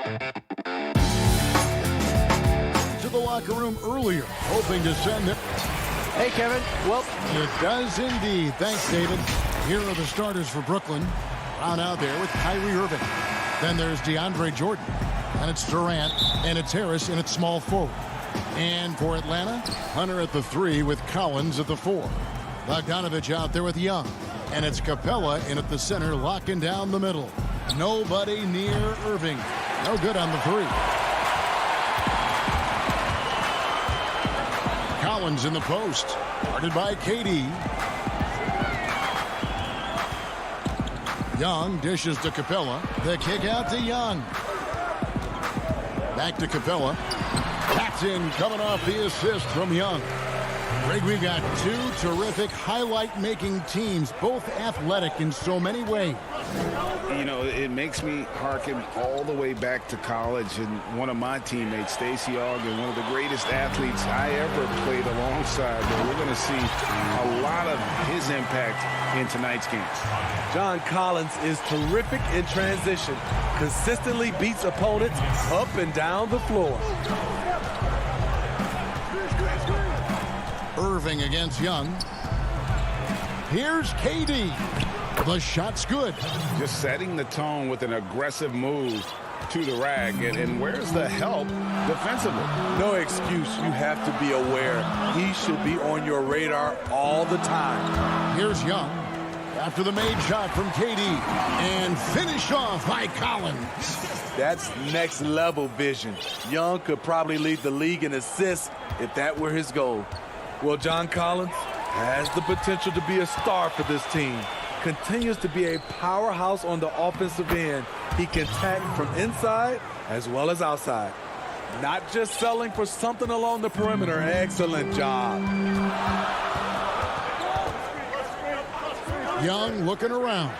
To the locker room earlier, hoping to send them. Hey, Kevin. Well, It does indeed. Thanks, David. Here are the starters for Brooklyn. Brown out there with Kyrie Irving. Then there's DeAndre Jordan. And it's Durant. And it's Harris. And it's small forward. And for Atlanta, Hunter at the 3 with Collins at the 4. Bogdanovich out there with Young. And it's Capella in at the center, locking down the middle. Nobody near Irving. No good on the 3. Collins in the post. Guarded by KD. Young dishes to Capella. The kick out to Young. Back to Capella. That's in, coming off the assist from Young. Greg, we got two terrific highlight-making teams, both athletic in so many ways. You know, it makes me hearken all the way back to college, and one of my teammates, Stacey Ogden, one of the greatest athletes I ever played alongside. But we're going to see a lot of his impact in tonight's games. John Collins is terrific in transition, consistently beats opponents up and down the floor. Irving against Young. Here's KD. The shot's good. Just setting the tone with an aggressive move to the rack. And where's the help defensively? No excuse. You have to be aware. He should be on your radar all the time. Here's Young. After the made shot from KD. And finished off by Collins. That's next level vision. Young could probably lead the league in assists if that were his goal. Well, John Collins has the potential to be a star for this team. Continues to be a powerhouse on the offensive end. He can attack from inside as well as outside. Not just selling for something along the perimeter. Excellent job. Young looking around.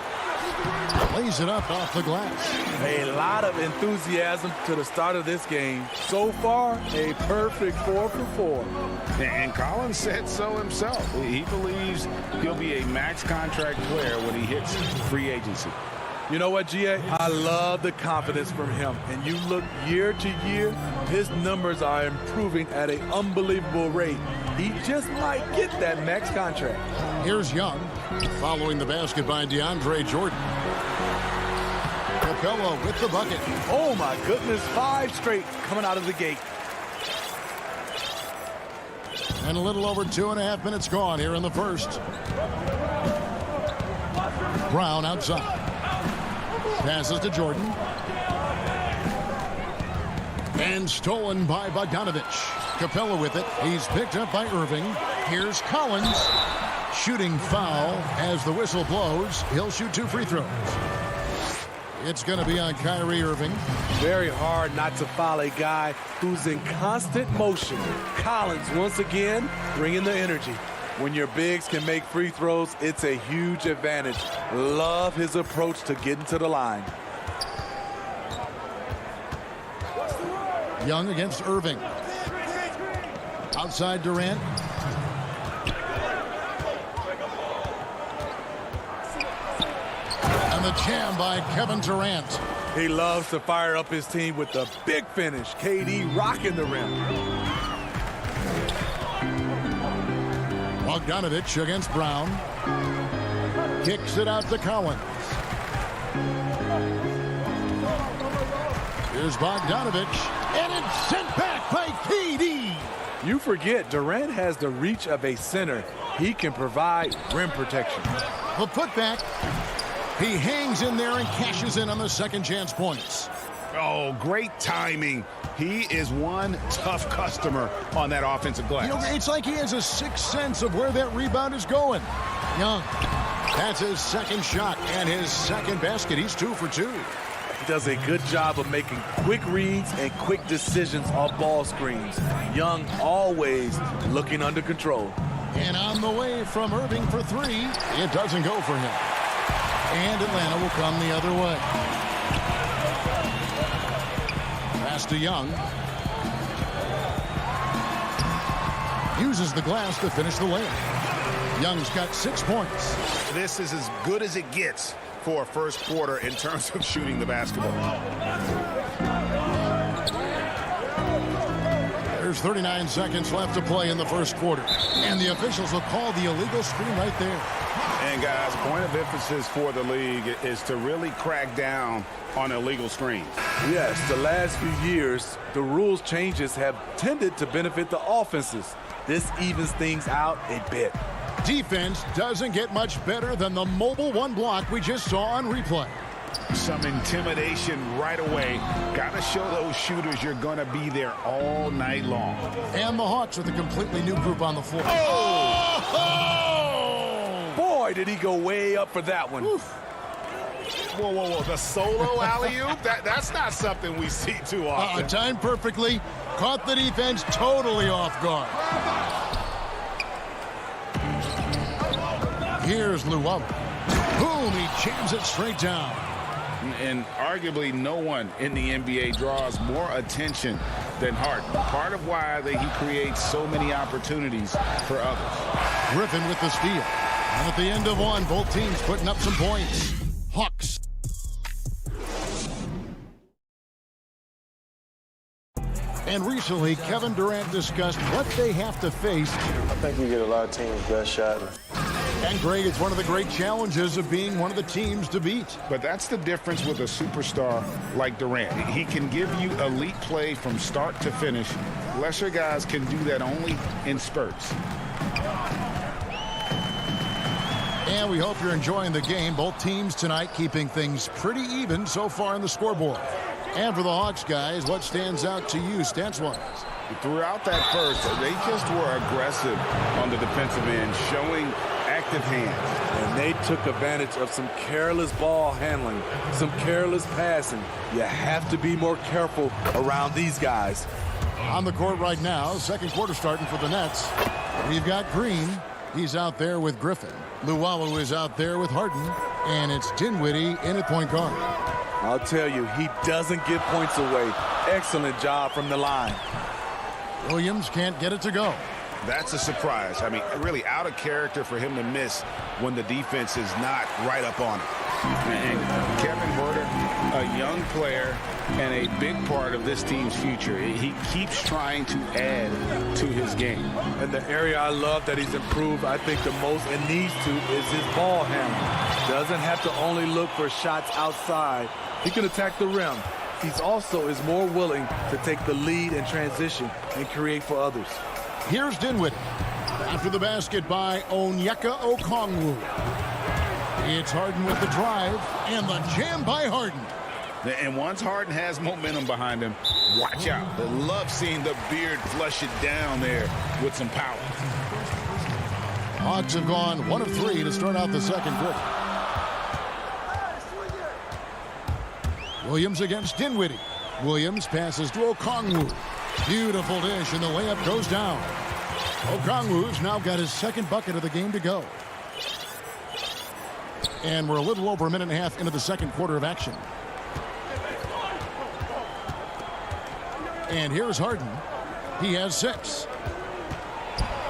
Lays it up off the glass. A lot of enthusiasm to the start of this game. So far, a perfect 4 for 4. And Collins said so himself. He believes he'll be a max contract player when he hits free agency. You know what, GA? I love the confidence from him. And you look year to year, his numbers are improving at an unbelievable rate. He just might get that max contract. Here's Young. Following the basket by DeAndre Jordan. Capella with the bucket. Oh, my goodness. 5 straight coming out of the gate. And a little over 2.5 minutes gone here in the first. Brown outside. Passes to Jordan. And stolen by Bogdanovich. Capella with it. He's picked up by Irving. Here's Collins. Shooting foul as the whistle blows. He'll shoot 2 free throws. It's going to be on Kyrie Irving. Very hard not to foul a guy who's in constant motion. Collins, once again, bringing the energy. When your bigs can make free throws, it's a huge advantage. Love his approach to getting to the line. Young against Irving. Outside Durant. And the jam by Kevin Durant. He loves to fire up his team with the big finish. KD rocking the rim. Bogdanovich against Brown. Kicks it out to Collins. Here's Bogdanovich. And it's sent back by KD. You forget, Durant has the reach of a center. He can provide rim protection. The putback. He hangs in there and cashes in on the second chance points. Oh, great timing. He is one tough customer on that offensive glass. You know, it's like he has a sixth sense of where that rebound is going. Young. That's his second shot and his second basket. He's 2 for 2. He does a good job of making quick reads and quick decisions off ball screens. Young always looking under control. And on the way from Irving for 3. It doesn't go for him. And Atlanta will come the other way. Pass to Young. Uses the glass to finish the layup. Young's got 6 points. This is as good as it gets for a first quarter in terms of shooting the basketball. There's 39 seconds left to play in the first quarter. And the officials will call the illegal screen right there. And, guys, point of emphasis for the league is to really crack down on illegal screens. Yes, the last few years, the rules changes have tended to benefit the offenses. This evens things out a bit. Defense doesn't get much better than the mobile one block we just saw on replay. Some intimidation right away. Got to show those shooters you're going to be there all night long. And the Hawks with a completely new group on the floor. Boy, did he go way up for that one. Oof. Whoa, whoa, whoa. The solo alley-oop? That's not something we see too often. Timed perfectly. Caught the defense totally off guard. Here's Luau. Boom, he jams it straight down. And arguably no one in the NBA draws more attention than Harden. Part of why he creates so many opportunities for others. Griffin with the steal. And at the end of one, both teams putting up some points. Hawks. And recently, Kevin Durant discussed what they have to face. I think we get a lot of teams' best shot. And Greg, it's one of the great challenges of being one of the teams to beat. But that's the difference with a superstar like Durant. He can give you elite play from start to finish. Lesser guys can do that only in spurts. And we hope you're enjoying the game. Both teams tonight keeping things pretty even so far in the scoreboard. And for the Hawks guys, what stands out to you stats-wise? Throughout that first, they just were aggressive on the defensive end, showing active hands. And they took advantage of some careless ball handling, some careless passing. You have to be more careful around these guys. On the court right now, second quarter starting for the Nets. We've got Green. He's out there with Griffin. Luau is out there with Harden. And it's Dinwiddie in at point guard. I'll tell you, he doesn't give points away. Excellent job from the line. Williams can't get it to go. That's a surprise. I mean, really out of character for him to miss when the defense is not right up on him. And Kevin Huerter, a young player and a big part of this team's future. He keeps trying to add to his game. And the area I love that he's improved, I think the most and needs to, is his ball handling. Doesn't have to only look for shots outside. He can attack the rim. He's also is more willing to take the lead in transition and create for others. Here's Dinwiddie. After the basket by Onyeka Okongwu. It's Harden with the drive and the jam by Harden. And once Harden has momentum behind him, watch out. I love seeing the beard flush it down there with some power. Hawks have gone 1 of 3 to start out the second quarter. Williams against Dinwiddie. Williams passes to Okongwu. Beautiful dish, and the layup goes down. Okongwu's now got his second bucket of the game to go. And we're a little over a minute and a half into the second quarter of action. And here's Harden. He has 6.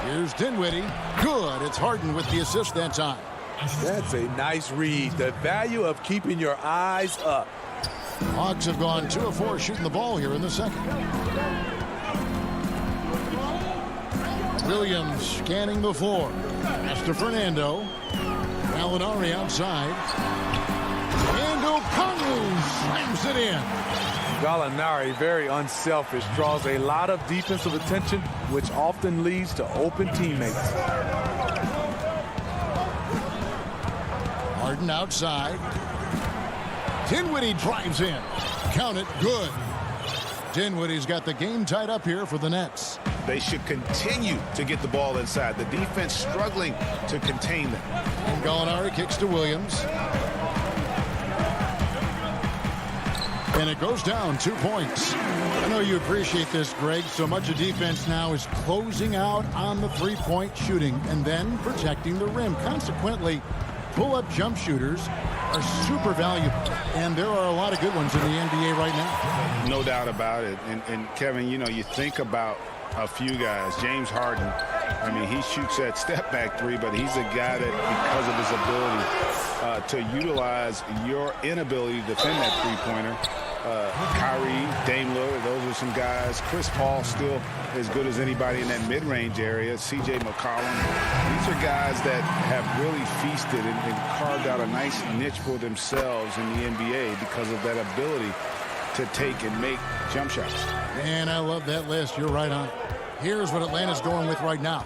Here's Dinwiddie. Good. It's Harden with the assist that time. That's a nice read. The value of keeping your eyes up. Hawks have gone 2 of 4 shooting the ball here in the second. Williams scanning the floor. Pass to Fernando. Gallinari outside. And Okongwu slams it in. Gallinari, very unselfish, draws a lot of defensive attention, which often leads to open teammates. Harden outside. Dinwiddie drives in. Count it, good. Dinwiddie's got the game tied up here for the Nets. They should continue to get the ball inside. The defense struggling to contain them. And Gallinari kicks to Williams. And it goes down 2 points. I know you appreciate this, Greg. So much of defense now is closing out on the three-point shooting and then protecting the rim. Consequently, pull-up jump shooters are super valuable. And there are a lot of good ones in the NBA right now. No doubt about it. And Kevin, you know, you think about a few guys. James Harden, I mean, he shoots that step-back three, but he's a guy that, because of his ability to utilize your inability to defend that three-pointer, Kyrie, Dame Lillard, those are some guys. Chris Paul still as good as anybody in that mid-range area. C.J. McCollum. These are guys that have really feasted and carved out a nice niche for themselves in the NBA because of that ability to take and make jump shots. And I love that list. You're right on it. Here's what Atlanta's going with right now.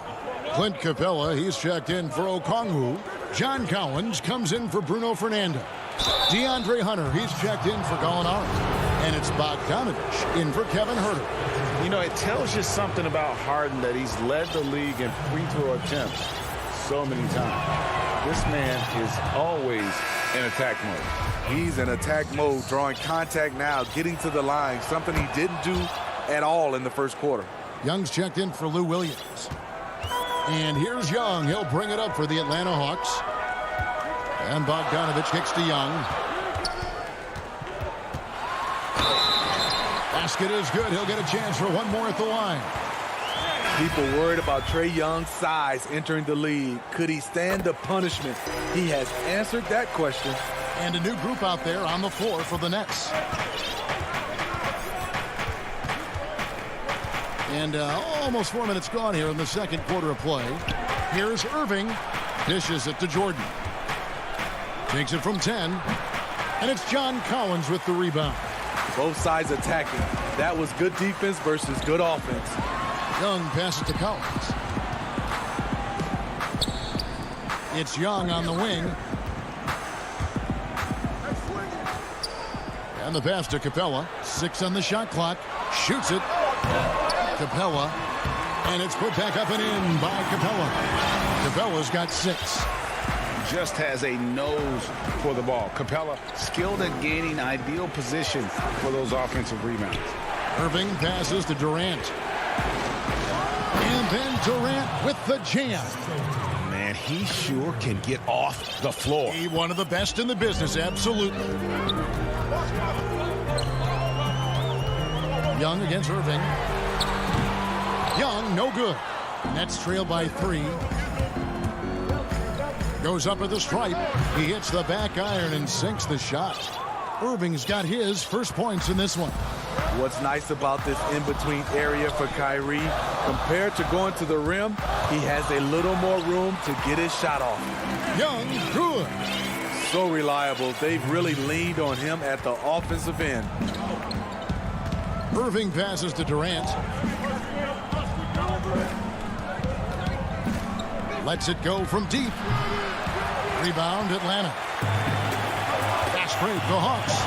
Clint Capella, he's checked in for Okongwu. John Collins comes in for Bruno Fernando. DeAndre Hunter, he's checked in for Gallinari. And it's Bogdanovich in for Kevin Huerter. You know, it tells you something about Harden that he's led the league in free throw attempts so many times. This man is always in attack mode. He's in attack mode, drawing contact now, getting to the line, something he didn't do at all in the first quarter. Young's checked in for Lou Williams. And here's Young. He'll bring it up for the Atlanta Hawks. And Bogdanovich kicks to Young. Basket is good. He'll get a chance for one more at the line. People worried about Trae Young's size entering the league. Could he stand the punishment? He has answered that question. And a new group out there on the floor for the Nets. And almost 4 minutes gone here in the second quarter of play. Here's Irving. Dishes it to Jordan. Takes it from 10. And it's John Collins with the rebound. Both sides attacking. That was good defense versus good offense. Young passes to Collins. It's Young on the wing. And the pass to Capella. 6 on the shot clock. Shoots it. Capella. And it's put back up and in by Capella. Capella's got 6. Just has a nose for the ball. Capella skilled at gaining ideal position for those offensive rebounds. Irving passes to Durant. And then Durant with the jam. Man, he sure can get off the floor. He one of the best in the business, absolutely. Young against Irving. Young, no good. Nets trail by 3. Goes up at the stripe. He hits the back iron and sinks the shot. Irving's got his first points in this one. What's nice about this in-between area for Kyrie, compared to going to the rim, he has a little more room to get his shot off. Young, good. So reliable. They've really leaned on him at the offensive end. Irving passes to Durant. Lets it go from deep. Rebound, Atlanta. Fast break, the Hawks.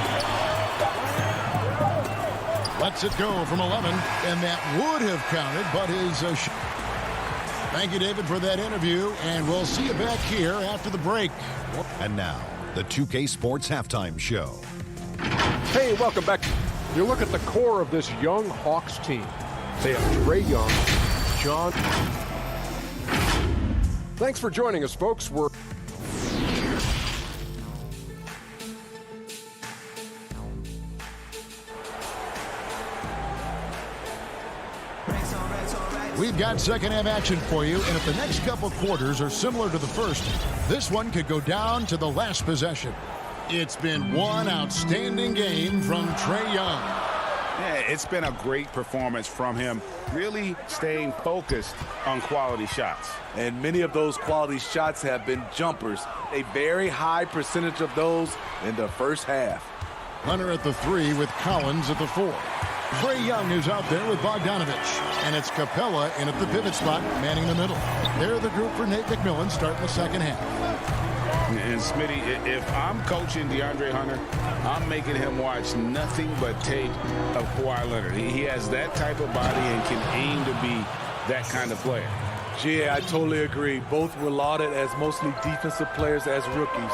Lets it go from 11, and that would have counted, but is a Thank you, David, for that interview, and we'll see you back here after the break. And now, the 2K Sports Halftime Show. Hey, welcome back. You look at the core of this young Hawks team. They have Trae Young, John. Thanks for joining us, folks. We've got second half action for you, and if the next couple quarters are similar to the first, this one could go down to the last possession. It's been one outstanding game from Trae Young. Yeah, it's been a great performance from him, really staying focused on quality shots. And many of those quality shots have been jumpers. A very high percentage of those in the first half. Hunter at the 3 with Collins at the 4. Trae Young is out there with Bogdanovich. And it's Capella in at the pivot spot, manning the middle. They're the group for Nate McMillan starting the second half. And Smitty, if I'm coaching DeAndre Hunter, I'm making him watch nothing but tape of Kawhi Leonard. He has that type of body and can aim to be that kind of player. Yeah, I totally agree. Both were lauded as mostly defensive players as rookies.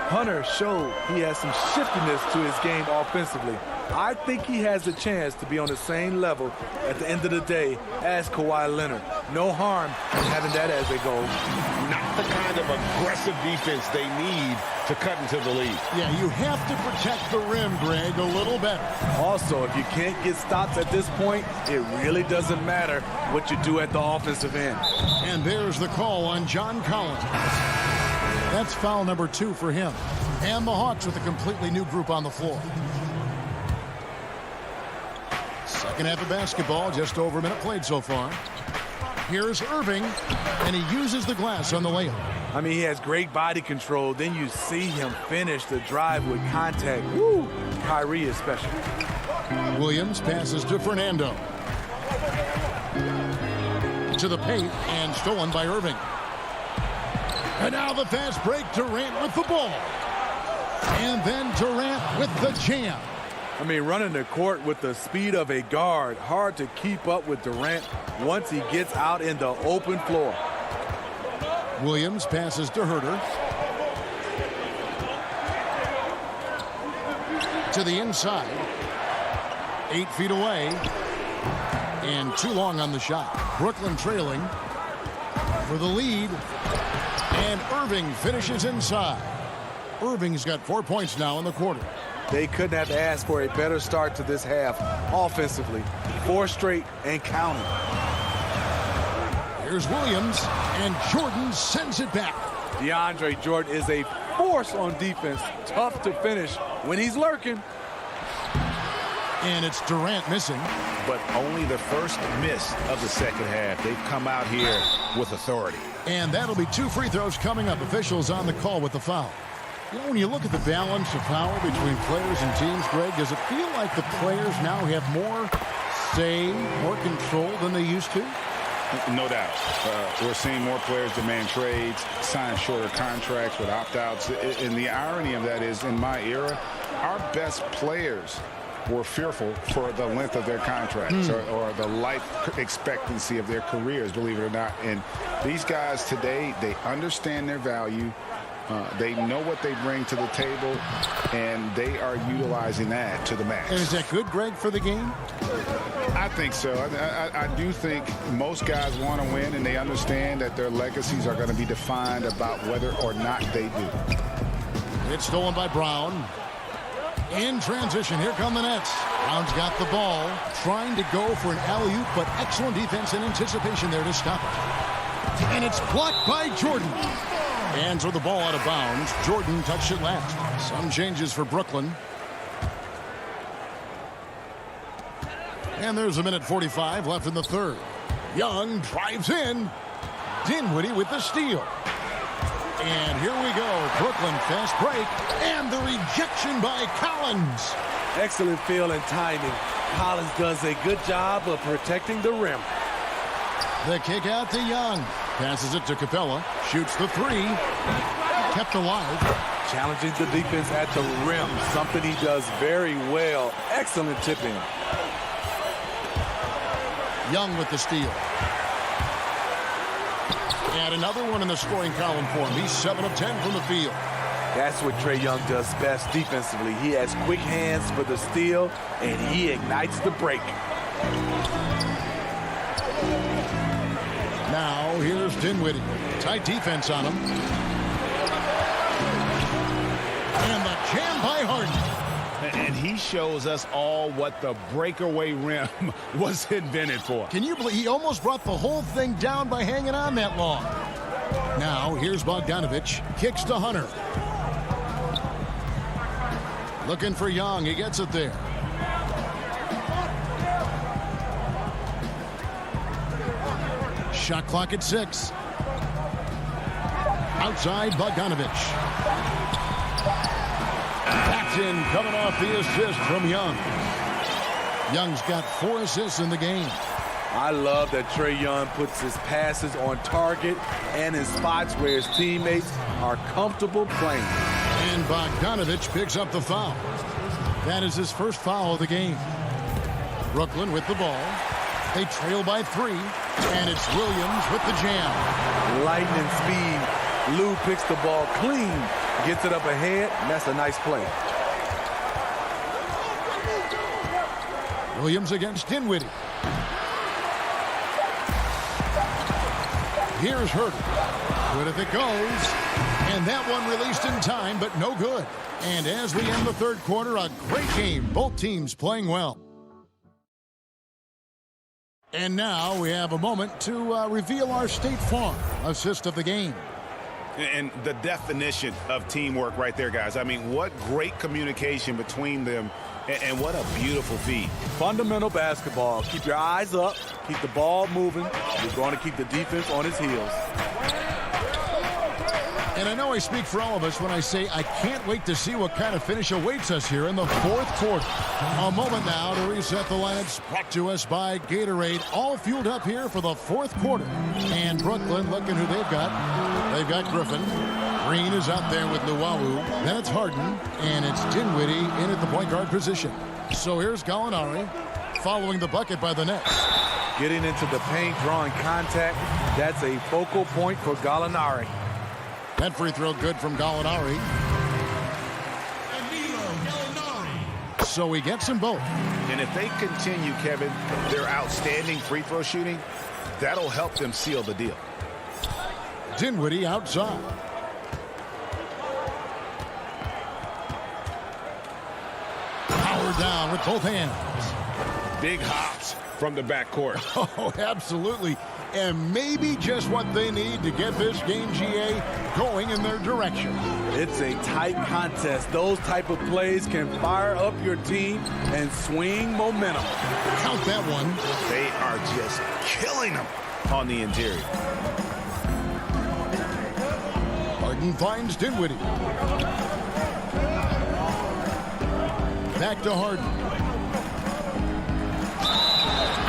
Hunter showed he has some shiftiness to his game offensively. I think he has a chance to be on the same level at the end of the day as Kawhi Leonard. No harm in having that as a goal. Not the kind of aggressive defense they need to cut into the lead. Yeah, you have to protect the rim, Greg, a little better. Also, if you can't get stops at this point, it really doesn't matter what you do at the offensive end. And there's the call on John Collins. That's foul number 2 for him. And the Hawks with a completely new group on the floor. Second half of basketball, just over a minute played so far. Here's Irving, and he uses the glass on the layup. I mean, he has great body control. Then you see him finish the drive with contact. Woo! Kyrie is special. Williams passes to Fernando. To the paint, and stolen by Irving. And now the fast break, Durant with the ball. And then Durant with the jam. I mean, running the court with the speed of a guard. Hard to keep up with Durant once he gets out in the open floor. Williams passes to Herter. To the inside. 8 feet away. And too long on the shot. Brooklyn trailing for the lead. And Irving finishes inside. Irving's got 4 points now in the quarter. They couldn't have asked for a better start to this half offensively. 4 straight and counting. Here's Williams, and Jordan sends it back. DeAndre Jordan is a force on defense. Tough to finish when he's lurking. And it's Durant missing. But only the first miss of the second half. They've come out here with authority. And that'll be 2 free throws coming up. Officials on the call with the foul. You know, when you look at the balance of power between players and teams, Greg, does it feel like the players now have more say, more control than they used to? No doubt. We're seeing more players demand trades, sign shorter contracts with opt-outs. And the irony of that is, in my era, our best players were fearful for the length of their contracts or the life expectancy of their careers, believe it or not. And these guys today, they understand their value. They know what they bring to the table, and they are utilizing that to the max. And is that good, Greg, for the game? I think so. I do think most guys want to win, and they understand that their legacies are going to be defined about whether or not they do. It's stolen by Brown. In transition, here come the Nets. Brown's got the ball, trying to go for an alley-oop, but excellent defense and anticipation there to stop it. And it's blocked by Jordan. And throw the ball out of bounds. Jordan touched it last. Some changes for Brooklyn. And there's 1:45 left in the third. Young drives in. Dinwiddie with the steal. And here we go. Brooklyn fast break. And the rejection by Collins. Excellent feel and timing. Collins does a good job of protecting the rim. The kick out to Young. Passes it to Capella. Shoots the three. Kept alive. Challenging the defense at the rim. Something he does very well. Excellent tipping. Young with the steal. And another one in the scoring column for him. He's 7 of 10 from the field. That's what Trae Young does best defensively. He has quick hands for the steal, and he ignites the break. Now, here's Dinwiddie. Tight defense on him. And the jam by Harden. And he shows us all what the breakaway rim was invented for. Can you believe he almost brought the whole thing down by hanging on that long? Now, here's Bogdanovich. Kicks to Hunter. Looking for Young. He gets it there. Shot clock at 6. Outside, Bogdanovich. That's in, coming off the assist from Young. Young's got 4 assists in the game. I love that Trae Young puts his passes on target and in spots where his teammates are comfortable playing. And Bogdanovich picks up the foul. That is his first foul of the game. Brooklyn with the ball. They trail by 3. And it's Williams with the jam. Lightning speed. Lou picks the ball clean. Gets it up ahead. And that's a nice play. Williams against Dinwiddie. Here's Herter. Good if it goes. And that one released in time, but no good. And as we end the third quarter, a great game. Both teams playing well. And now we have a moment to reveal our State Farm assist of the game. And the definition of teamwork right there, guys. I mean, what great communication between them, and what a beautiful feed. Fundamental basketball. Keep your eyes up. Keep the ball moving. You're going to keep the defense on its heels. And I know I speak for all of us when I say I can't wait to see what kind of finish awaits us here in the fourth quarter. A moment now to reset the lineups, brought to us by Gatorade, all fueled up here for the fourth quarter. And Brooklyn, looking who they've got. They've got Griffin. Green is out there with Luwawu. Then it's Harden, and it's Dinwiddie in at the point guard position. So here's Gallinari, following the bucket by the Nets. Getting into the paint, drawing contact, that's a focal point for Gallinari. That free throw good from Gallinari. So he gets them both. And if they continue, Kevin, their outstanding free throw shooting, that'll help them seal the deal. Dinwiddie outside. Power down with both hands. Big hops from the backcourt. Oh, absolutely. And maybe just what they need to get this game, GA, going in their direction. It's a tight contest. Those type of plays can fire up your team and swing momentum. Count that one. They are just killing them on the interior. Harden finds Dinwiddie. Back to Harden.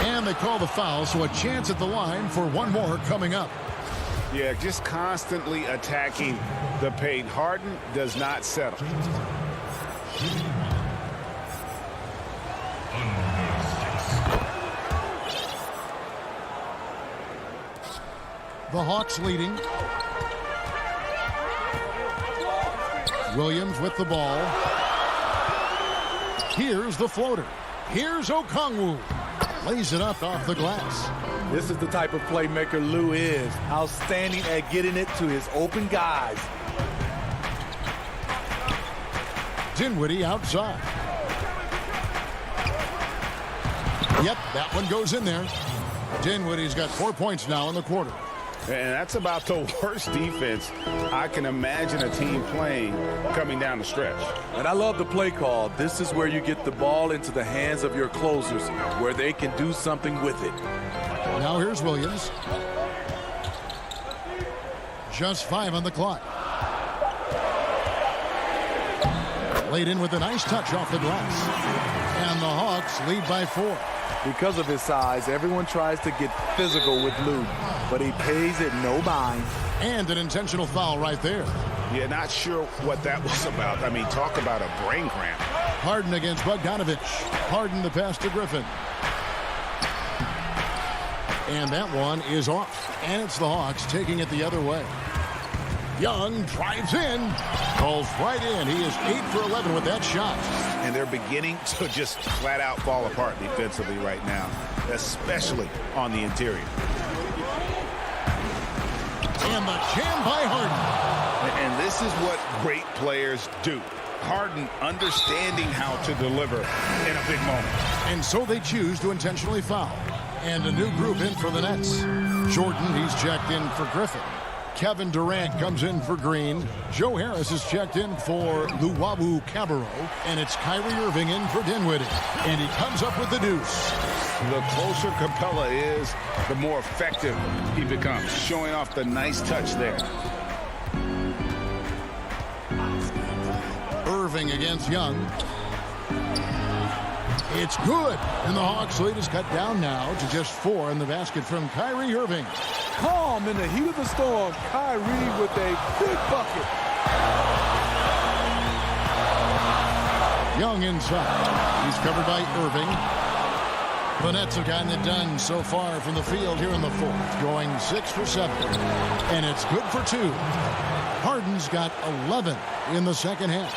And they call the foul, so a chance at the line for one more coming up. Yeah, just constantly attacking the paint. Harden does not settle. The Hawks leading. Williams with the ball. Here's the floater. Here's Okongwu. Lays it up off the glass. This is the type of playmaker Lou is. Outstanding at getting it to his open guys. Dinwiddie outside. Yep, that one goes in there. Dinwiddie's got 4 points now in the quarter. And that's about the worst defense I can imagine a team playing coming down the stretch. And I love the play call. This is where you get the ball into the hands of your closers, where they can do something with it. Now here's Williams. Just 5 on the clock. Laid in with a nice touch off the glass. And the Hawks lead by 4. Because of his size, everyone tries to get physical with Lou, but he pays it no mind. And an intentional foul right there. Yeah, not sure what that was about. I mean, talk about a brain cramp. Harden against Bogdanovich. Harden the pass to Griffin. And that one is off. And it's the Hawks taking it the other way. Young drives in. Calls right in. He is 8 for 11 with that shot. And they're beginning to just flat out fall apart defensively right now, especially on the interior. And the jam by Harden. And this is what great players do. Harden understanding how to deliver in a big moment. And so they choose to intentionally foul. And a new group in for the Nets. Jordan, he's checked in for Griffin. Kevin Durant comes in for Green. Joe Harris is checked in for Luwawu-Cabarrot. And it's Kyrie Irving in for Dinwiddie. And he comes up with the deuce. The closer Capella is, the more effective he becomes, showing off the nice touch there. Irving against Young. It's good. And the Hawks lead is cut down now to just 4 in the basket from Kyrie Irving. Calm in the heat of the storm. Kyrie with a big bucket. Young inside. He's covered by Irving. The Nets have gotten it done so far from the field here in the fourth, going 6 for 7. And it's good for 2. Harden's got 11 in the second half.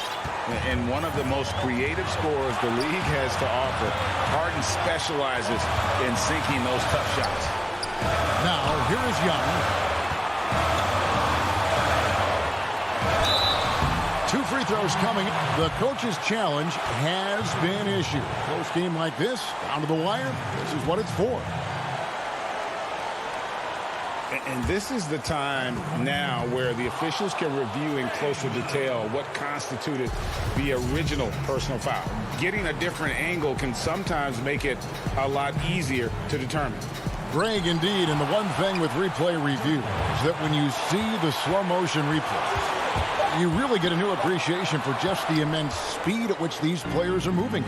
And one of the most creative scorers the league has to offer. Harden specializes in sinking those tough shots. Now, here is Young. 2 free throws coming. The coach's challenge has been issued. Close game like this, down to the wire, this is what it's for. And this is the time now where the officials can review in closer detail what constituted the original personal foul. Getting a different angle can sometimes make it a lot easier to determine. Greg, indeed, and the one thing with replay review is that when you see the slow motion replays, you really get a new appreciation for just the immense speed at which these players are moving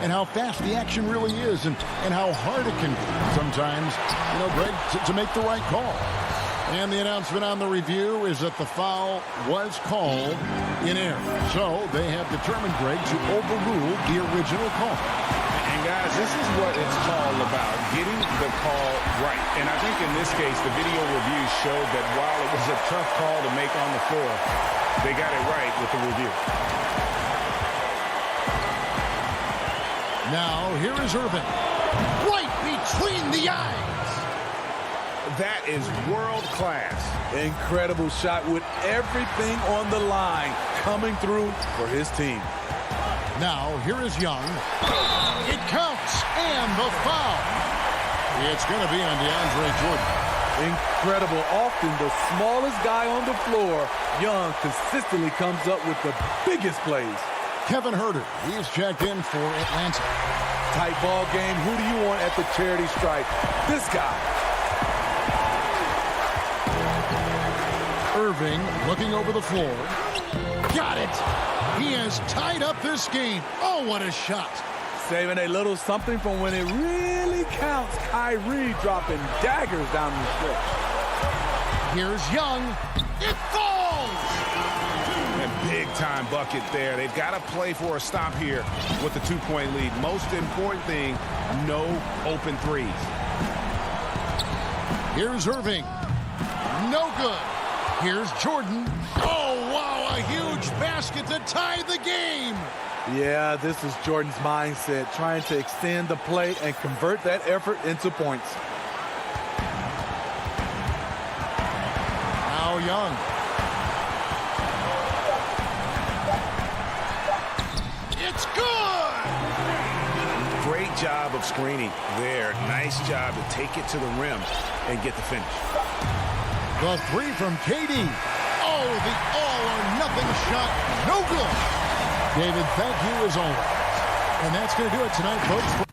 and how fast the action really is and how hard it can be sometimes, Greg, to make the right call. And the announcement on the review is that the foul was called in error. So they have determined, Greg, to overrule the original call. And guys, this is what it's all about, getting the call right. And I think in this case, the video review showed that while it was a tough call to make on the floor, they got it right with the review. Now, here is Irving. Right between the eyes. That is world class. Incredible shot with everything on the line coming through for his team. Now, here is Young. It counts, and the foul. It's going to be on DeAndre Jordan. Incredible. Often the smallest guy on the floor, Young consistently comes up with the biggest plays. Kevin Huerter, he is checked in for Atlanta. Tight ball game. Who do you want at the charity stripe? This guy. Irving looking over the floor. Got it. He has tied up this game. Oh, what a shot. Saving a little something from when it really counts. Kyrie dropping daggers down the stretch. Here's Young. It falls. And big-time bucket there. They've got to play for a stop here with the two-point lead. Most important thing, no open threes. Here's Irving. No good. Here's Jordan. Oh, wow, a huge basket to tie the game. Yeah, this is Jordan's mindset, trying to extend the play and convert that effort into points. Now Young. It's good! Great job of screening there. Nice job to take it to the rim and get the finish. The three from KD. Oh, the all-or-nothing shot. No good. David, thank you as always. And that's going to do it tonight, folks.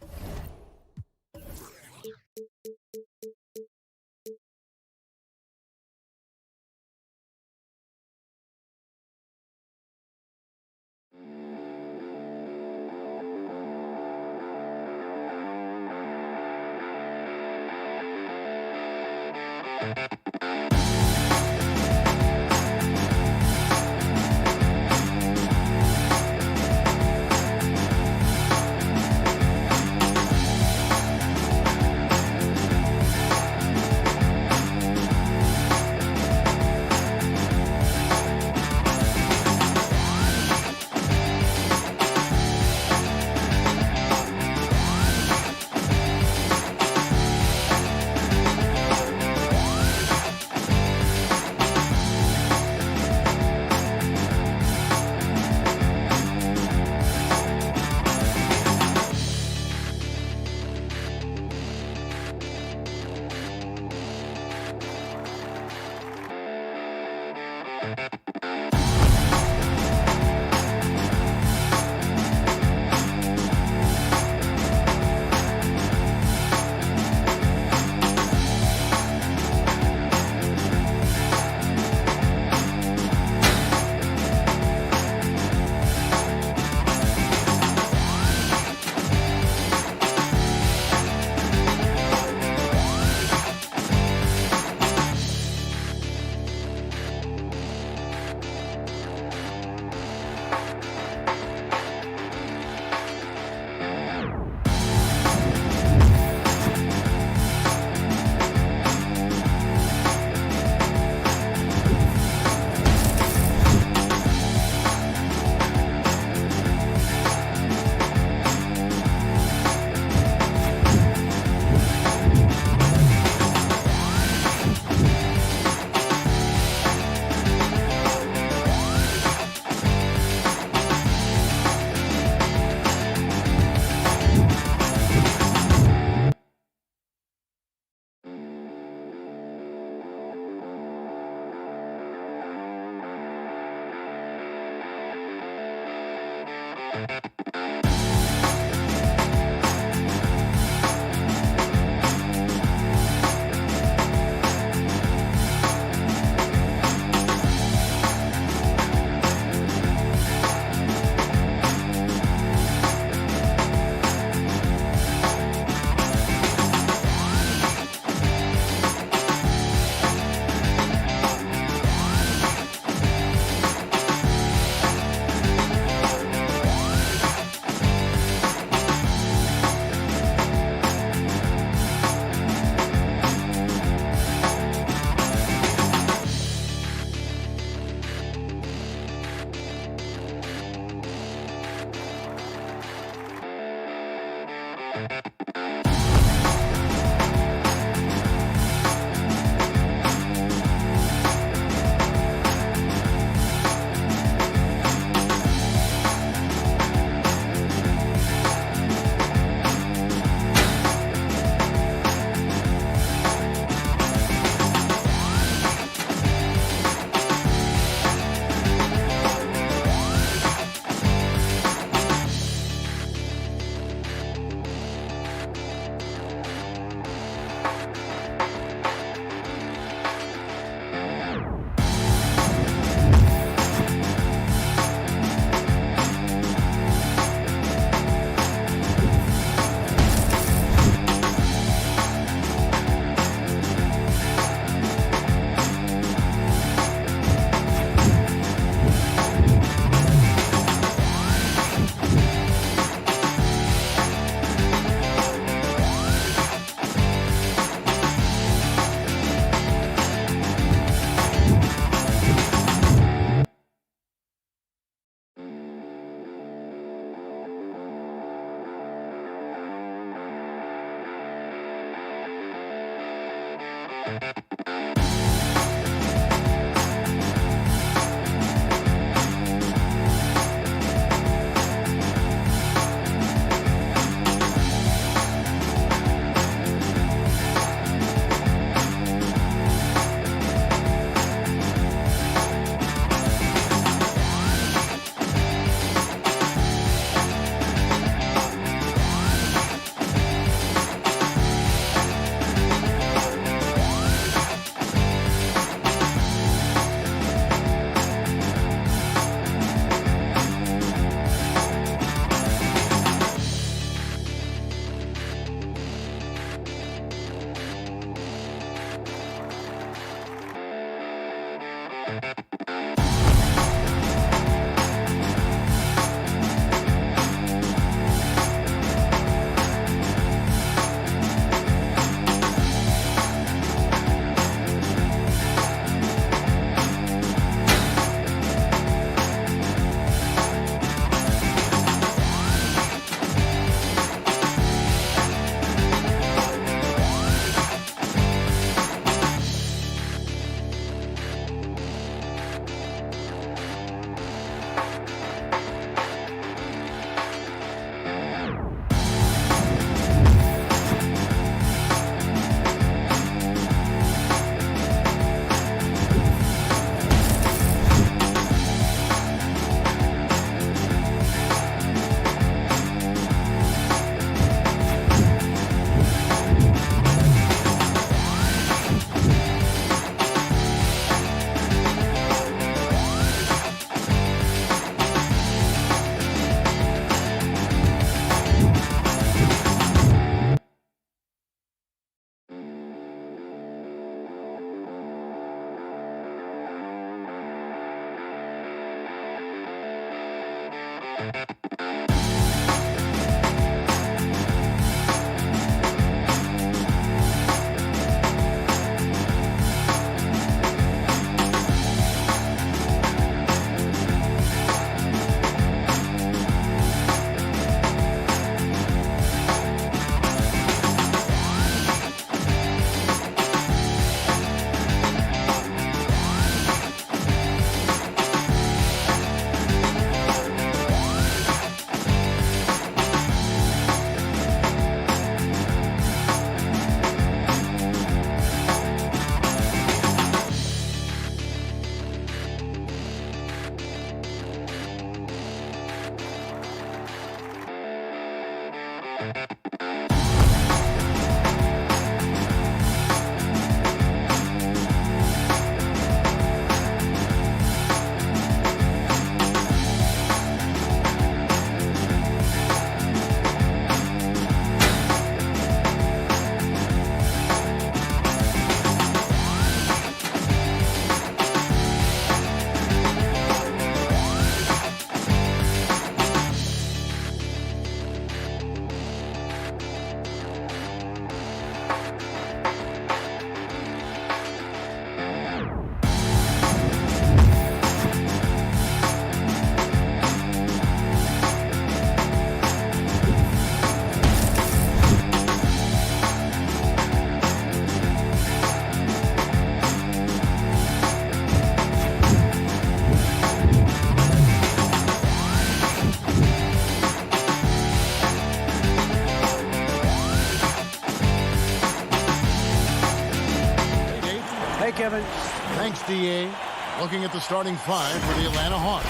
Thanks, D.A. Looking at the starting five for the Atlanta Hawks.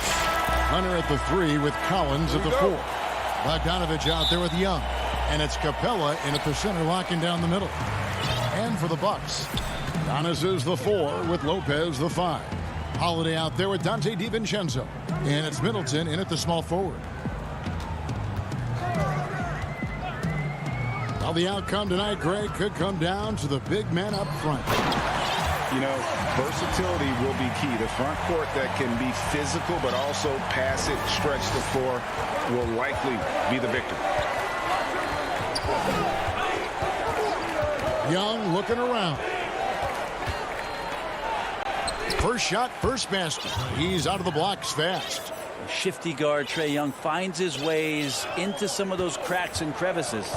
Hunter at the 3 with Collins at the 4. Bogdanovich out there with Young. And it's Capella in at the center, locking down the middle. And for the Bucks, Giannis is the 4 with Lopez the 5. Holiday out there with Dante DiVincenzo. And it's Middleton in at the small forward. Well, the outcome tonight, Greg, could come down to the big man up front. You know, versatility will be key. The front court that can be physical but also pass it, stretch the floor will likely be the victor. Young looking around. First shot, first basket. He's out of the blocks fast. Shifty guard Trae Young finds his ways into some of those cracks and crevices.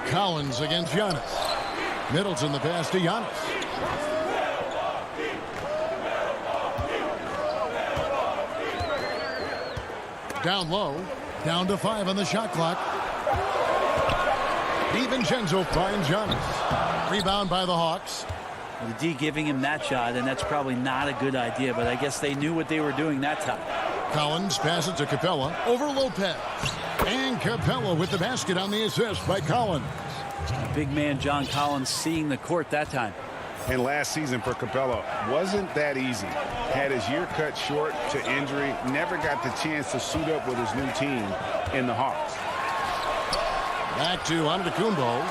Collins against Giannis. Middleton the pass to Giannis. Down low. Down to 5 on the shot clock. DiVincenzo finds Giannis. Rebound by the Hawks. The D giving him that shot, and that's probably not a good idea, but I guess they knew what they were doing that time. Collins passes to Capella over Lopez. And Capella with the basket on the assist by Collins. Big man John Collins seeing the court that time. And last season for Capella wasn't that easy. Had his year cut short to injury, never got the chance to suit up with his new team in the Hawks. Back to Antetokounmpo.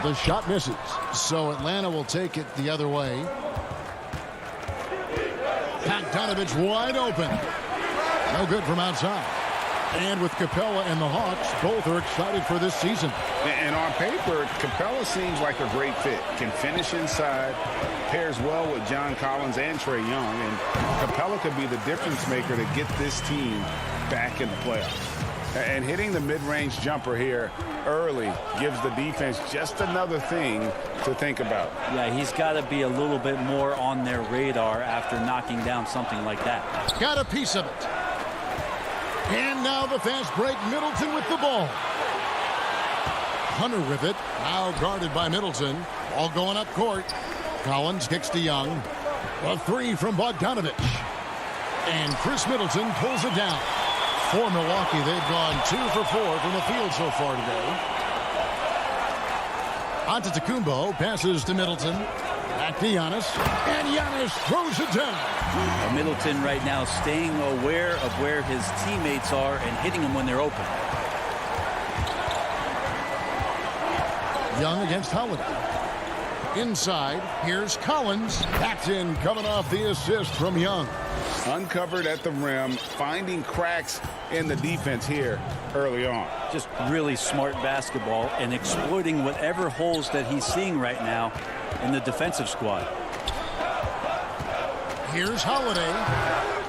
The shot misses. So Atlanta will take it the other way. Bogdanovich wide open. No good from outside. And with Capella and the Hawks, both are excited for this season. And on paper, Capella seems like a great fit. Can finish inside, pairs well with John Collins and Trae Young. And Capella could be the difference maker to get this team back in the playoffs. And hitting the mid-range jumper here early gives the defense just another thing to think about. Yeah, he's got to be a little bit more on their radar after knocking down something like that. Got a piece of it. And now the fast break. Middleton with the ball. Hunter with it. Now guarded by Middleton. Ball going up court. Collins kicks to Young. A 3 from Bogdanovich. And Chris Middleton pulls it down. For Milwaukee, they've gone 2 for 4 from the field so far today. Antetokounmpo passes to Middleton. Back to Giannis. And Giannis throws it down. Middleton right now staying aware of where his teammates are and hitting them when they're open. Young against Holiday. Inside, here's Collins. That's in, coming off the assist from Young. Uncovered at the rim, finding cracks in the defense here early on. Just really smart basketball and exploiting whatever holes that he's seeing right now in the defensive squad. Here's Holiday.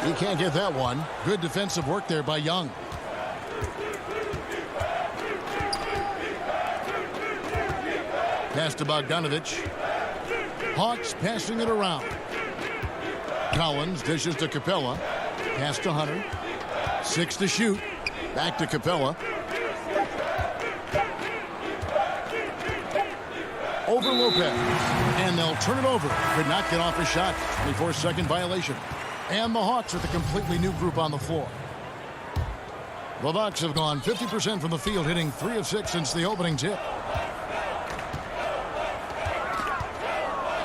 He can't get that one. Good defensive work there by Young. Pass to Bogdanovich. Hawks passing it around. Collins dishes to Capella. Pass to Hunter. 6 to shoot. Back to Capella. Over Lopez. And they'll turn it over. Could not get off a shot. 24-second violation. And the Hawks with a completely new group on the floor. The Bucks have gone 50% from the field, hitting 3 of 6 since the opening tip.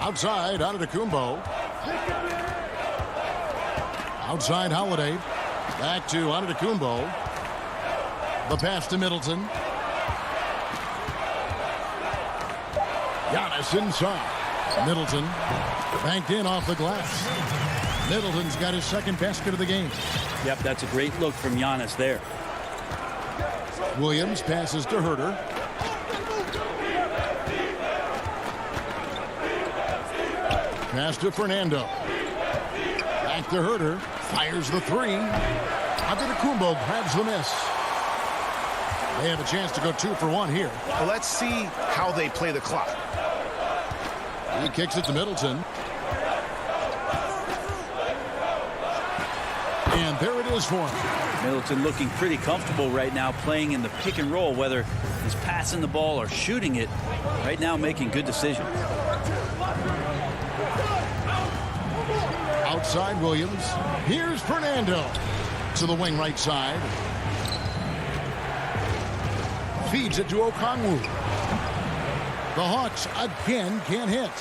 Outside, Antetokounmpo. Outside, Holiday. Back to Antetokounmpo. The pass to Middleton. Giannis inside. Middleton banked in off the glass. Middleton's got his second basket of the game. Yep, that's a great look from Giannis there. Williams passes to Herter. Pass to Fernando. Back to Herter. Fires the 3. Antetokounmpo grabs the miss. They have a chance to go 2 for 1 here. Well, let's see how they play the clock. He kicks it to Middleton. And there it is for him. Middleton looking pretty comfortable right now playing in the pick and roll, whether he's passing the ball or shooting it. Right now making good decisions. Outside Williams. Here's Fernando to the wing right side. Feeds it to Okongwu. The Hawks again can't hit.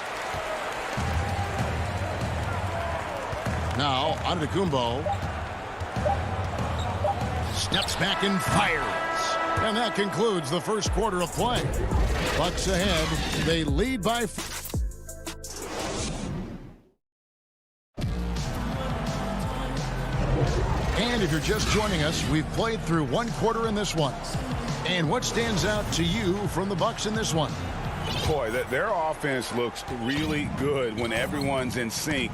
Now Antetokounmpo steps back and fires. And that concludes the first quarter of play. Bucks ahead. They lead by... And if you're just joining us, we've played through one quarter in this one. And what stands out to you from the Bucks in this one? Boy, their offense looks really good when everyone's in sync.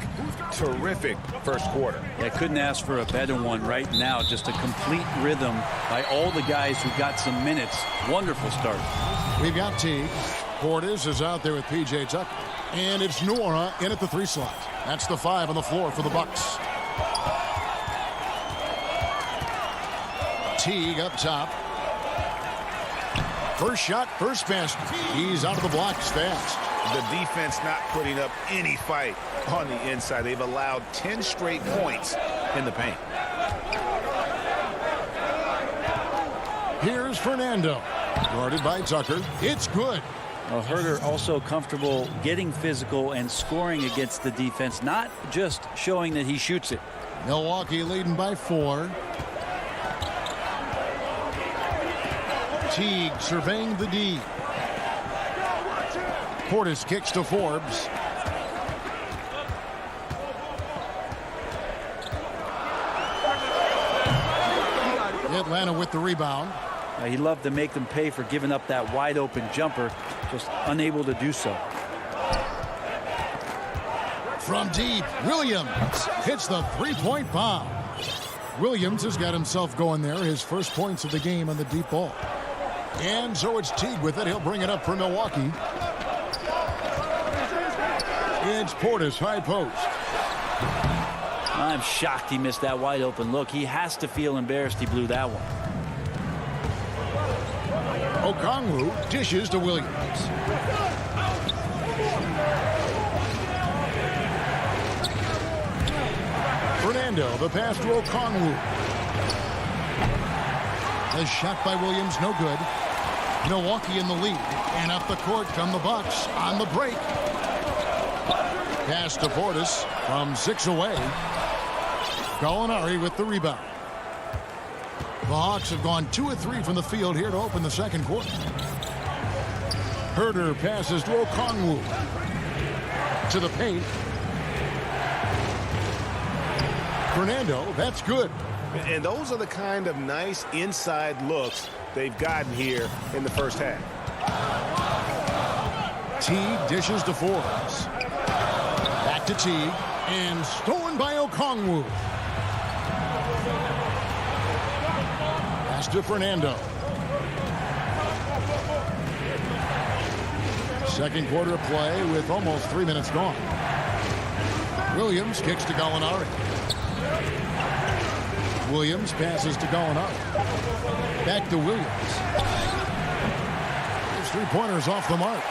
Terrific first quarter. I couldn't ask for a better one right now. Just a complete rhythm by all the guys who got some minutes. Wonderful start. We've got Teague. Portis is out there with P.J. Tucker. And it's Nora in at the 3 slot. That's the 5 on the floor for the Bucks. Teague up top. First shot, first basket. He's out of the blocks fast. The defense not putting up any fight on the inside. They've allowed 10 straight points in the paint. Here's Fernando. Guarded by Tucker. It's good. Herter also comfortable getting physical and scoring against the defense, not just showing that he shoots it. Milwaukee leading by 4. Teague surveying the D. Portis kicks to Forbes. Atlanta with the rebound. He loved to make them pay for giving up that wide open jumper, just unable to do so. From deep, Williams hits the 3-point bomb. Williams has got himself going there, his first points of the game on the deep ball. And so it's Teague with it. He'll bring it up for Milwaukee. It's Portis, high post. I'm shocked he missed that wide open look. He has to feel embarrassed he blew that one. Okongwu dishes to Williams. Fernando, the pass to Okongwu. The shot by Williams, no good. Milwaukee in the lead. And up the court come the Bucks on the break. Pass to Portis from 6 away. Gallinari with the rebound. The Hawks have gone 2 of 3 from the field here to open the second quarter. Herter passes to Okongwu. To the paint. Fernando, that's good. And those are the kind of nice inside looks they've gotten here in the first half. Teague dishes to Forbes. Back to Teague. And stolen by Okongwu. Pass to Fernando. Second quarter of play with almost 3 minutes gone. Williams kicks to Gallinari. Williams passes to Gallinari. Back to Williams. Those 3-pointers off the mark.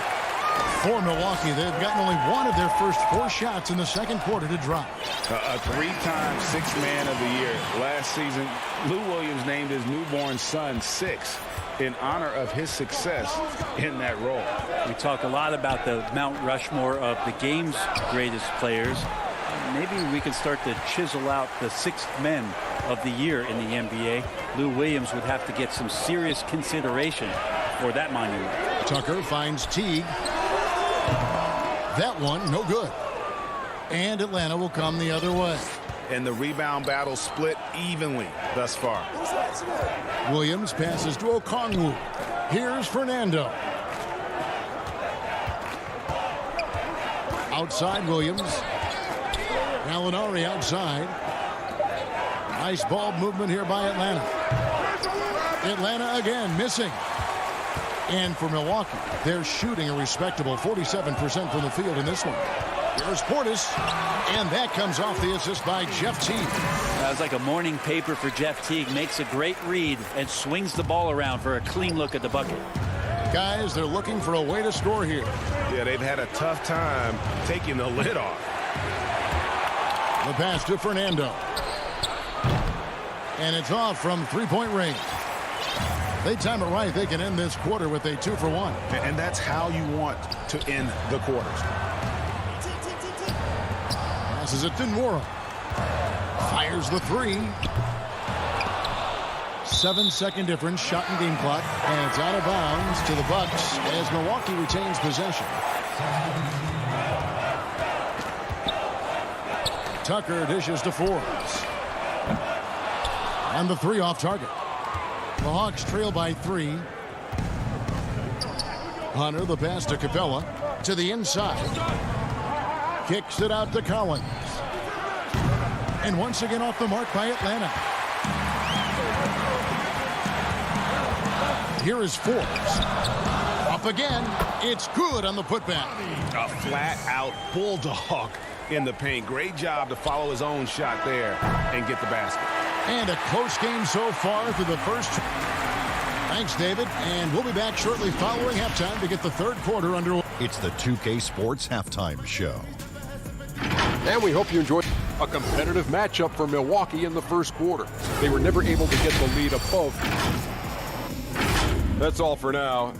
For Milwaukee, they've gotten only one of their first 4 shots in the second quarter to drop. A 3-time Sixth Man of the Year. Last season, Lou Williams named his newborn son Six in honor of his success in that role. We talk a lot about the Mount Rushmore of the game's greatest players. Maybe we can start to chisel out the sixth men of the year in the NBA. Lou Williams would have to get some serious consideration for that monument. Tucker finds Teague. That one, no good. And Atlanta will come the other way. And the rebound battle split evenly thus far. Williams passes to Okongwu. Here's Fernando. Outside Williams. Gallinari outside. Nice ball movement here by Atlanta. Atlanta again missing. And for Milwaukee, they're shooting a respectable 47% from the field in this one. Here's Portis, and that comes off the assist by Jeff Teague. That was like a morning paper for Jeff Teague. Makes a great read and swings the ball around for a clean look at the bucket. Guys, they're looking for a way to score here. Yeah, they've had a tough time taking the lid off. The pass to Fernando. And it's off from three-point range. They time it right. They can end this quarter with a 2-for-1. And that's how you want to end the quarters. Passes it to Nwora. Fires the three. 7-second difference, shot and game clock, and it's out of bounds to the Bucks as Milwaukee retains possession. Tucker dishes to Forbes. And the three off target. The Hawks trail by 3. Hunter, the pass to Capella. To the inside. Kicks it out to Collins. And once again off the mark by Atlanta. Here is Forbes. Up again. It's good on the putback. A flat-out bulldog in the paint. Great job to follow his own shot there and get the basket. And a close game so far through the first. Thanks, David. And we'll be back shortly following halftime to get the third quarter underway. It's the 2K Sports Halftime Show. And we hope you enjoyed a competitive matchup for Milwaukee in the first quarter. They were never able to get the lead above. That's all for now.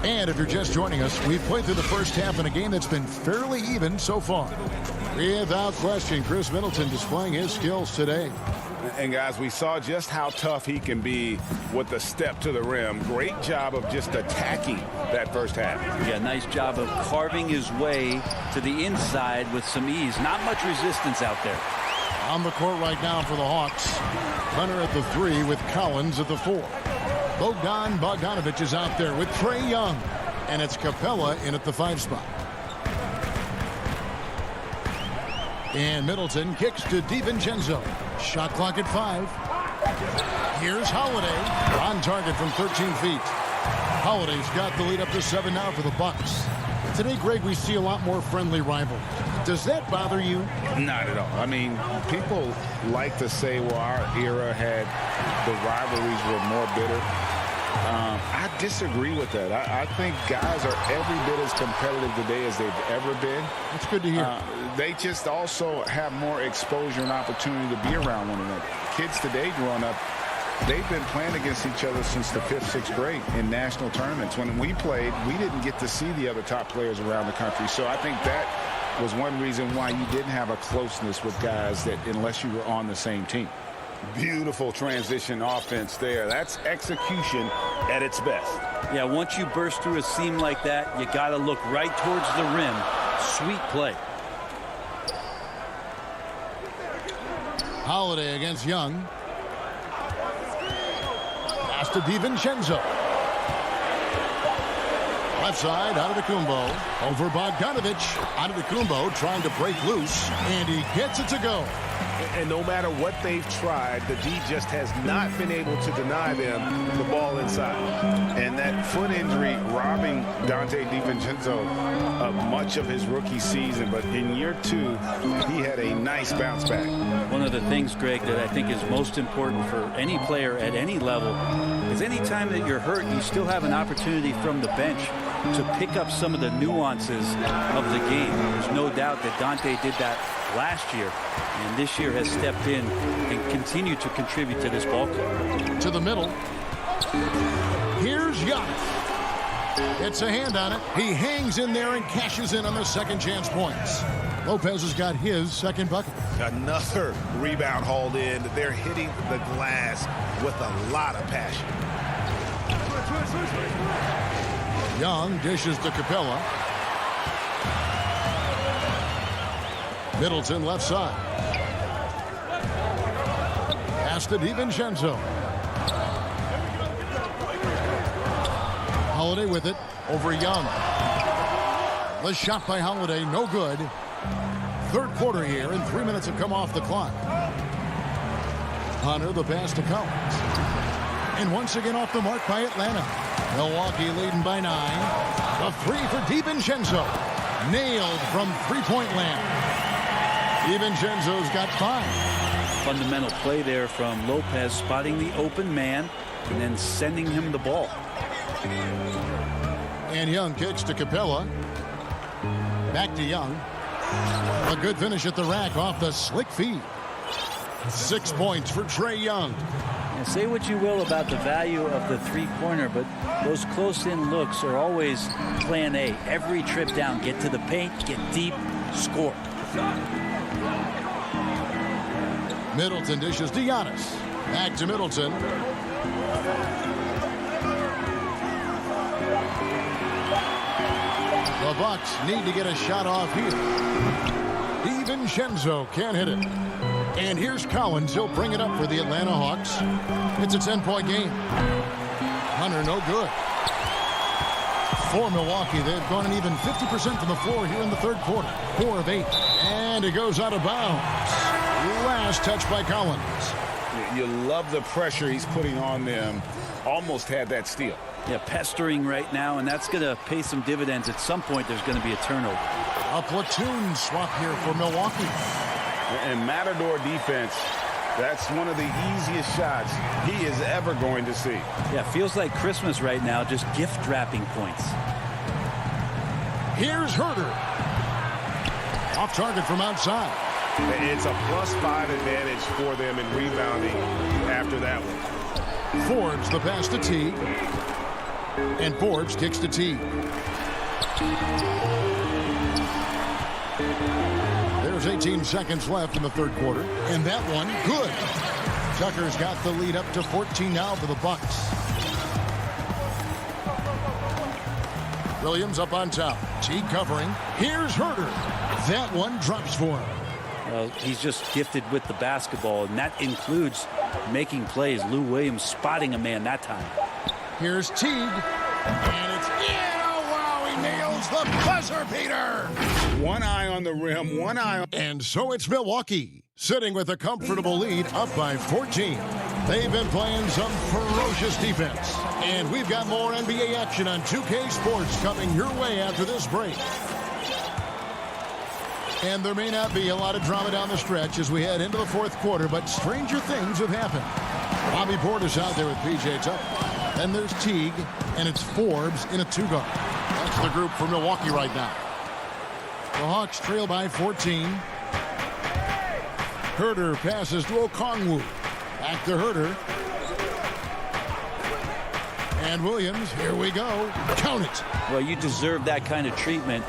And if you're just joining us, we've played through the first half in a game that's been fairly even so far. Without question, Chris Middleton displaying his skills today. And guys, we saw just how tough he can be with the step to the rim. Great job of just attacking that first half. Yeah, nice job of carving his way to the inside with some ease. Not much resistance out there. On the court right now for the Hawks. Hunter at the 3 with Collins at the 4. Bogdan Bogdanovic is out there with Trae Young. And it's Capella in at the 5 spot. And Middleton kicks to DiVincenzo. Shot clock at 5. Here's Holiday on target from 13 feet. Holiday's got the lead up to 7 now for the Bucks. Today, Greg, we see a lot more friendly rivalries. Does that bother you? Not at all. I mean, people like to say, well, our era had the rivalries were more bitter. I disagree with that. I think guys are every bit as competitive today as they've ever been. That's good to hear. They just also have more exposure and opportunity to be around one another. Kids today growing up, they've been playing against each other since the 5th, 6th grade in national tournaments. When we played, we didn't get to see the other top players around the country. So I think that was one reason why you didn't have a closeness with guys that unless you were on the same team. Beautiful transition offense there. That's execution at its best. Yeah, once you burst through a seam like that, you got to look right towards the rim. Sweet play. Holiday against Young. Pass to DiVincenzo. Left side, Antetokounmpo. Over Bogdanovic. Antetokounmpo trying to break loose, and he gets it to go. And no matter what they've tried, the D just has not been able to deny them the ball inside. And that foot injury robbing Dante DiVincenzo of much of his rookie season. But in year 2, he had a nice bounce back. One of the things, Greg, that I think is most important for any player at any level is any time that you're hurt, you still have an opportunity from the bench to pick up some of the nuances of the game. There's no doubt that Dante did that last year, and this year has stepped in and continued to contribute to this ball club. To the middle. Here's Young. It's a hand on it. He hangs in there and cashes in on the second chance points. Lopez has got his second bucket. Another rebound hauled in. They're hitting the glass with a lot of passion. Young dishes to Capella. Middleton left side. Pass to DiVincenzo. Holiday with it over Young. The shot by Holiday, no good. Third quarter here, and 3 minutes have come off the clock. Hunter, the pass to Collins. And once again off the mark by Atlanta. Milwaukee leading by 9. A 3 for DiVincenzo. Nailed from three-point land. DiVincenzo's got 5. Fundamental play there from Lopez, spotting the open man and then sending him the ball. And Young kicks to Capella. Back to Young. A good finish at the rack off the slick feed. 6 points for Trae Young. And say what you will about the value of the three-pointer, but those close-in looks are always plan A. Every trip down, get to the paint, get deep, score. Middleton dishes to Giannis. Back to Middleton. The Bucks need to get a shot off here. DiVincenzo can't hit it. And here's Collins. He'll bring it up for the Atlanta Hawks. It's a 10-point game. Hunter, no good. For Milwaukee, they've gone an even 50% from the floor here in the third quarter. 4 of 8. And it goes out of bounds. Last touch by Collins. You love the pressure he's putting on them. Almost had that steal. Yeah, pestering right now, and that's going to pay some dividends. At some point, there's going to be a turnover. A platoon swap here for Milwaukee. And Matador defense, that's one of the easiest shots he is ever going to see. Yeah, feels like Christmas right now, just gift wrapping points. Here's Herter. Off target from outside. It's a +5 advantage for them in rebounding after that one. Forbes the pass to Teague. And Forbes kicks to Teague. There's 18 seconds left in the third quarter. And that one, good. Tucker's got the lead up to 14 now for the Bucks. Williams up on top. Teague covering. Here's Herter. That one drops for him. He's just gifted with the basketball, and that includes making plays. Lou Williams spotting a man that time. Here's Teague. And it's in. Oh, wow, he nails the buzzer beater. One eye on the rim, one eye on... And so it's Milwaukee, sitting with a comfortable lead up by 14. They've been playing some ferocious defense. And we've got more NBA action on 2K Sports coming your way after this break. And there may not be a lot of drama down the stretch as we head into the fourth quarter, but stranger things have happened. Bobby Portis out there with P.J. Tucker. Then there's Teague, and it's Forbes in a 2-guard. That's the group for Milwaukee right now. The Hawks trail by 14. Herter passes to Okongwu. Back to Herter. And Williams, here we go. Count it. Well, you deserve that kind of treatment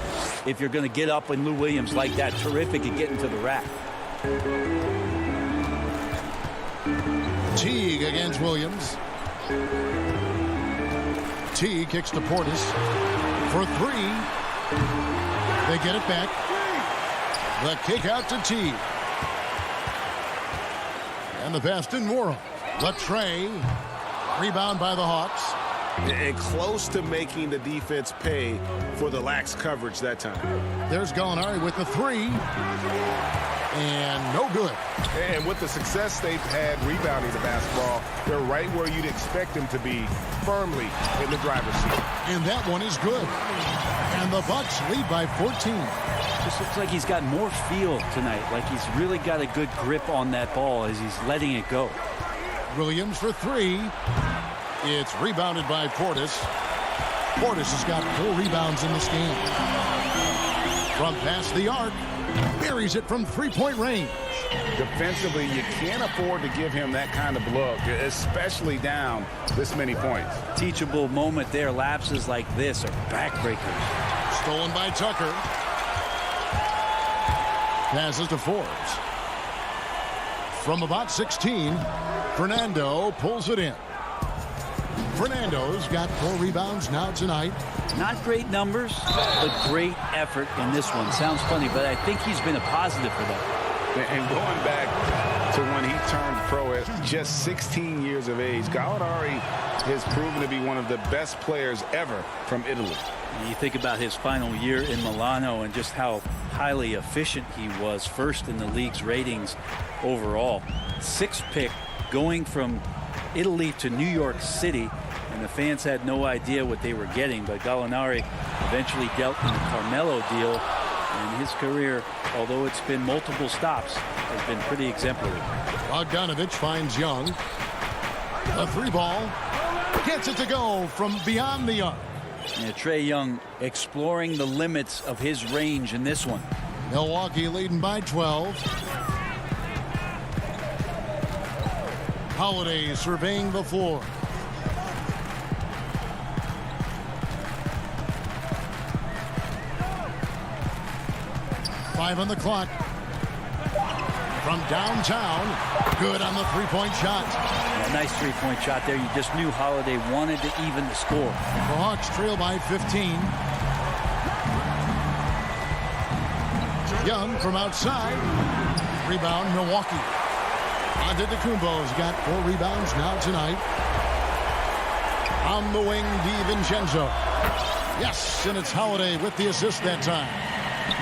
if you're going to get up when Lou Williams like that. Terrific at getting to the rack. Teague against Williams. Teague kicks to Portis for 3. They get it back. The kick out to Teague. And the pass to Nwora. Latrey. Rebound by the Hawks. And close to making the defense pay for the lax coverage that time. There's Gallinari with the 3. And no good. And with the success they've had rebounding the basketball, they're right where you'd expect them to be, firmly in the driver's seat. And that one is good. And the Bucks lead by 14. Just looks like he's got more feel tonight, like he's really got a good grip on that ball as he's letting it go. Williams for 3. It's rebounded by Portis. Portis has got 4 rebounds in this game. From past the arc, buries it from three-point range. Defensively, you can't afford to give him that kind of look, especially down this many points. Teachable moment there. Lapses like this are backbreakers. Stolen by Tucker. Passes to Forbes. From about 16, Fernando pulls it in. Fernando's got 4 rebounds now tonight. Not great numbers, but great effort in this one. Sounds funny, but I think he's been a positive for them. And going back to when he turned pro at just 16 years of age, Gallinari has proven to be one of the best players ever from Italy. You think about his final year in Milano and just how highly efficient he was, first in the league's ratings overall. 6th pick going from Italy to New York City, and the fans had no idea what they were getting, but Gallinari eventually dealt in the Carmelo deal, and his career, although it's been multiple stops, has been pretty exemplary. Bogdanovich finds Young. The three ball. Gets it to go from beyond the arc. Yeah, Trae Young exploring the limits of his range in this one. Milwaukee leading by 12. Holiday surveying the floor. Five on the clock. From downtown, good on the three-point shot. A nice three-point shot there. You just knew Holiday wanted to even the score. The Hawks trail by 15. Young from outside. Rebound, Milwaukee. Antetokounmpo's got 4 rebounds now tonight. On the wing, DiVincenzo. Yes, and it's Holiday with the assist that time.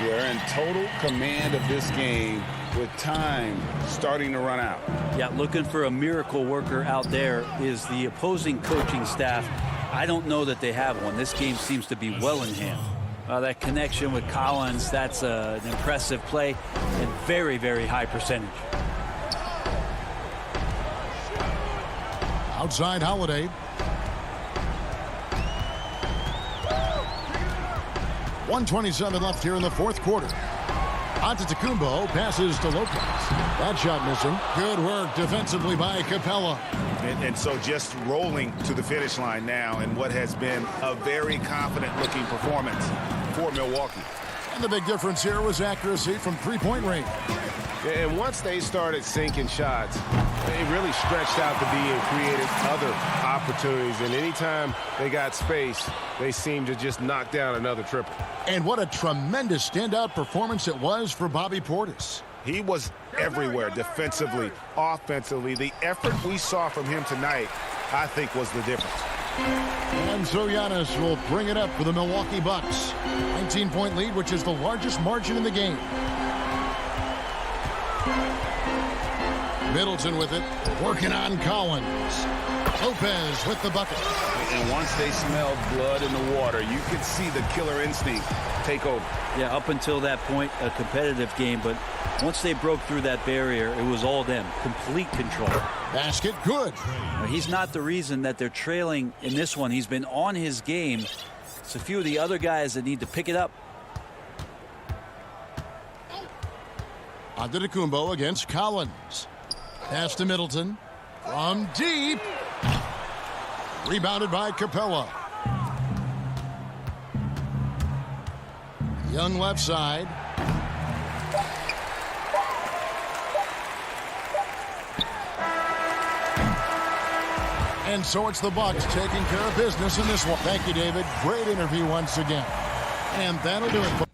They're in total command of this game with time starting to run out. Yeah, looking for a miracle worker out there is the opposing coaching staff. I don't know that they have one. This game seems to be well in hand. That connection with Collins, that's an impressive play and very, very high percentage. Outside Holiday. 1:27 left here in the fourth quarter. Antetokounmpo passes to Lopez. That shot missing. Good work defensively by Capella. And so just rolling to the finish line now in what has been a very confident-looking performance for Milwaukee. And the big difference here was accuracy from three-point range. And once they started sinking shots, they really stretched out the D and created other opportunities. And anytime they got space, they seemed to just knock down another triple. And what a tremendous standout performance it was for Bobby Portis. He was everywhere defensively, offensively. The effort we saw from him tonight, I think, was the difference. And so Giannis will bring it up for the Milwaukee Bucks. 19-point lead, which is the largest margin in the game. Middleton with it, working on Collins. Lopez with the bucket. And once they smelled blood in the water, you could see the killer instinct take over. Yeah, up until that point, a competitive game, but once they broke through that barrier, it was all them. Complete control. Basket good. He's not the reason that they're trailing in this one. He's been on his game. It's a few of the other guys that need to pick it up. Antetokounmpo against Collins. Pass to Middleton. From deep. Rebounded by Capella. Young left side. And so it's the Bucks taking care of business in this one. Thank you, David. Great interview once again. And that'll do it.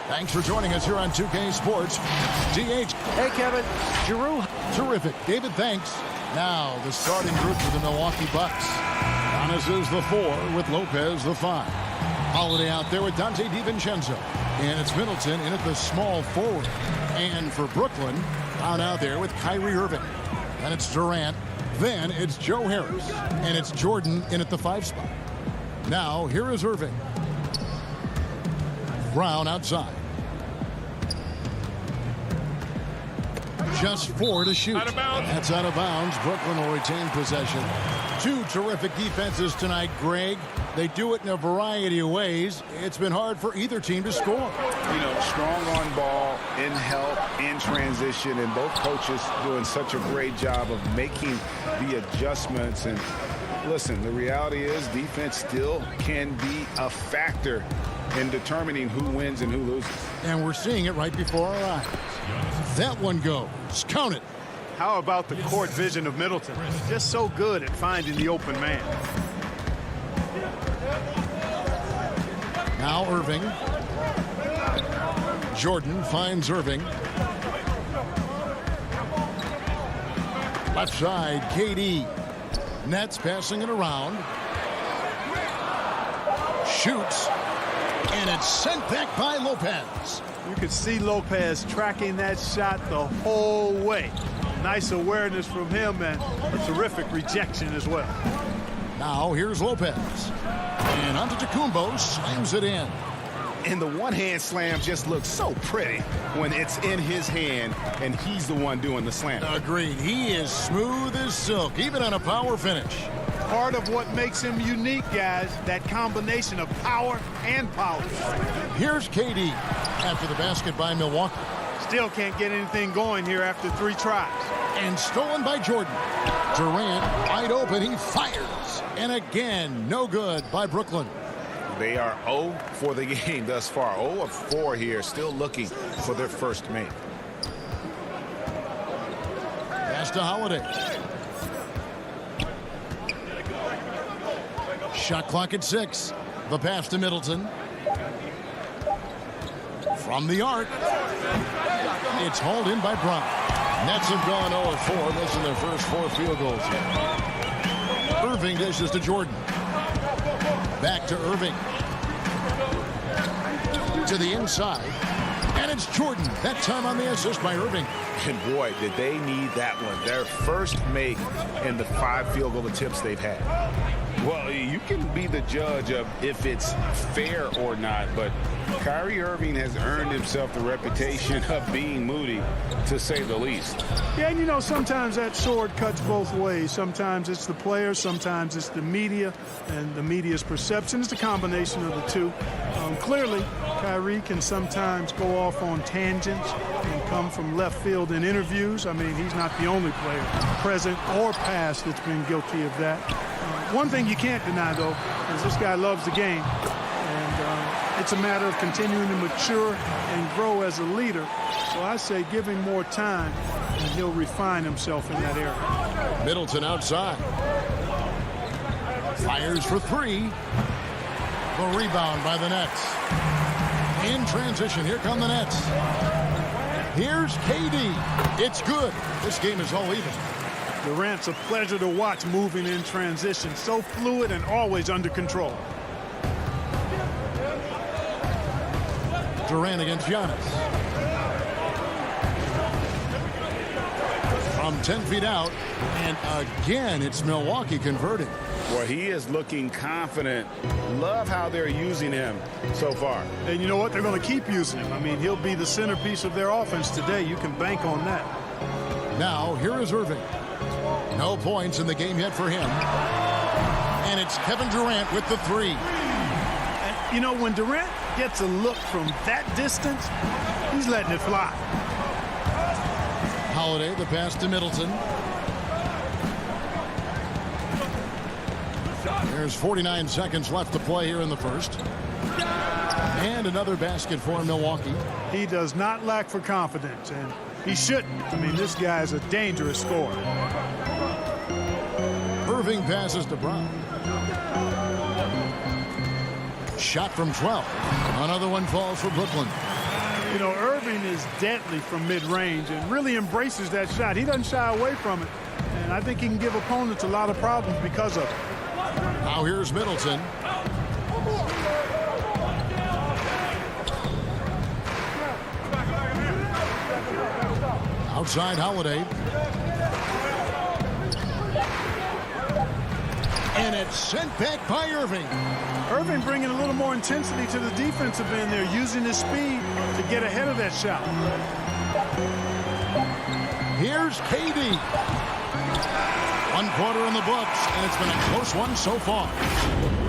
Thanks for joining us here on 2K Sports. DH. Hey, Kevin. Giroux. Terrific. David, thanks. Now, the starting group for the Milwaukee Bucks. Giannis is the 4 with Lopez the 5. Holiday out there with Dante DiVincenzo. And it's Middleton in at the small forward. And for Brooklyn, out there with Kyrie Irving. And it's Durant. Then it's Joe Harris. And it's Jordan in at the 5 spot. Now, here is Irving. Brown outside. Just 4 to shoot. Out of bounds. That's out of bounds. Brooklyn will retain possession. 2 terrific defenses tonight, Greg. They do it in a variety of ways. It's been hard for either team to score. You know, strong on ball, in help, in transition, and both coaches doing such a great job of making the adjustments. And listen, the reality is defense still can be a factor in determining who wins and who loses. And we're seeing it right before our eyes. That one goes. Count it. How about the court vision of Middleton? Just so good at finding the open man. Now Irving. Jordan finds Irving. Left side, KD. Nets passing it around. Shoots. And it's sent back by Lopez. You could see Lopez tracking that shot the whole way. Nice awareness from him and a terrific rejection as well. Now here's Lopez. And Antetokounmpo slams it in. And the one-hand slam just looks so pretty when it's in his hand and he's the one doing the slam. Agreed. He is smooth as silk, even on a power finish. Part of what makes him unique, guys, that combination of power and power. Here's KD after the basket by Milwaukee. Still can't get anything going here after 3 tries. And stolen by Jordan. Durant wide open. He fires. And again, no good by Brooklyn. They are 0 for the game thus far. 0 of 4 here, still looking for their first make. Pass to Holiday. Shot clock at 6. The pass to Middleton. From the arc. It's hauled in by Brown. Nets have gone 0 of 4, missing their first 4 field goals. Irving dishes to Jordan. Back to Irving. To the inside. And it's Jordan. That time on the assist by Irving. And boy, did they need that one. Their first make in the 5 field goal attempts they've had. Well, you can be the judge of if it's fair or not, but Kyrie Irving has earned himself the reputation of being moody, to say the least. Yeah, and you know, sometimes that sword cuts both ways. Sometimes it's the players, sometimes it's the media, and the media's perception. It's a combination of the two. Clearly, Kyrie can sometimes go off on tangents and come from left field in interviews. I mean, he's not the only player, present or past, that's been guilty of that. One thing you can't deny, though, is this guy loves the game. And it's a matter of continuing to mature and grow as a leader. So I say give him more time, and he'll refine himself in that area. Middleton outside. Fires for three. The rebound by the Nets. In transition, here come the Nets. Here's KD. It's good. This game is all even. Durant's a pleasure to watch moving in transition. So fluid and always under control. Durant against Giannis. From 10 feet out. And again, it's Milwaukee converting. Well, he is looking confident. Love how they're using him so far. And you know what? They're going to keep using him. I mean, he'll be the centerpiece of their offense today. You can bank on that. Now, here is Irving. No points in the game yet for him. And it's Kevin Durant with the three. And, you know, when Durant gets a look from that distance, he's letting it fly. Holiday, the pass to Middleton. There's 49 seconds left to play here in the first. And another basket for Milwaukee. He does not lack for confidence, and he shouldn't. I mean, this guy is a dangerous scorer. Irving passes to Brown. Shot from 12. Another one falls for Brooklyn. You know, Irving is deadly from mid-range and really embraces that shot. He doesn't shy away from it, and I think he can give opponents a lot of problems because of it. Now here's Middleton. Outside Holiday. And it's sent back by Irving. Irving bringing a little more intensity to the defensive end there, using his speed to get ahead of that shot. Here's KD. 1 quarter in the books, and it's been a close one so far.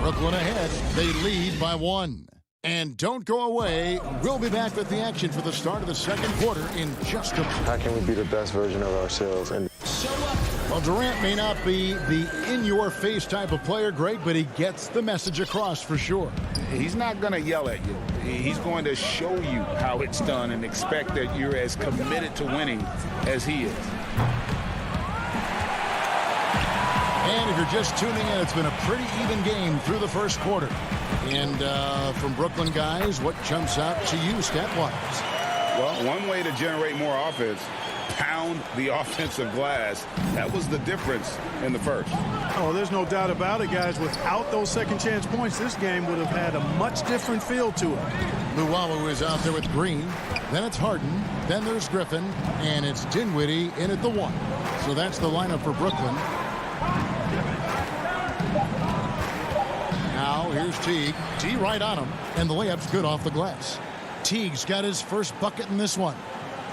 Brooklyn ahead. They lead by 1. And don't go away. We'll be back with the action for the start of the second quarter in just a minute. How can we be the best version of ourselves? And well, Durant may not be the in-your-face type of player, Greg, but he gets the message across for sure. He's not going to yell at you. He's going to show you how it's done and expect that you're as committed to winning as he is. And if you're just tuning in, it's been a pretty even game through the first quarter. And from Brooklyn guys, what jumps out to you stat-wise? Well, one way to generate more offense, pound the offensive glass. That was the difference in the first. Oh, there's no doubt about it, guys. Without those second chance points, this game would have had a much different feel to it. Luwawu is out there with Green. Then it's Harden. Then there's Griffin. And it's Dinwiddie in at the 1. So that's the lineup for Brooklyn. Now here's Teague. T right on him. And the layup's good off the glass. Teague's got his first bucket in this one.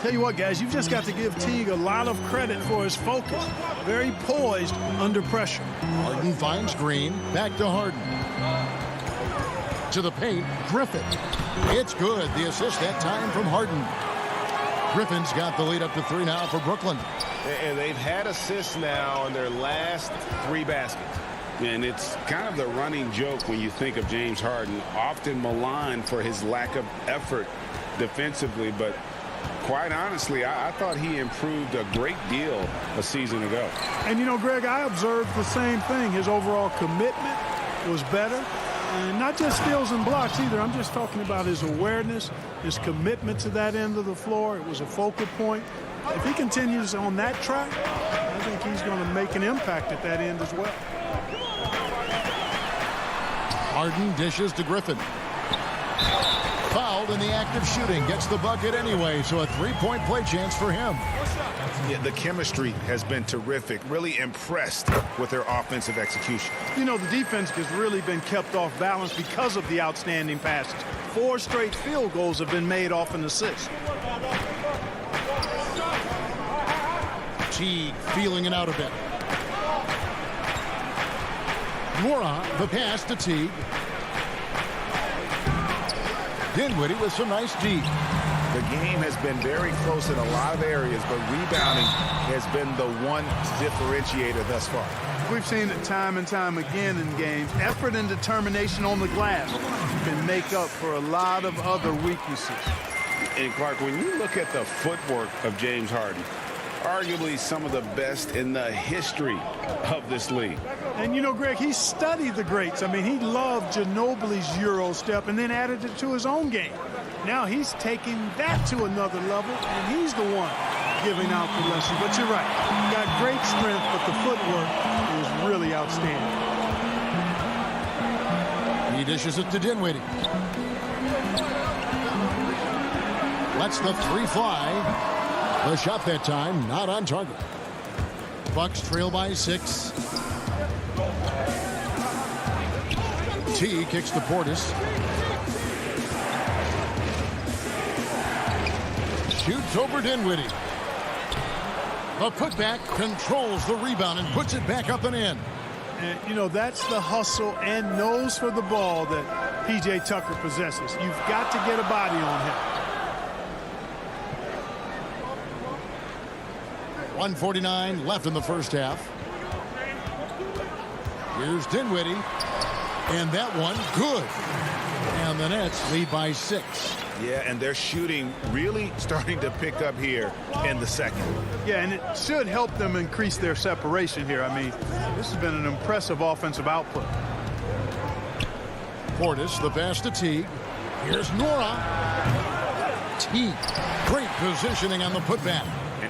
Tell you what, guys, you've just got to give Teague a lot of credit for his focus. Very poised under pressure. Harden finds Green. Back to Harden. To the paint, Griffin. It's good. The assist that time from Harden. Griffin's got the lead up to 3 now for Brooklyn. And they've had assists now on their last 3 baskets. And it's kind of the running joke when you think of James Harden, often maligned for his lack of effort defensively, but quite honestly, I thought he improved a great deal a season ago. And, you know, Greg, I observed the same thing. His overall commitment was better. And not just steals and blocks either. I'm just talking about his awareness, his commitment to that end of the floor. It was a focal point. If he continues on that track, I think he's going to make an impact at that end as well. Harden dishes to Griffin. fouled in the act of shooting. Gets the bucket anyway, so a three-point play chance for him. Yeah, the chemistry has been terrific. Really impressed with their offensive execution. You know, the defense has really been kept off balance because of the outstanding passes. 4 straight field goals have been made off an assist. Teague feeling it out a bit. Mora, the pass to Teague. Dinwiddie with some nice D. The game has been very close in a lot of areas, but rebounding has been the one differentiator thus far. We've seen it time and time again in games. Effort and determination on the glass can make up for a lot of other weaknesses. And Clark, when you look at the footwork of James Harden, arguably some of the best in the history of this league. And you know, Greg, he studied the greats. I mean, he loved Ginobili's Euro step and then added it to his own game. Now he's taking that to another level, and he's the one giving out the lesson. But you're right. He got great strength, but the footwork is really outstanding. He dishes it to Dinwiddie. Lets the three fly. The shot that time, not on target. Bucks trail by 6. T kicks to Portis. Shoots over Dinwiddie. The putback controls the rebound and puts it back up and in. And, you know, that's the hustle and nose for the ball that P.J. Tucker possesses. You've got to get a body on him. 1:49 left in the first half. Here's Dinwiddie. And that one, good. And the Nets lead by 6. Yeah, and their shooting really starting to pick up here in the second. Yeah, and it should help them increase their separation here. I mean, this has been an impressive offensive output. Portis, the pass to Teague. Here's Nora. Teague, great positioning on the putback.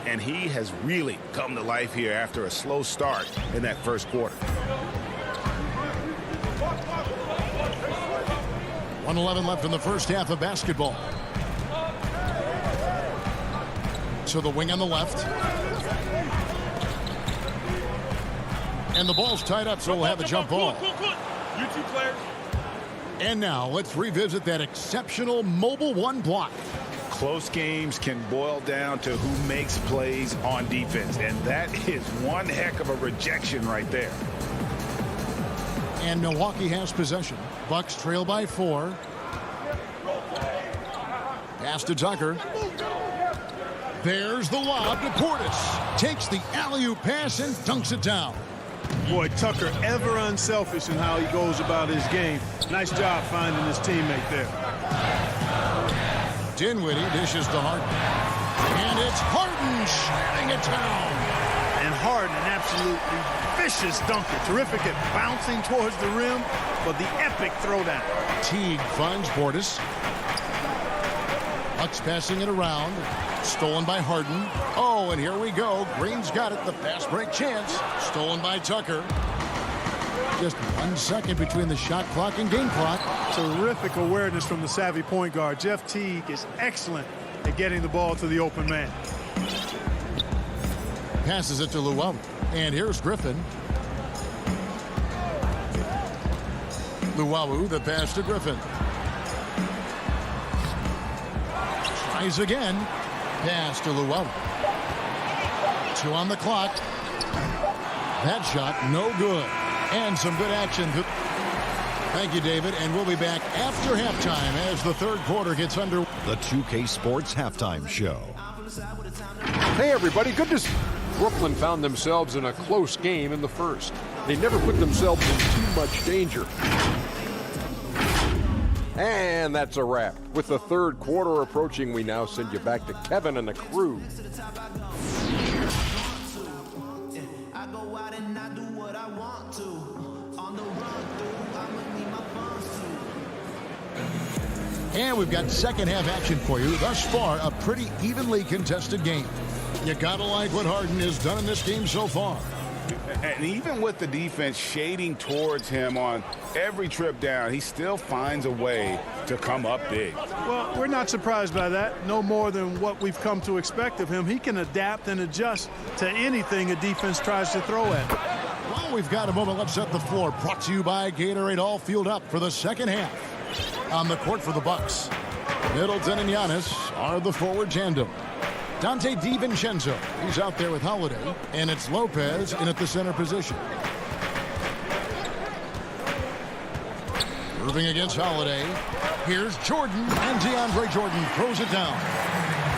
And he has really come to life here after a slow start in that first quarter. 1:11 left in the first half of basketball. To the wing on the left. And the ball's tied up, so we'll have a jump ball. You two players. And now let's revisit that exceptional mobile one block. Close games can boil down to who makes plays on defense, and that is one heck of a rejection right there. And Milwaukee has possession. Bucks trail by 4. Pass to Tucker. There's the lob to Portis. Takes the alley-oop pass and dunks it down. Boy, Tucker ever unselfish in how he goes about his game. Nice job finding his teammate there. Dinwiddie dishes to Harden. And it's Harden shutting it down. And Harden, an absolutely vicious dunker. Terrific at bouncing towards the rim, but the epic throwdown. Teague finds Portis. Bucks passing it around. Stolen by Harden. Oh, and here we go. Green's got it. The fast break chance. Stolen by Tucker. Just 1 second between the shot clock and game clock. Terrific awareness from the savvy point guard. Jeff Teague is excellent at getting the ball to the open man. Passes it to Luwawu. And here's Griffin. Luwawu, the pass to Griffin. Tries again. Pass to Luwawu. 2 on the clock. That shot, no good. And some good action. Thank you, David. And we'll be back after halftime as the third quarter gets under. The 2K Sports Halftime Show. Hey, everybody. Good to see. Brooklyn found themselves in a close game in the first. They never put themselves in too much danger. And that's a wrap. With the third quarter approaching, we now send you back to Kevin and the crew. And we've got second half action for you. Thus far, a pretty evenly contested game. You gotta like what Harden has done in this game so far. And even with the defense shading towards him on every trip down, he still finds a way to come up big. Well, we're not surprised by that. No more than what we've come to expect of him. He can adapt and adjust to anything a defense tries to throw at him. Well, we've got a moment. Let's set the floor. Brought to you by Gatorade. All fueled up for the second half. On the court for the Bucks, Middleton and Giannis are the forward tandem. Dante DiVincenzo, he's out there with Holiday, and it's Lopez in at the center position. Irving against Holiday. Here's Jordan, and DeAndre Jordan throws it down.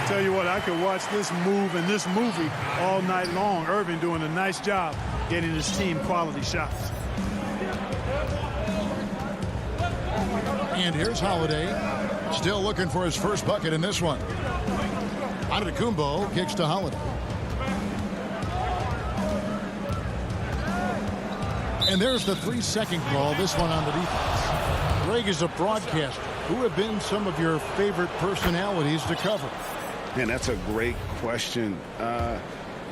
Tell you what, I could watch this move and this movie all night long. Irving doing a nice job getting his team quality shots. And here's Holiday, still looking for his first bucket in this one. Antetokounmpo kicks to Holiday. And there's the 3-second call, this one on the defense. Greg is a broadcaster. Who have been some of your favorite personalities to cover? Man, that's a great question.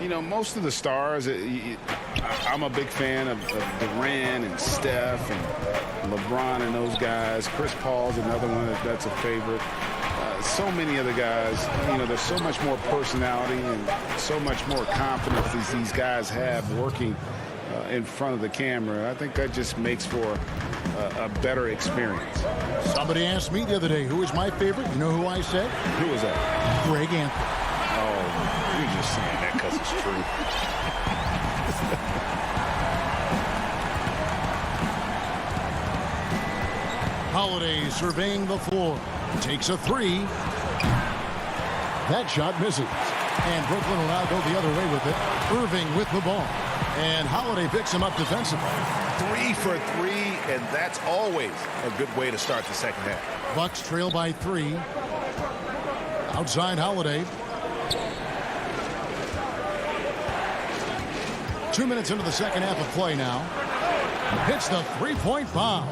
You know, most of the stars, I'm a big fan of Durant and Steph and LeBron and those guys. Chris Paul's another one that's a favorite. So many of the guys, you know, there's so much more personality and so much more confidence these guys have working in front of the camera. I think that just makes for a better experience. Somebody asked me the other day, who is my favorite? You know who I said? Who was that? Greg Anthony. Oh, you're just saying that because it's true. Holiday surveying the floor. Takes a three. That shot misses. And Brooklyn will now go the other way with it. Irving with the ball. And Holiday picks him up defensively. 3 for 3, and that's always a good way to start the second half. Bucks trail by 3. Outside Holiday. 2 minutes into the second half of play now. Hits the three-point bomb.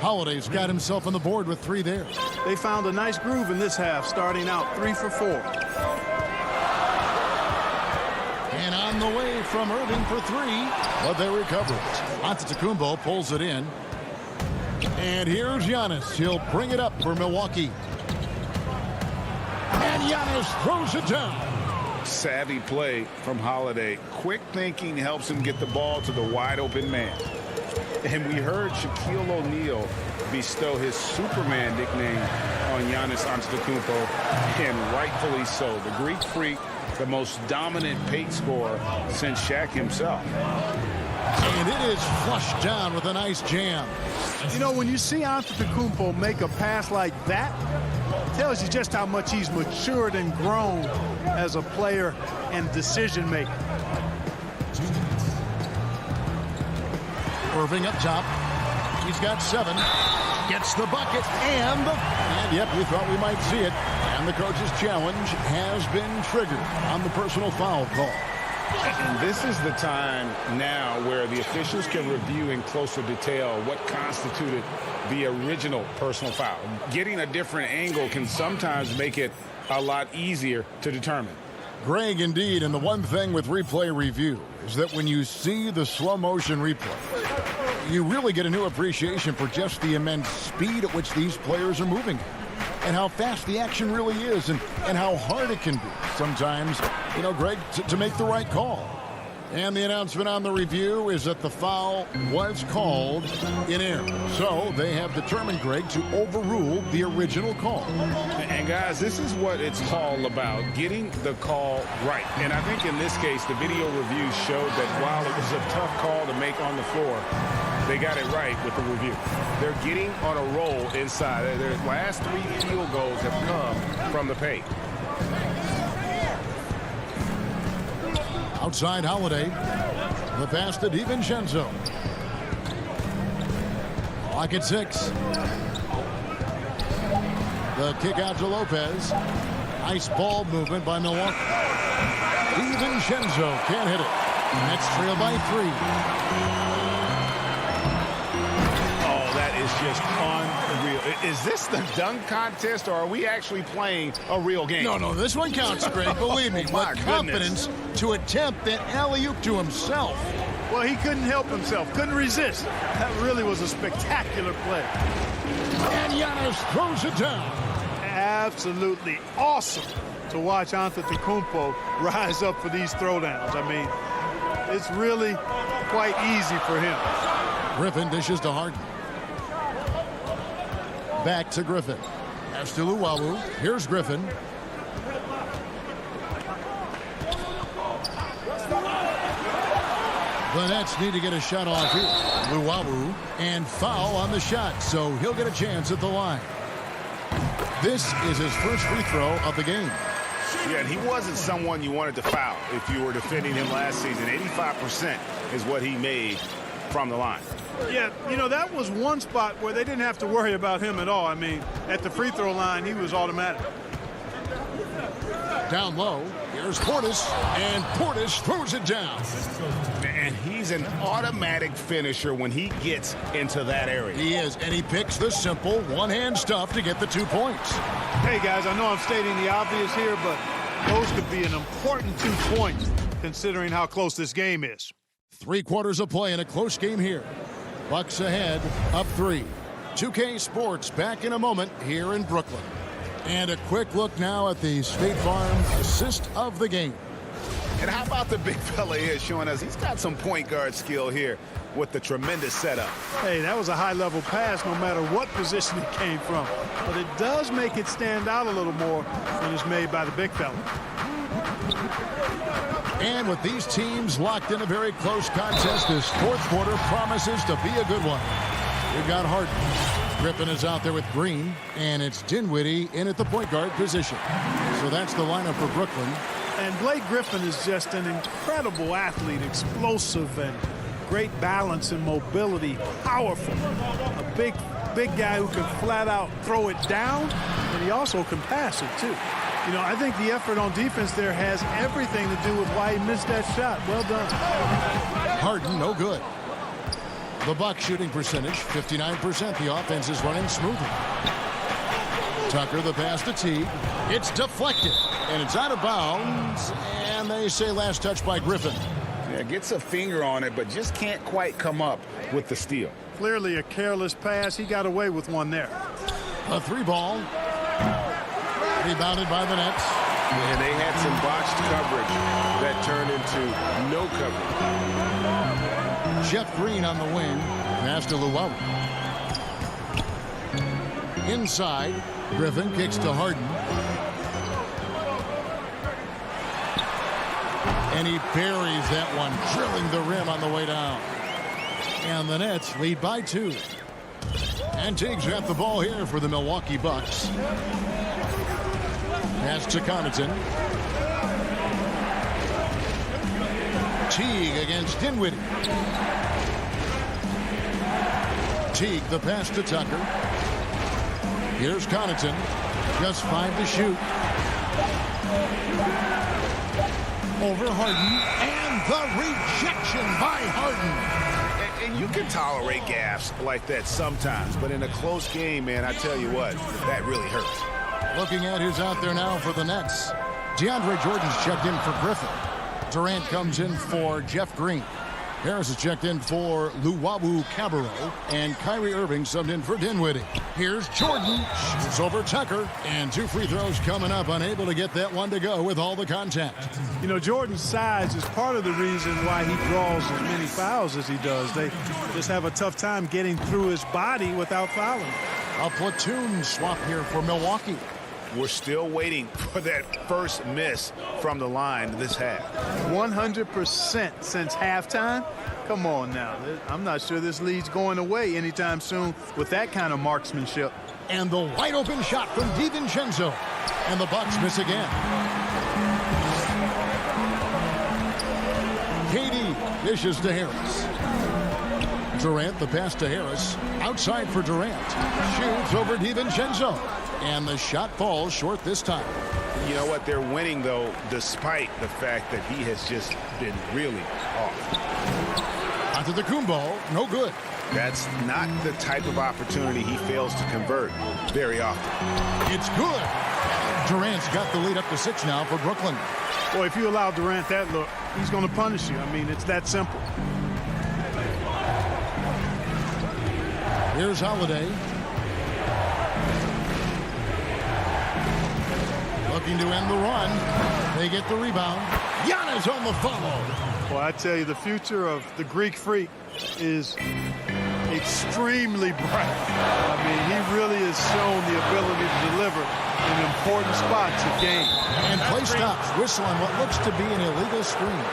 Holiday's got himself on the board with 3 there. They found a nice groove in this half, starting out 3 for 4. And on the way from Irving for 3, but they recover it. Antetokounmpo pulls it in. And here's Giannis. He'll bring it up for Milwaukee. And Giannis throws it down. Savvy play from Holiday. Quick thinking helps him get the ball to the wide open man. And we heard Shaquille O'Neal bestow his Superman nickname on Giannis Antetokounmpo, and rightfully so. The Greek Freak, the most dominant paint scorer since Shaq himself. And it is flushed down with a nice jam. You know, when you see Antetokounmpo make a pass like that, it tells you just how much he's matured and grown as a player and decision maker. Irving up top. He's got 7. Gets the bucket. And yep, we thought we might see it. And the coach's challenge has been triggered on the personal foul call. And this is the time now where the officials can review in closer detail what constituted the original personal foul. Getting a different angle can sometimes make it a lot easier to determine. Greg, indeed, and the one thing with replay review is that when you see the slow motion replay, you really get a new appreciation for just the immense speed at which these players are moving and how fast the action really is and how hard it can be sometimes, you know, Greg, to make the right call. And the announcement on the review is that the foul was called in error. So they have determined, Greg, to overrule the original call. And guys, this is what it's all about, getting the call right. And I think in this case, the video review showed that while it was a tough call to make on the floor, they got it right with the review. They're getting on a roll inside. Their last 3 field goals have come from the paint. Outside Holiday. The pass to DiVincenzo. Clock at 6. The kick out to Lopez. Nice ball movement by Milwaukee. DiVincenzo can't hit it. Nets trail by 3. Oh, that is just unreal. Is this the dunk contest, or are we actually playing a real game? No, this one counts, Greg. Believe me. My With confidence to attempt that alley-oop to himself. Well, he couldn't help himself, couldn't resist. That really was a spectacular play. And Giannis throws it down. Absolutely awesome to watch Antetokounmpo rise up for these throwdowns. I mean, it's really quite easy for him. Griffin dishes to Harden. Back to Griffin. Pass to Luwawu. Here's Griffin. The Nets need to get a shot off here. Luwawu, and foul on the shot, so he'll get a chance at the line. This is his first free throw of the game. Yeah, and he wasn't someone you wanted to foul if you were defending him last season. 85% is what he made from the line. Yeah, you know, that was one spot where they didn't have to worry about him at all. I mean, at the free throw line, he was automatic. Down low, here's Portis, and Portis throws it down. And he's an automatic finisher when he gets into that area. He is, and he picks the simple one-hand stuff to get the 2 points. Hey, guys, I know I'm stating the obvious here, but those could be an important 2 points considering how close this game is. 3 quarters of play in a close game here. Bucks ahead, up 3. 2K Sports back in a moment here in Brooklyn. And a quick look now at the State Farm assist of the game. And how about the big fella here showing us he's got some point guard skill here with the tremendous setup. Hey, that was a high-level pass no matter what position it came from. But it does make it stand out a little more when it's made by the big fella. And with these teams locked in a very close contest, this fourth quarter promises to be a good one. We've got Harden. Griffin is out there with Green, and it's Dinwiddie in at the point guard position. So that's the lineup for Brooklyn. And Blake Griffin is just an incredible athlete, explosive and great balance and mobility, powerful. A big guy who can flat out throw it down, and he also can pass it too. You know, I think the effort on defense there has everything to do with why he missed that shot. Well done. Harden, no good. The Bucks shooting percentage, 59%. The offense is running smoothly. Tucker, the pass to Teague. It's deflected, and it's out of bounds. And they say last touch by Griffin. Yeah, gets a finger on it, but just can't quite come up with the steal. Clearly a careless pass. He got away with one there. A 3-ball. Rebounded by the Nets. And they had some botched coverage that turned into no coverage. Jeff Green on the wing. Pass to Luwawu. Inside. Griffin kicks to Harden. And he buries that one, drilling the rim on the way down. And the Nets lead by 2. And Teague's got the ball here for the Milwaukee Bucks. Pass to Connaughton. Teague against Dinwiddie. Teague, the pass to Tucker. Here's Connaughton. Just 5 to shoot. Over Harden. And the rejection by Harden. And you can tolerate gaffes like that sometimes, but in a close game, man, I tell you what, that really hurts. Looking at who's out there now for the Nets. DeAndre Jordan's checked in for Griffin. Durant comes in for Jeff Green. Harris is checked in for Luwawu Cabarro. And Kyrie Irving subbed in for Dinwiddie. Here's Jordan. Shoots over Tucker. And 2 free throws coming up. Unable to get that one to go with all the contact. You know, Jordan's size is part of the reason why he draws as many fouls as he does. They just have a tough time getting through his body without fouling. A platoon swap here for Milwaukee. We're still waiting for that first miss from the line this half. 100% since halftime. Come on now. I'm not sure this lead's going away anytime soon with that kind of marksmanship. And the wide open shot from DiVincenzo. And the Bucks miss again. KD dishes to Harris. Durant, the pass to Harris. Outside for Durant. Shoots over DiVincenzo. And the shot falls short this time. You know what? They're winning, though, despite the fact that he has just been really off. Antetokounmpo, no good. That's not the type of opportunity he fails to convert very often. It's good. Durant's got the lead up to 6 now for Brooklyn. Boy, if you allow Durant that look, he's going to punish you. I mean, it's that simple. Here's Holiday. Looking to end the run. They get the rebound. Giannis on the follow. Well, I tell you, the future of the Greek Freak is extremely bright. I mean, he really has shown the ability to deliver in important spots of game. And play stops, whistling what looks to be an illegal screen.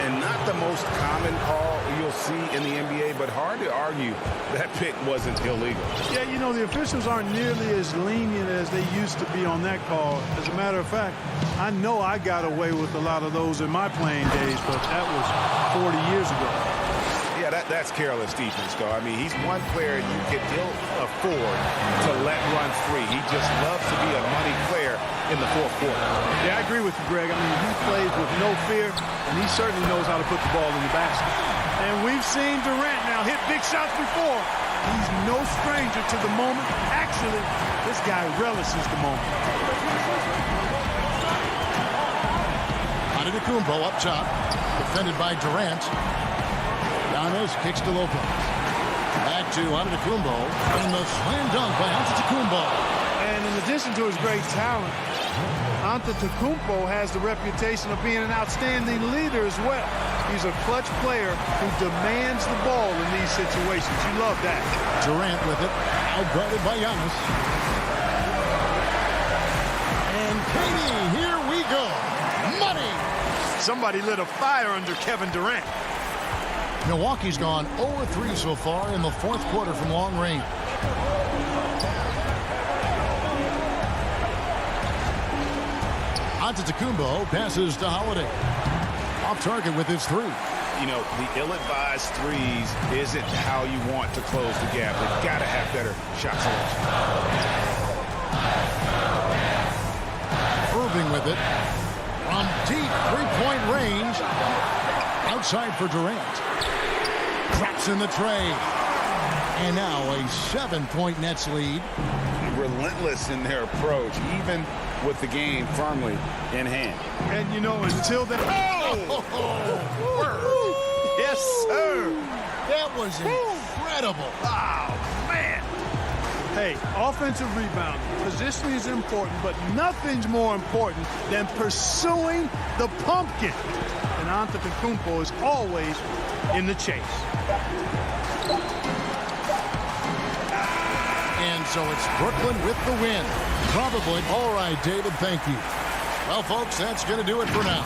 And not the most common call you'll see in the NBA, but hard to argue that pick wasn't illegal. Yeah, you know, the officials aren't nearly as lenient as they used to be on that call. As a matter of fact, I know I got away with a lot of those in my playing days, but that was 40 years ago. Yeah, that's careless defense, though. I mean, he's one player you can ill afford to let run free. He just loves to be a money player in the fourth quarter. Yeah, I agree with you, Greg. I mean, he plays with no fear, and he certainly knows how to put the ball in the basket. And we've seen Durant now hit big shots before. He's no stranger to the moment. Actually, this guy relishes the moment. Antetokounmpo up top, defended by Durant. Giannis kicks to Lopez. Back to Antetokounmpo, and the slam dunk by Antetokounmpo. And in addition to his great talent, Antetokounmpo has the reputation of being an outstanding leader as well. He's a clutch player who demands the ball in these situations. You love that. Durant with it, outguarded by Giannis. And Katie, here we go. Money! Somebody lit a fire under Kevin Durant. Milwaukee's gone 0-3 so far in the fourth quarter from long range. Antetokounmpo passes to Holiday. Off target with his 3. You know, the ill-advised threes isn't how you want to close the gap. They've got to have better shot selection. Irving with it. From deep three-point range. Outside for Durant. Drops in the tray. And now a 7-point Nets lead. Relentless in their approach, even with the game firmly in hand. And, you know, until then... Oh! Yes, sir! That was incredible. Wow, man! Hey, offensive rebound. Positioning is important, but nothing's more important than pursuing the pumpkin. And Antetokounmpo is always in the chase. And so it's Brooklyn with the win. Probably. All right, David, thank you. Well, folks, that's going to do it for now.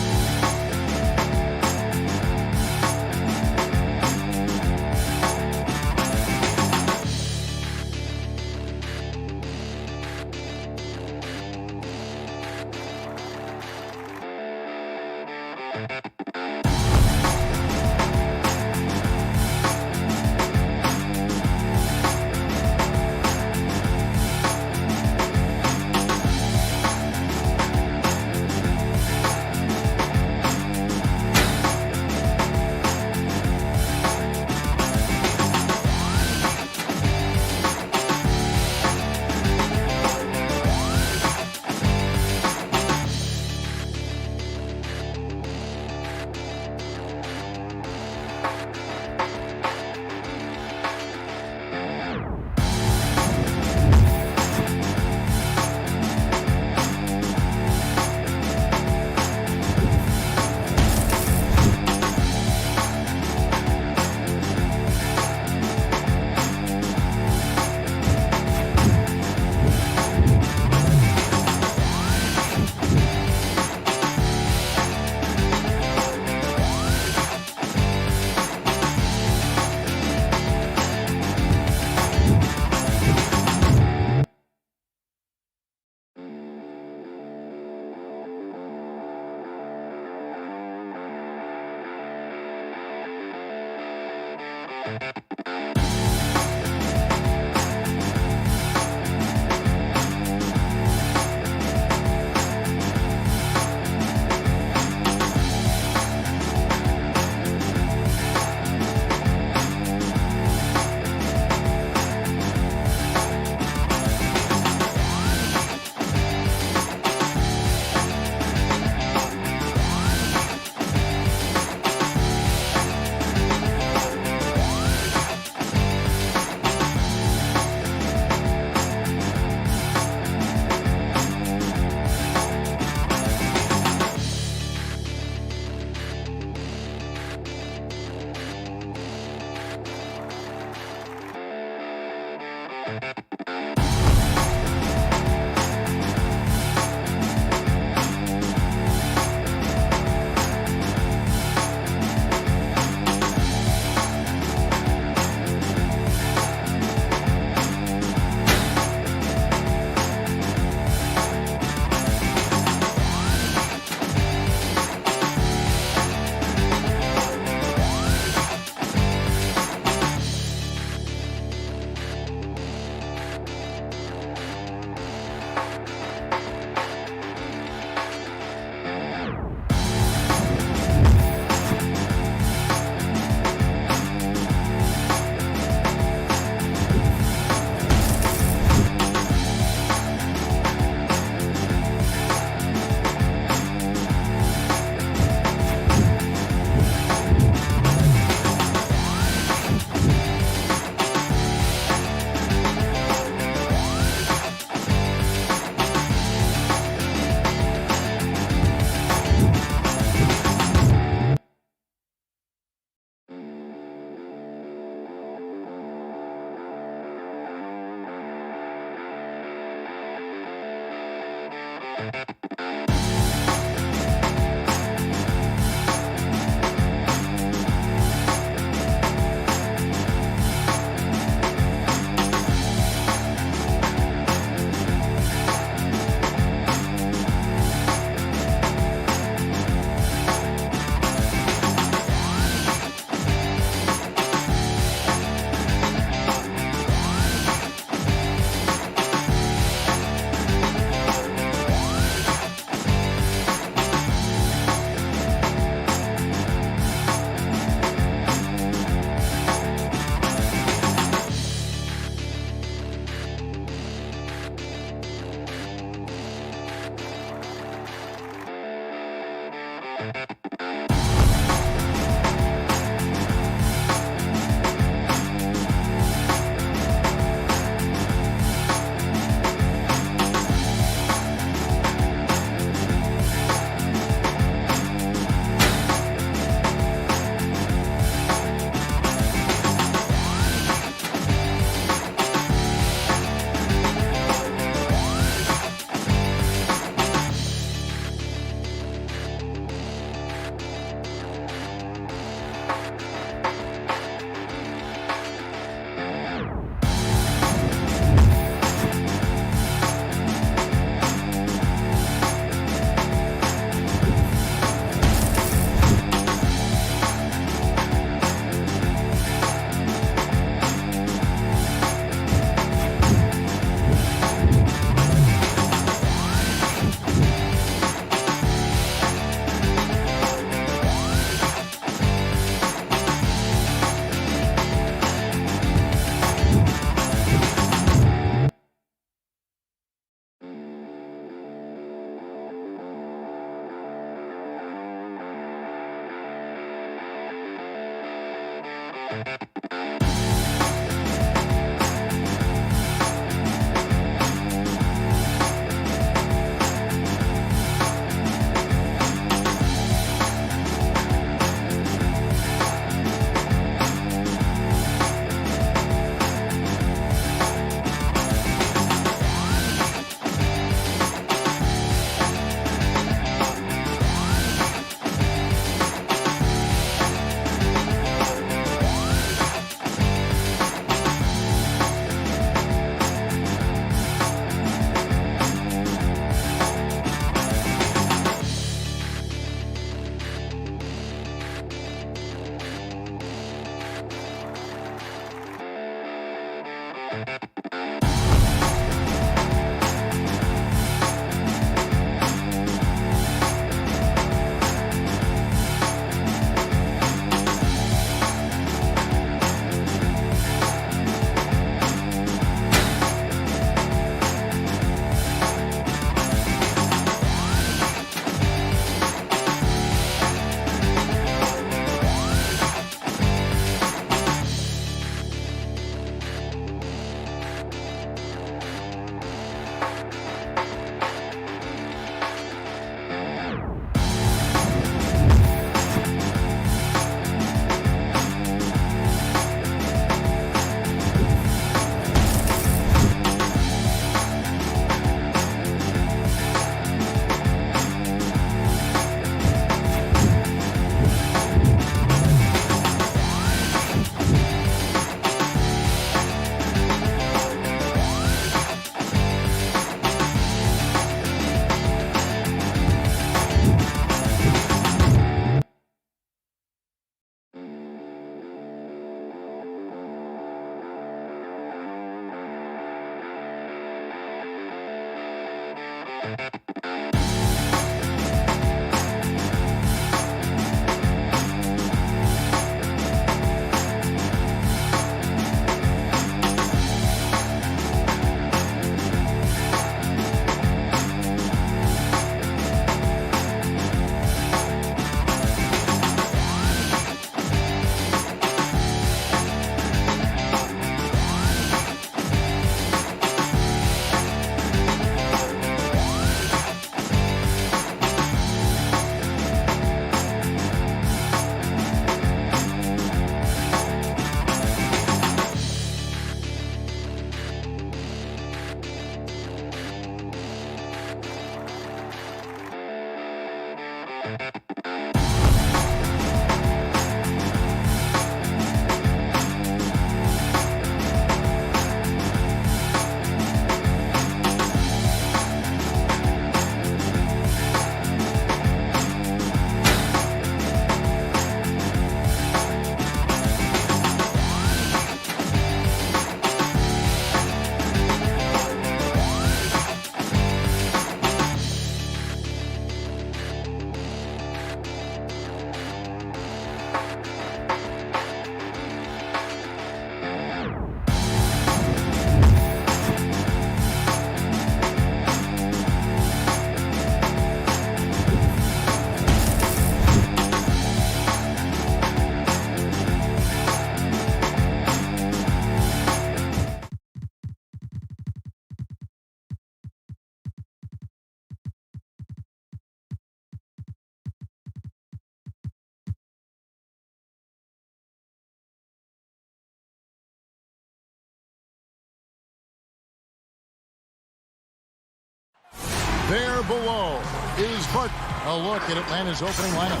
There below is Bart. A look at Atlanta's opening lineup.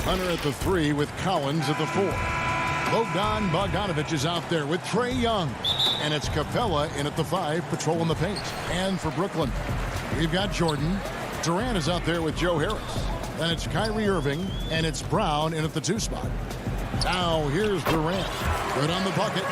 Hunter at the 3 with Collins at the 4. Bogdanovich is out there with Trae Young. And it's Capella in at the 5, patrolling the paint. And for Brooklyn, we've got Jordan. Durant is out there with Joe Harris. Then it's Kyrie Irving, and it's Brown in at the 2 spot. Now here's Durant. Good on the bucket.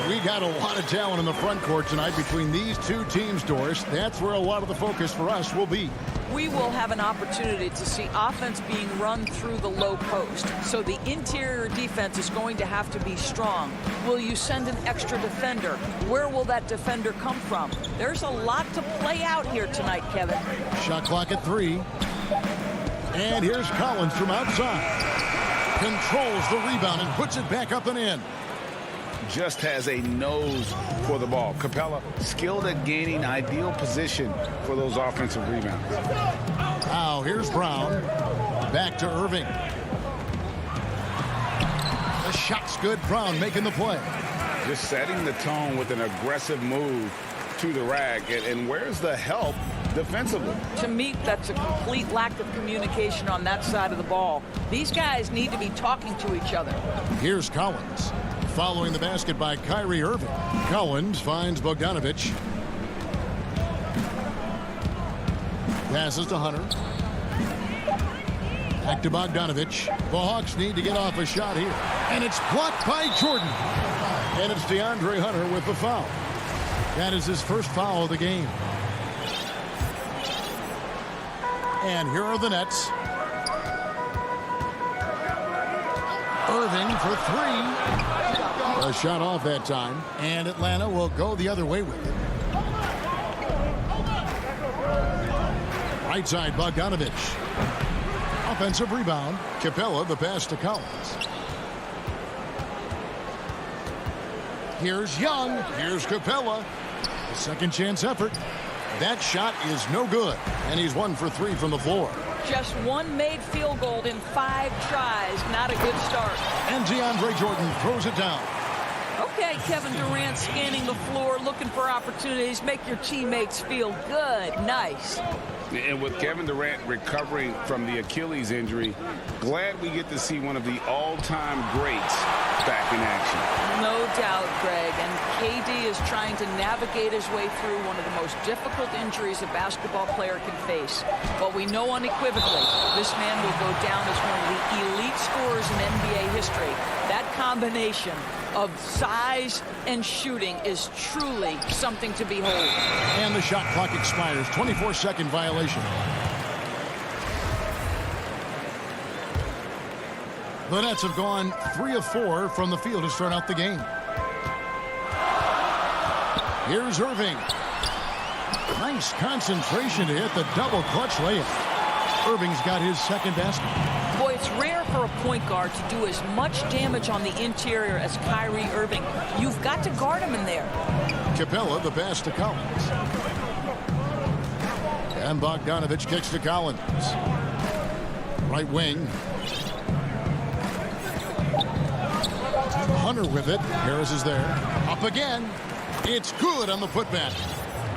We got a lot of talent in the front court tonight between these two teams, Doris. That's where a lot of the focus for us will be. We will have an opportunity to see offense being run through the low post. So the interior defense is going to have to be strong. Will you send an extra defender? Where will that defender come from? There's a lot to play out here tonight, Kevin. Shot clock at 3. And here's Collins from outside. Controls the rebound and puts it back up and in. Just has a nose for the ball. Capella skilled at gaining ideal position for those offensive rebounds. Now here's Brown. Back to Irving. The shot's good. Brown making the play. Just setting the tone with an aggressive move to the rack. And where's the help defensively? To me, that's a complete lack of communication on that side of the ball. These guys need to be talking to each other. Here's Collins. Following the basket by Kyrie Irving. Collins finds Bogdanovich. Passes to Hunter. Back to Bogdanovich. The Hawks need to get off a shot here. And it's blocked by Jordan. And it's DeAndre Hunter with the foul. That is his first foul of the game. And here are the Nets. Irving for 3. A shot off that time, and Atlanta will go the other way with it. Right side, Bogdanovich. Offensive rebound. Capella, the pass to Collins. Here's Young. Here's Capella. A second chance effort. That shot is no good, and he's 1 for 3 from the floor. Just one made field goal in 5 tries. Not a good start. And DeAndre Jordan throws it down. Okay, Kevin Durant scanning the floor, looking for opportunities. Make your teammates feel good. Nice. And with Kevin Durant recovering from the Achilles injury, glad we get to see one of the all-time greats back in action. No doubt, Greg. And KD is trying to navigate his way through one of the most difficult injuries a basketball player can face. But we know unequivocally this man will go down as one of the elite scorers in NBA history. That combination of size and shooting is truly something to behold. And the shot clock expires. 24-second violation. The Nets have gone 3 of 4 from the field to start out the game. Here's Irving. Nice concentration to hit the double clutch layup. Irving's got his second basket. Boy, it's rare for a point guard to do as much damage on the interior as Kyrie Irving. You've got to guard him in there. Capella, the pass to Collins. And Bogdanovich kicks to Collins. Right wing. Hunter with it. Harris is there. Up again. It's good on the putback.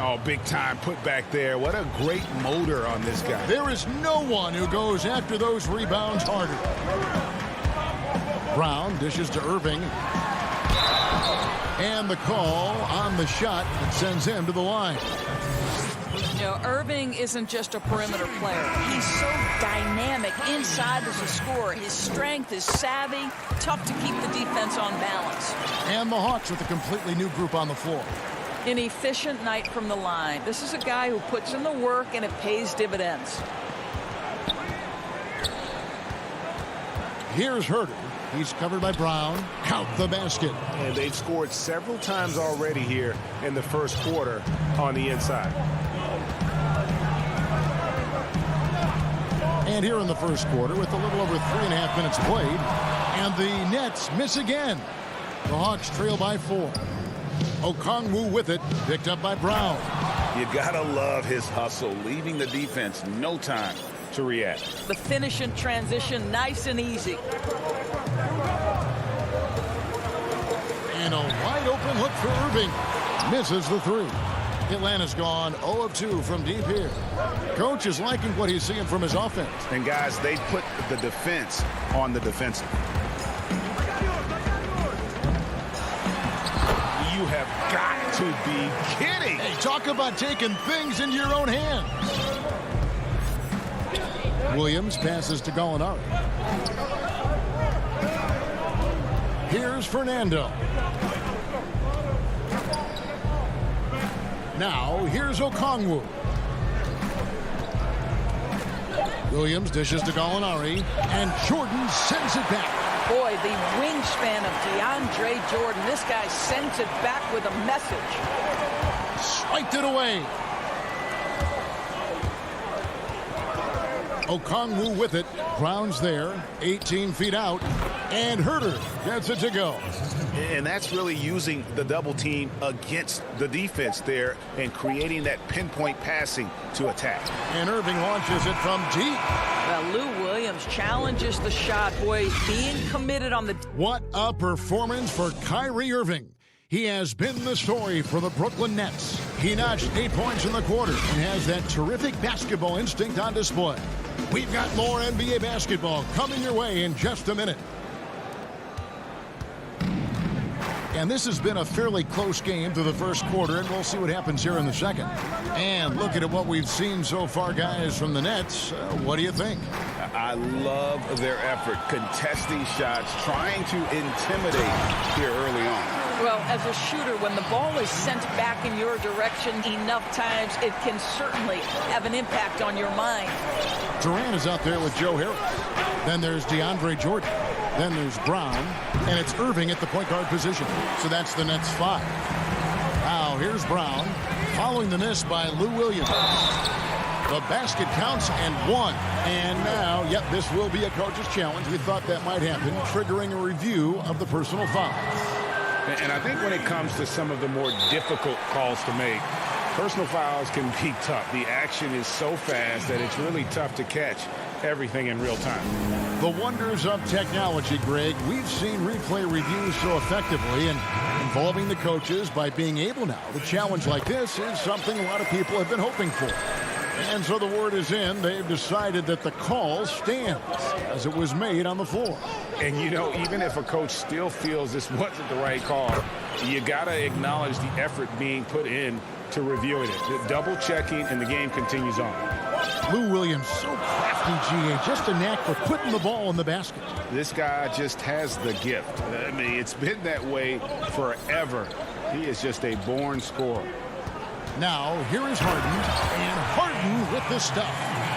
Oh, big time put back there. What a great motor on this guy. There is no one who goes after those rebounds harder. Brown dishes to Irving. And the call on the shot that sends him to the line. You know, Irving isn't just a perimeter player. He's so dynamic inside as a scorer. His strength, his savvy, tough to keep the defense on balance. And the Hawks with a completely new group on the floor. An efficient night from the line. This is a guy who puts in the work and it pays dividends. Here's Herter. He's covered by Brown. Count the basket. And they've scored several times already here in the first quarter on the inside. And here in the first quarter with a little over 3.5 minutes played. And the Nets miss again. The Hawks trail by 4. Okongwu with it, picked up by Brown. You gotta love his hustle, leaving the defense no time to react. The finish in transition, nice and easy. And a wide open look for Irving. Misses the 3. Atlanta's gone 0 of 2 from deep here. Coach is liking what he's seeing from his offense. And guys, they put the defense on the defensive. You have got to be kidding. Hey, talk about taking things into your own hands. Williams passes to Gallinari. Here's Fernando. Now, here's Okongwu. Williams dishes to Gallinari, and Jordan sends it back. Boy, the wingspan of DeAndre Jordan. This guy sends it back with a message. Swiped it away. Okongwu with it. Brown's there. 18 feet out. And Herter gets it to go. And that's really using the double team against the defense there and creating that pinpoint passing to attack. And Irving launches it from deep. Well, Lou Williams challenges the shot. Boy, being committed on the... What a performance for Kyrie Irving. He has been the story for the Brooklyn Nets. He notched 8 points in the quarter and has that terrific basketball instinct on display. We've got more NBA basketball coming your way in just a minute. And this has been a fairly close game through the first quarter, and we'll see what happens here in the second. And looking at what we've seen so far, guys, from the Nets, what do you think? I love their effort, contesting shots, trying to intimidate here early on. Well, as a shooter, when the ball is sent back in your direction enough times, it can certainly have an impact on your mind. Durant is out there with Joe Harris. Then there's DeAndre Jordan. Then there's Brown. And it's Irving at the point guard position. So that's the Nets 5. Now here's Brown, following the miss by Lou Williams. The basket counts and 1. And now, yep, this will be a coach's challenge. We thought that might happen, triggering a review of the personal foul. And I think when it comes to some of the more difficult calls to make, personal fouls can be tough. The action is so fast that it's really tough to catch everything in real time. The wonders of technology, Greg. We've seen replay reviews so effectively, and involving the coaches by being able now to challenge like this is something a lot of people have been hoping for. And so the word is in. They've decided that the call stands as it was made on the floor. And, you know, even if a coach still feels this wasn't the right call, you got to acknowledge the effort being put in to reviewing it. The double checking, and the game continues on. Lou Williams, so crafty, GA. Just a knack for putting the ball in the basket. This guy just has the gift. I mean, it's been that way forever. He is just a born scorer. Now, here is Harden, and Harden with the stuff.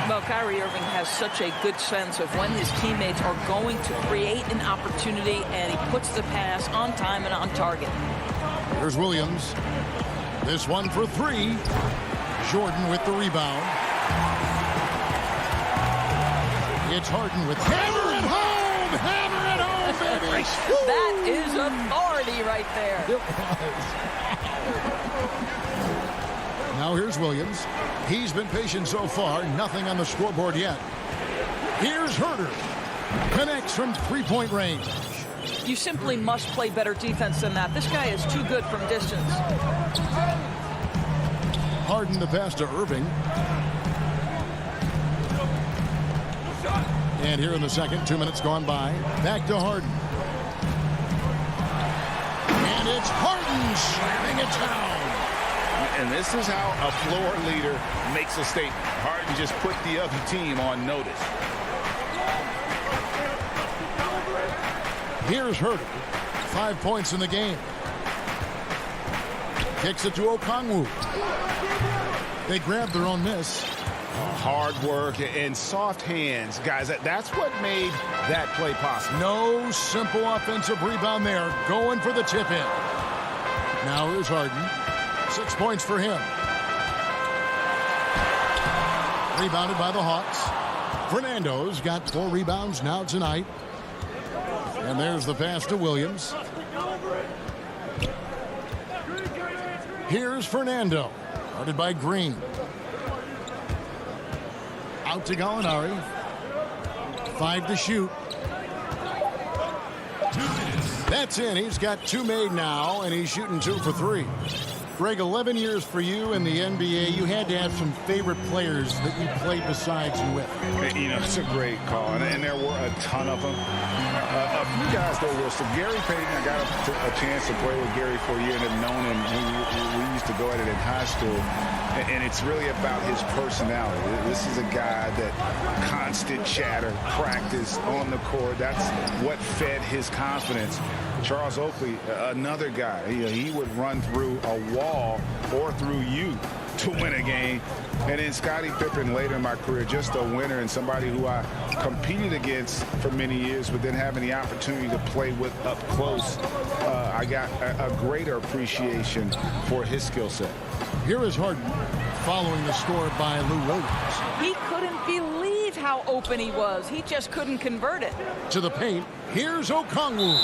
Well, Kyrie Irving has such a good sense of when his teammates are going to create an opportunity, and he puts the pass on time and on target. Here's Williams. This one for 3. Jordan with the rebound. It's Harden with hammer it home! Hammer it home, baby! That is authority right there. It was. Now here's Williams. He's been patient so far. Nothing on the scoreboard yet. Here's Herter. Connects from three-point range. You simply must play better defense than that. This guy is too good from distance. Harden the pass to Irving. And here in the second, 2 minutes gone by. Back to Harden. And it's Harden slamming it down. And this is how a floor leader makes a statement. Harden just put the other team on notice. Here's Herter. 5 points in the game. Kicks it to Okongwu. They grab their own miss. Hard work and soft hands. Guys, that's what made that play possible. No simple offensive rebound there. Going for the tip in. Now here's Harden. 6 points for him. Rebounded by the Hawks. Fernando's got 4 rebounds now tonight. And there's the pass to Williams. Here's Fernando. Guarded by Green. Out to Gallinari. 5 to shoot. That's in. He's got 2 made now, and he's shooting 2 for 3. Greg, 11 years for you in the NBA. You had to have some favorite players that you played besides and with. You know, it's a great call, and there were a ton of them. A few guys there were. So Gary Payton, I got a chance to play with Gary for a year and have known him. We used to go at it in high school, and it's really about his personality. This is a guy that constant chatter, practice on the court. That's what fed his confidence. Charles Oakley, another guy, he would run through a wall or through you to win a game. And then Scottie Pippen later in my career, just a winner and somebody who I competed against for many years, but then having the opportunity to play with up close, I got a greater appreciation for his skill set. Here is Harden following the score by Lou Williams. He couldn't believe how open he was. He just couldn't convert it. To the paint, here's Okongwu.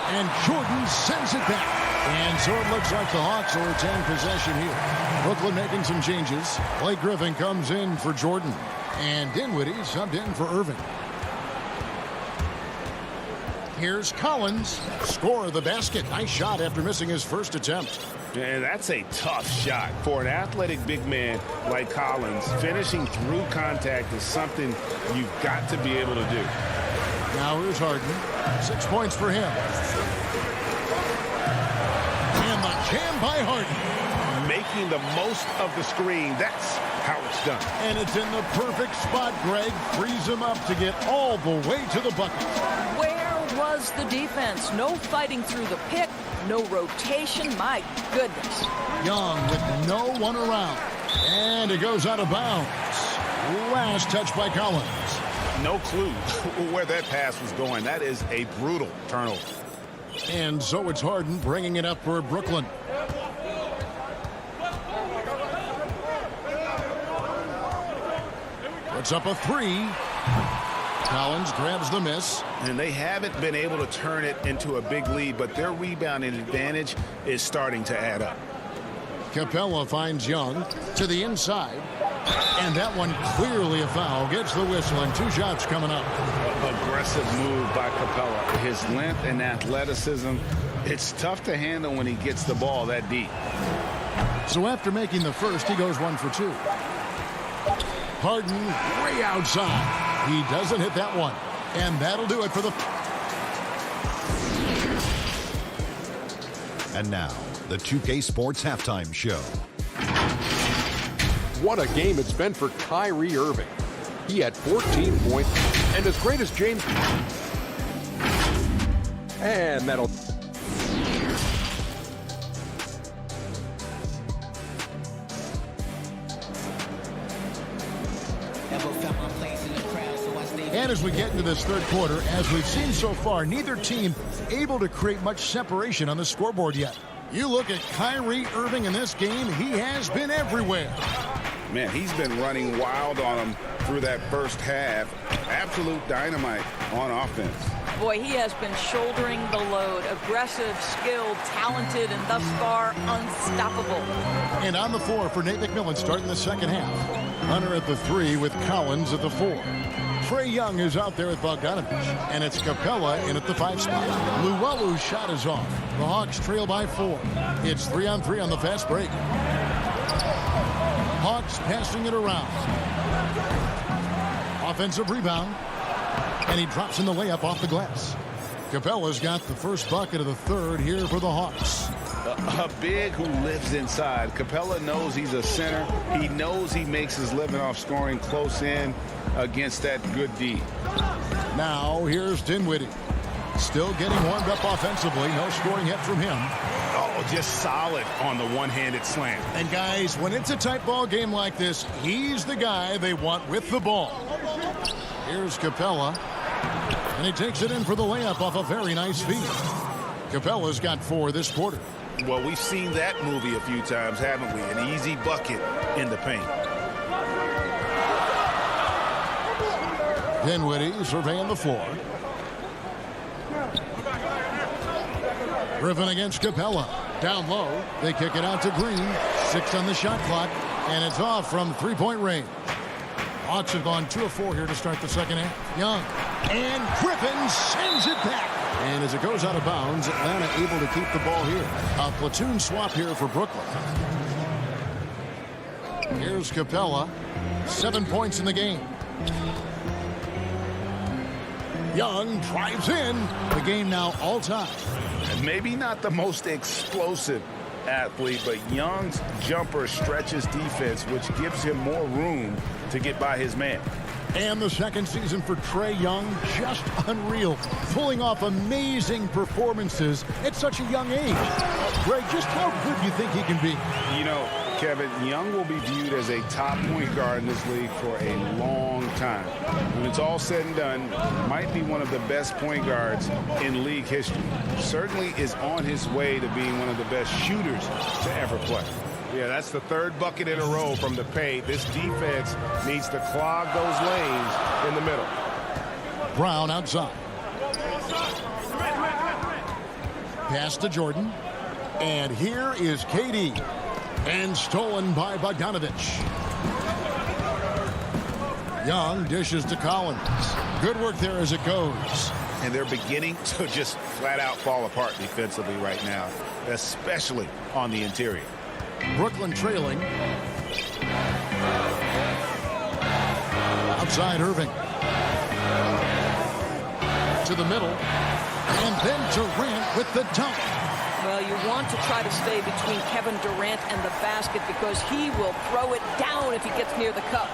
And Jordan sends it back. And so it looks like the Hawks will retain possession here. Brooklyn making some changes. Blake Griffin comes in for Jordan. And Dinwiddie subbed in for Irving. Here's Collins. Score the basket. Nice shot after missing his first attempt. And that's a tough shot for an athletic big man like Collins. Finishing through contact is something you've got to be able to do. Now here's Harden. 6 points for him. And the jam by Harden. Making the most of the screen. That's how it's done. And it's in the perfect spot, Greg. Frees him up to get all the way to the bucket. Where was the defense? No fighting through the pick. No rotation. My goodness. Young with no one around. And it goes out of bounds. Last touch by Collins. No clue where that pass was going. That is a brutal turnover. And so it's Harden bringing it up for Brooklyn. Puts up a 3. Collins grabs the miss. And they haven't been able to turn it into a big lead, but their rebounding advantage is starting to add up. Capella finds Young to the inside. And that one clearly a foul. Gets the whistle and 2 shots coming up. Aggressive move by Capella. His length and athleticism, it's tough to handle when he gets the ball that deep. So after making the first, he goes 1 for 2. Harden way outside. He doesn't hit that one. And that'll do it for the... And now, the 2K Sports Halftime Show. What a game it's been for Kyrie Irving. He had 14 points, and as great as James... And that'll... And as we get into this third quarter, as we've seen so far, neither team able to create much separation on the scoreboard yet. You look at Kyrie Irving in this game, he has been everywhere. Man, he's been running wild on them through that first half. Absolute dynamite on offense. Boy, he has been shouldering the load. Aggressive, skilled, talented, and thus far unstoppable. And on the floor for Nate McMillan starting the second half. Hunter at the 3 with Collins at the 4. Trae Young is out there with Bogdanovich, and it's Capella in at the 5 spot. Luwalu's shot is off. The Hawks trail by 4. It's 3-on-3 on the fast break. Hawks passing it around. Offensive rebound. And he drops in the layup off the glass. Capella's got the first bucket of the third here for the Hawks. A big who lives inside. Capella knows he's a center. He knows he makes his living off scoring close in against that good D. Now here's Dinwiddie. Still getting warmed up offensively. No scoring yet from him. Oh, just solid on the one-handed slam. And guys, when it's a tight ball game like this, he's the guy they want with the ball. Here's Capella. And he takes it in for the layup off a very nice feed. Capella's got 4 this quarter. Well, we've seen that movie a few times, haven't we? An easy bucket in the paint. Dinwiddie surveying the floor. Griffin against Capella. Down low. They kick it out to Green. 6 on the shot clock. And it's off from three-point range. Hawks have gone 2 of 4 here to start the second half. Young. And Griffin sends it back. And as it goes out of bounds, Atlanta able to keep the ball here. A platoon swap here for Brooklyn. Here's Capella. 7 points in the game. Young drives in. The game now all time. Maybe not the most explosive athlete, but Young's jumper stretches defense, which gives him more room to get by his man. And the second season for Trae Young, just unreal. Pulling off amazing performances at such a young age. Greg, just how good do you think he can be? You know, Kevin, Young will be viewed as a top point guard in this league for a long time. When it's all said and done, might be one of the best point guards in league history. Certainly is on his way to being one of the best shooters to ever play. Yeah, that's the 3rd bucket in a row from the paint. This defense needs to clog those lanes in the middle. Brown outside. Pass to Jordan. And here is KD. And stolen by Bogdanovich. Young dishes to Collins. Good work there as it goes. And they're beginning to just flat out fall apart defensively right now, especially on the interior. Brooklyn trailing. Outside Irving. To the middle. And then Durant with the dunk. Well, you want to try to stay between Kevin Durant and the basket because he will throw it down if he gets near the cup.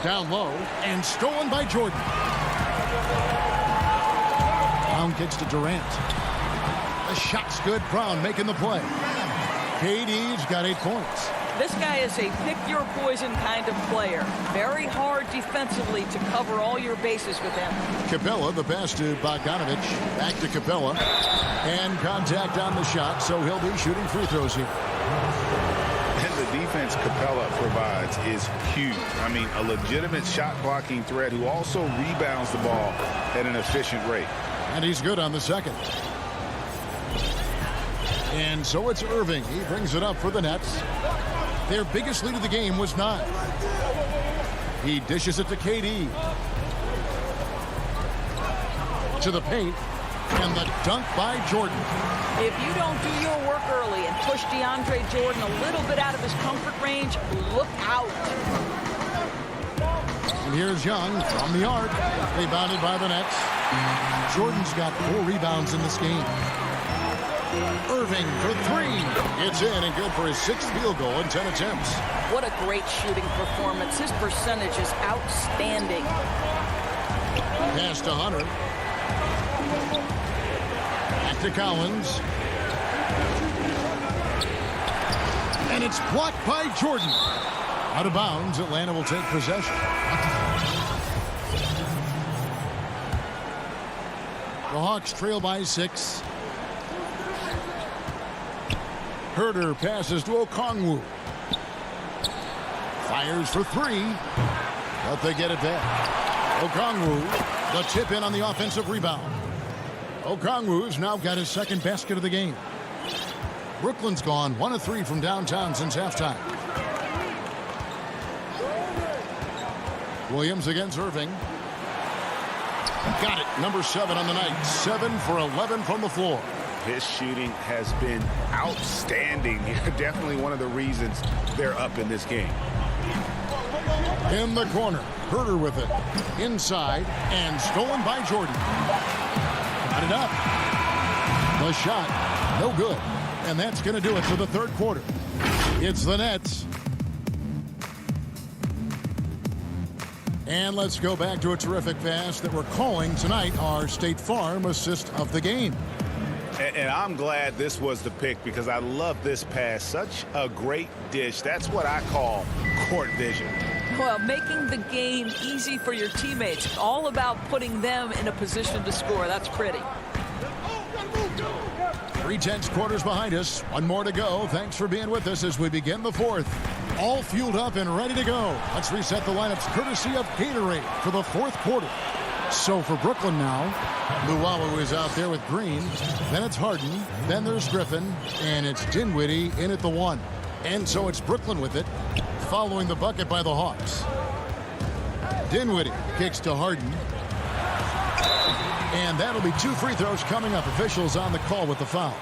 Down low and stolen by Jordan. Brown kicks to Durant. The shot's good. Brown making the play. KD's got 8 points. This guy is a pick-your-poison kind of player. Very hard defensively to cover all your bases with him. Capella, the pass to Bogdanovich. Back to Capella. And contact on the shot, so he'll be shooting free throws here. And the defense Capella provides is huge. I mean, a legitimate shot-blocking threat who also rebounds the ball at an efficient rate. And he's good on the second. And so it's Irving. He brings it up for the Nets. Their biggest lead of the game was 9. He dishes it to KD. To the paint. And the dunk by Jordan. If you don't do your work early and push DeAndre Jordan a little bit out of his comfort range, look out. And here's Young from the arc. Rebounded by the Nets. Jordan's got 4 rebounds in this game. Irving for 3. It's in and good for his 6th field goal in 10 attempts. What a great shooting performance. His percentage is outstanding. Pass to Hunter. Back to Collins. And it's blocked by Jordan. Out of bounds, Atlanta will take possession. The Hawks trail by 6. Herter passes to Okongwu. Fires for 3. But they get it back. Okongwu, the tip in on the offensive rebound. Okongwu's now got his 2nd basket of the game. Brooklyn's gone 1 of 3 from downtown since halftime. Williams against Irving. Got it. Number 7 on the night. 7 for 11 from the floor. His shooting has been outstanding. Definitely one of the reasons they're up in this game. In the corner, Herter with it. Inside, and stolen by Jordan. Got it up. The shot, no good. And that's going to do it for the third quarter. It's the Nets. And let's go back to a terrific pass that we're calling tonight our State Farm assist of the game. And I'm glad this was the pick because I love this pass. Such a great dish. That's what I call court vision. Well, making the game easy for your teammates. All about putting them in a position to score. That's pretty. 3/10 quarters behind us. One more to go. Thanks for being with us as we begin the fourth. All fueled up and ready to go. Let's reset the lineups courtesy of Gatorade for the fourth quarter. So for Brooklyn now, Luwawu is out there with Green. Then it's Harden. Then there's Griffin. And it's Dinwiddie in at the one. And so it's Brooklyn with it, following the bucket by the Hawks. Dinwiddie kicks to Harden. And that'll be 2 free throws coming up. Officials on the call with the foul.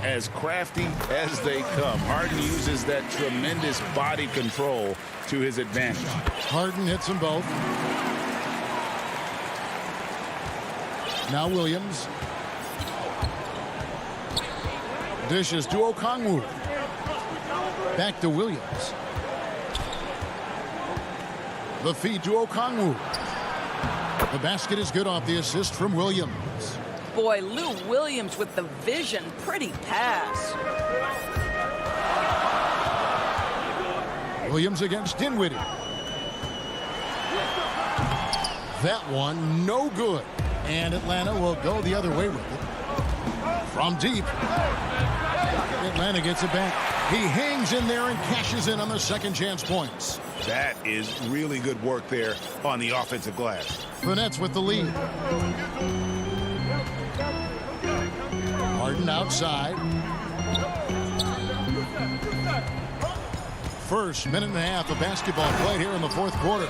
As crafty as they come, Harden uses that tremendous body control to his advantage. Harden hits them both. Now Williams. Dishes to Okongwu. Back to Williams. The feed to Okongwu. The basket is good off the assist from Williams. Boy, Lou Williams with the vision. Pretty pass. Williams against Dinwiddie. That one, no good. And Atlanta will go the other way with it. From deep. Atlanta gets it back. He hangs in there and cashes in on the second chance points. That is really good work there on the offensive glass. The Nets with the lead. Harden outside. First minute and a half of basketball played here in the fourth quarter.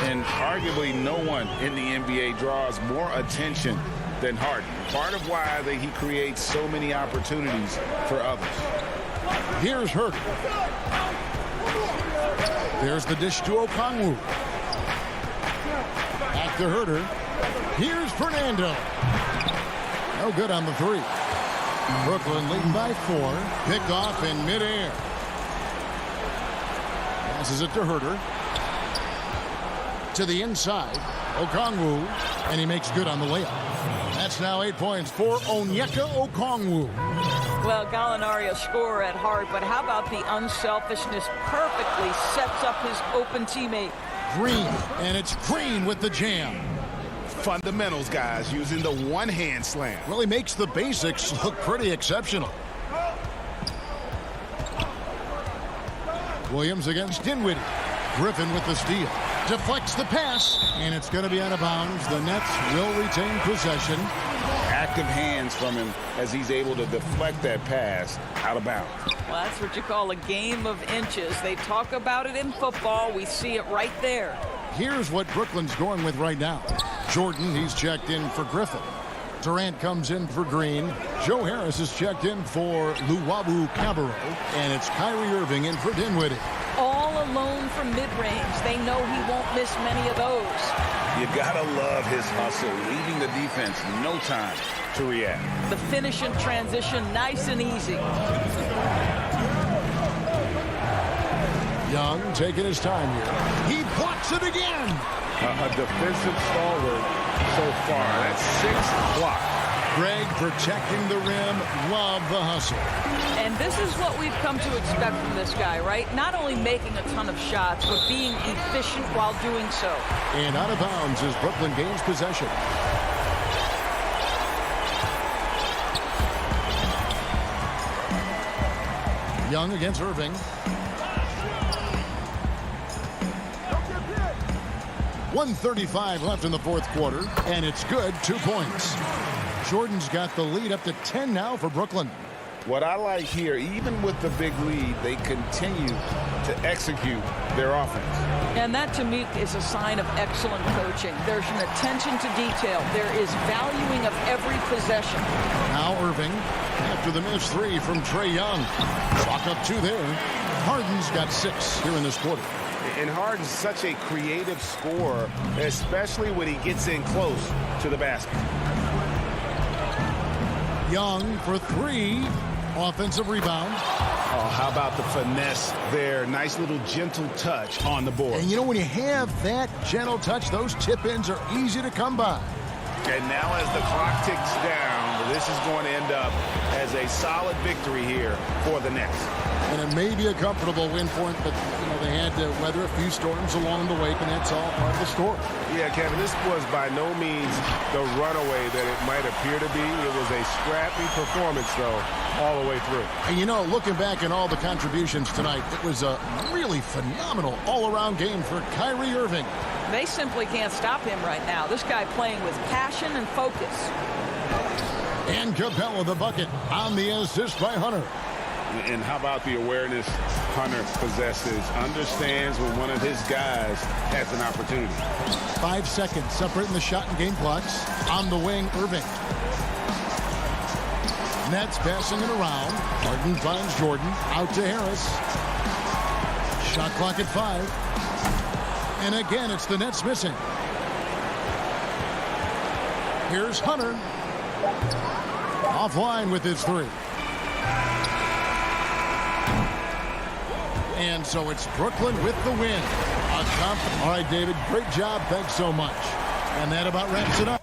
And arguably no one in the NBA draws more attention than Harden. Part of why he creates so many opportunities for others. Here's Herter. There's the dish to Okongwu. Back to Herter. Here's Fernando. No good on the three. Brooklyn leading by 4. Picked off in midair. Passes it to Herter. To the inside. Okongwu. And he makes good on the layup. That's now 8 points for Onyeka Okongwu. Well, Gallinari a scorer at heart, but how about the unselfishness? Perfectly sets up his open teammate. Green, and it's Green with the jam. Fundamentals, guys, using the one-hand slam. Well, he makes the basics look pretty exceptional. Williams against Dinwiddie. Griffin with the steal. Deflects the pass, and it's going to be out of bounds. The Nets will retain possession. Active hands from him as he's able to deflect that pass out of bounds. Well, that's what you call a game of inches. They talk about it in football. We see it right there. Here's what Brooklyn's going with right now. Jordan, he's checked in for Griffin. Durant comes in for Green. Joe Harris is checked in for Luwawu-Cabarrot. And it's Kyrie Irving in for Dinwiddie. All alone from mid-range. They know he won't miss many of those. You gotta love his hustle, leaving the defense no time to react. The finish and transition, nice and easy. Young taking his time here. He blocks it again. A defensive stalwart so far. That's 6 blocks. Greg protecting the rim. Love the hustle. And this is what we've come to expect from this guy, right? Not only making a ton of shots, but being efficient while doing so. And out of bounds as Brooklyn gains possession. Young against Irving. .135 left in the fourth quarter, and it's good. 2 points. Jordan's got the lead up to 10 now for Brooklyn. What I like here, even with the big lead, they continue to execute their offense. And that, to me, is a sign of excellent coaching. There's an attention to detail. There is valuing of every possession. Now Irving, after the missed three from Trae Young. Clock up 2 there. Harden's got 6 here in this quarter. And Harden's such a creative scorer, especially when he gets in close to the basket. Young for 3. Offensive rebound. Oh, how about the finesse there? Nice little gentle touch on the board. And you know, when you have that gentle touch, those tip-ins are easy to come by. And now as the clock ticks down, this is going to end up as a solid victory here for the Nets. And it may be a comfortable win for him, but you know, they had to weather a few storms along the way, and that's all part of the story. Yeah, Kevin, this was by no means the runaway that it might appear to be. It was a scrappy performance, though, all the way through. And you know, looking back at all the contributions tonight, it was a really phenomenal all-around game for Kyrie Irving. They simply can't stop him right now. This guy playing with passion and focus. And Capella the bucket on the assist by Hunter. And how about the awareness Hunter possesses? Understands when one of his guys has an opportunity. 5 seconds separating the shot and game clocks. On the wing, Irving. Nets passing it around. Harden finds Jordan. Out to Harris. Shot clock at 5. And again, it's the Nets missing. Here's Hunter. Offline with his 3. And so it's Brooklyn with the win. All right, David, great job. Thanks so much. And that about wraps it up.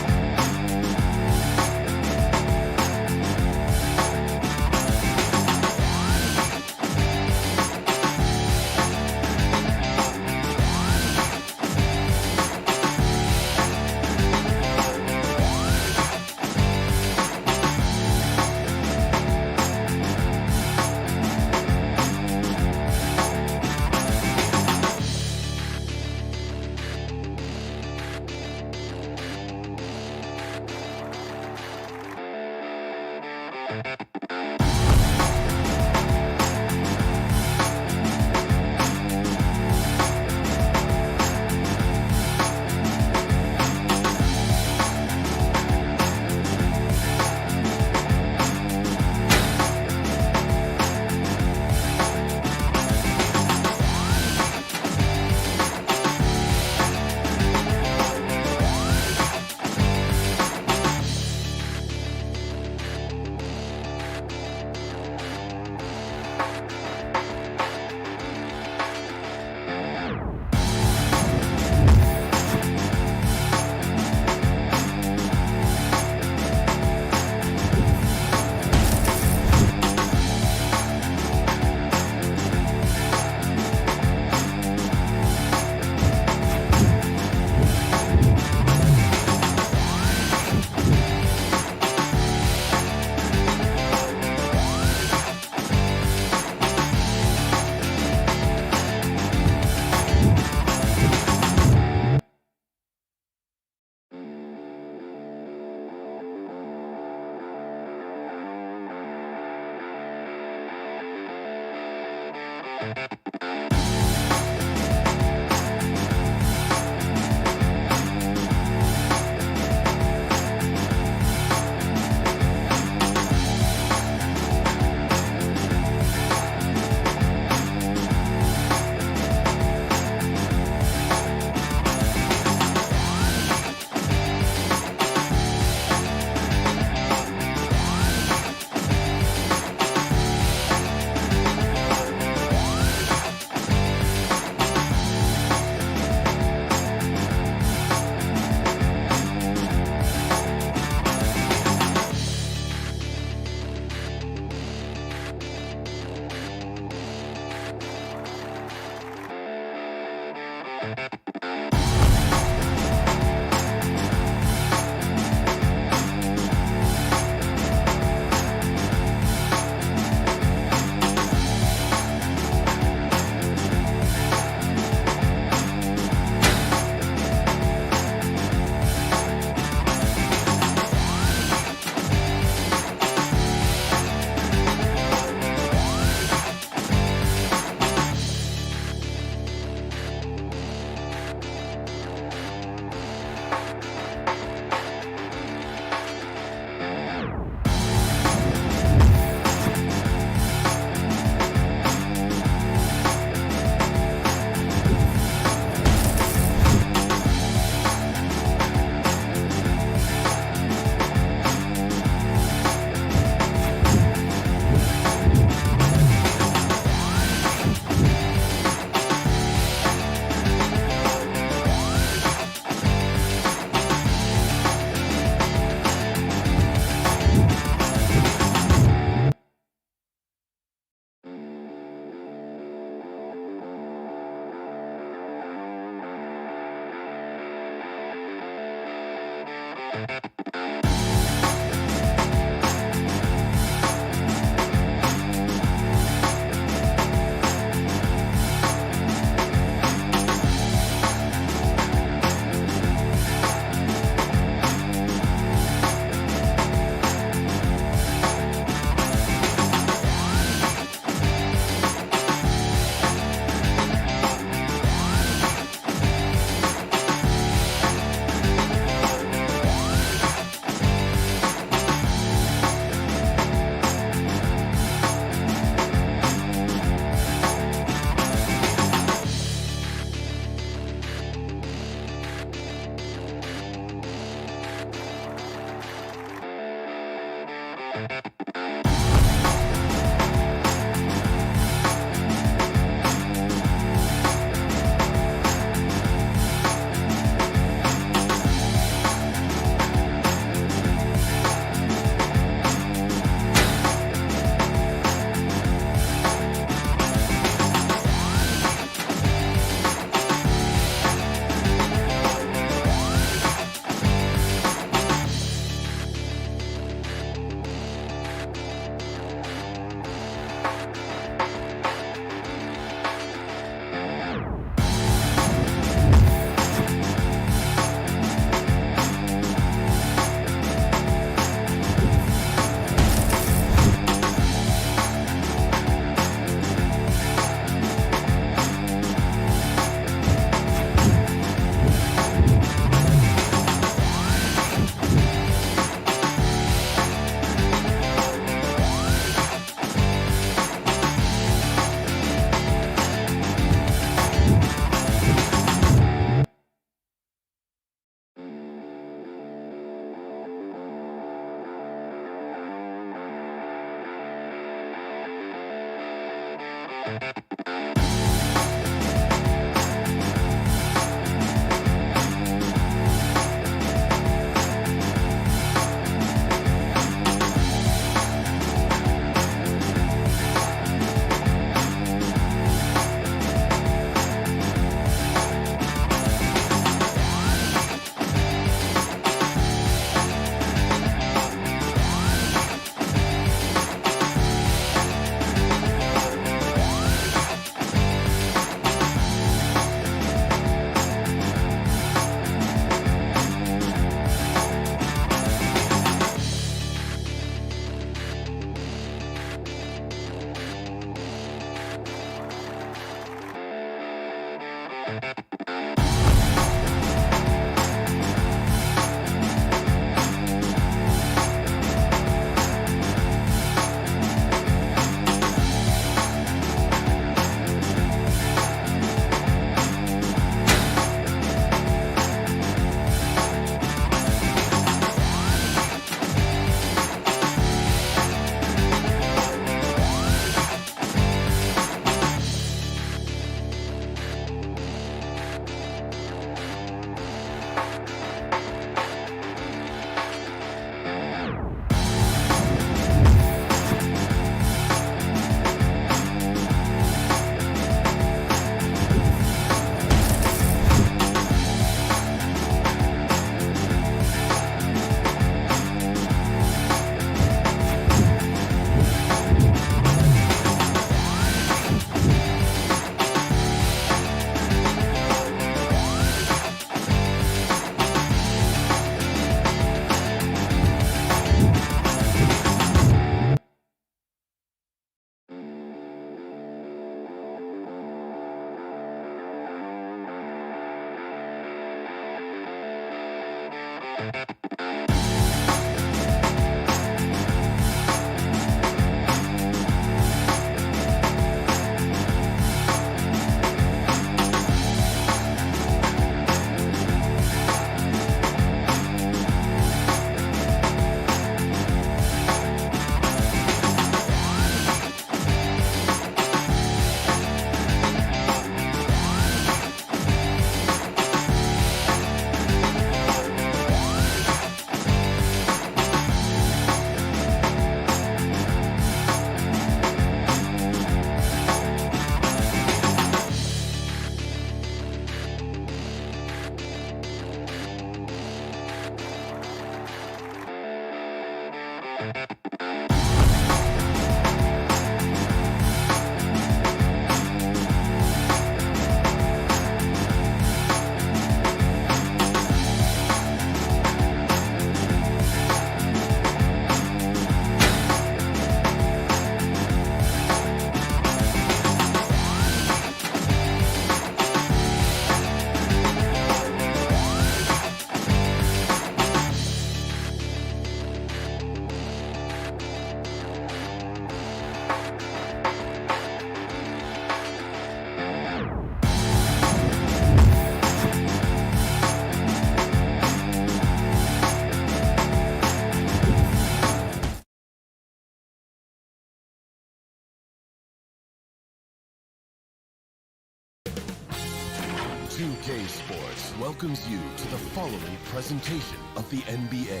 2K Sports welcomes you to the following presentation of the NBA.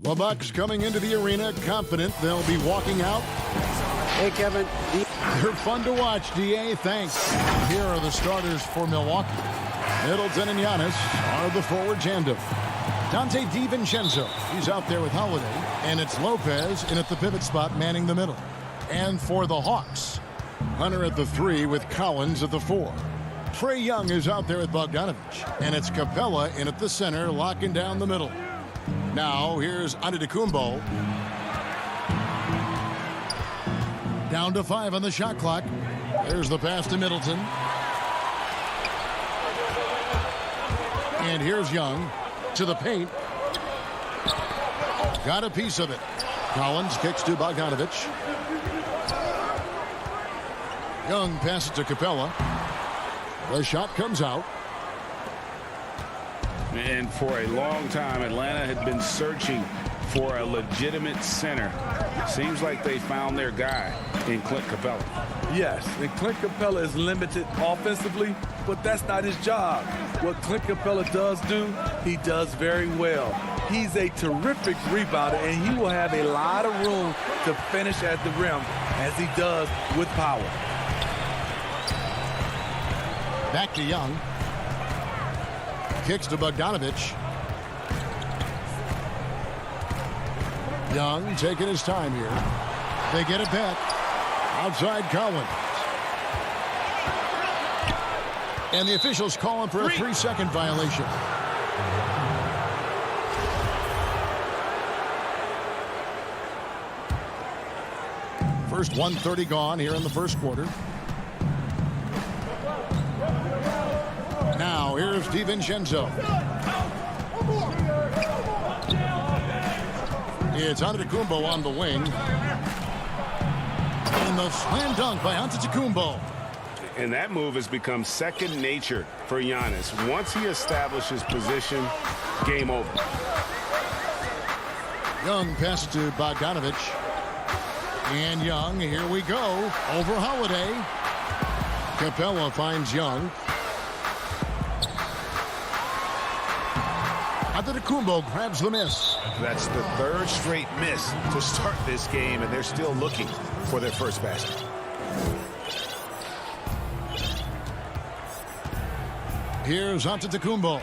The Bucks coming into the arena confident they'll be walking out. Hey, Kevin. They're fun to watch, DA. Thanks. Here are the starters for Milwaukee. Middleton and Giannis are the forward tandem. Dante DiVincenzo, he's out there with Holiday. And it's Lopez in at the pivot spot manning the middle. And for the Hawks, Hunter at the 3 with Collins at the 4. Trae Young is out there with Bogdanovich. And it's Capella in at the center, locking down the middle. Now, here's Antetokounmpo. Down to 5 on the shot clock. There's the pass to Middleton. And here's Young to the paint. Got a piece of it. Collins kicks to Bogdanovich. Young passes to Capella. The shot comes out. And for a long time, Atlanta had been searching for a legitimate center. Seems like they found their guy in Clint Capella. Yes, and Clint Capella is limited offensively, but that's not his job. What Clint Capella does do, he does very well. He's a terrific rebounder, and he will have a lot of room to finish at the rim, as he does with power. Back to Young. Kicks to Bogdanovich. Young taking his time here. They get it back. Outside Collins. And the officials calling for a 3-second violation. First 1:30 gone here in the first quarter. Now here's DiVincenzo. It's Antetokounmpo on the wing. And the slam dunk by Antetokounmpo. And that move has become second nature for Giannis. Once he establishes position, game over. Young passes to Bogdanovich. And Young, here we go. Over Holiday. Capella finds Young. Antetokounmpo grabs the miss. That's the third straight miss to start this game, and they're still looking for their first basket. Here's Antetokounmpo.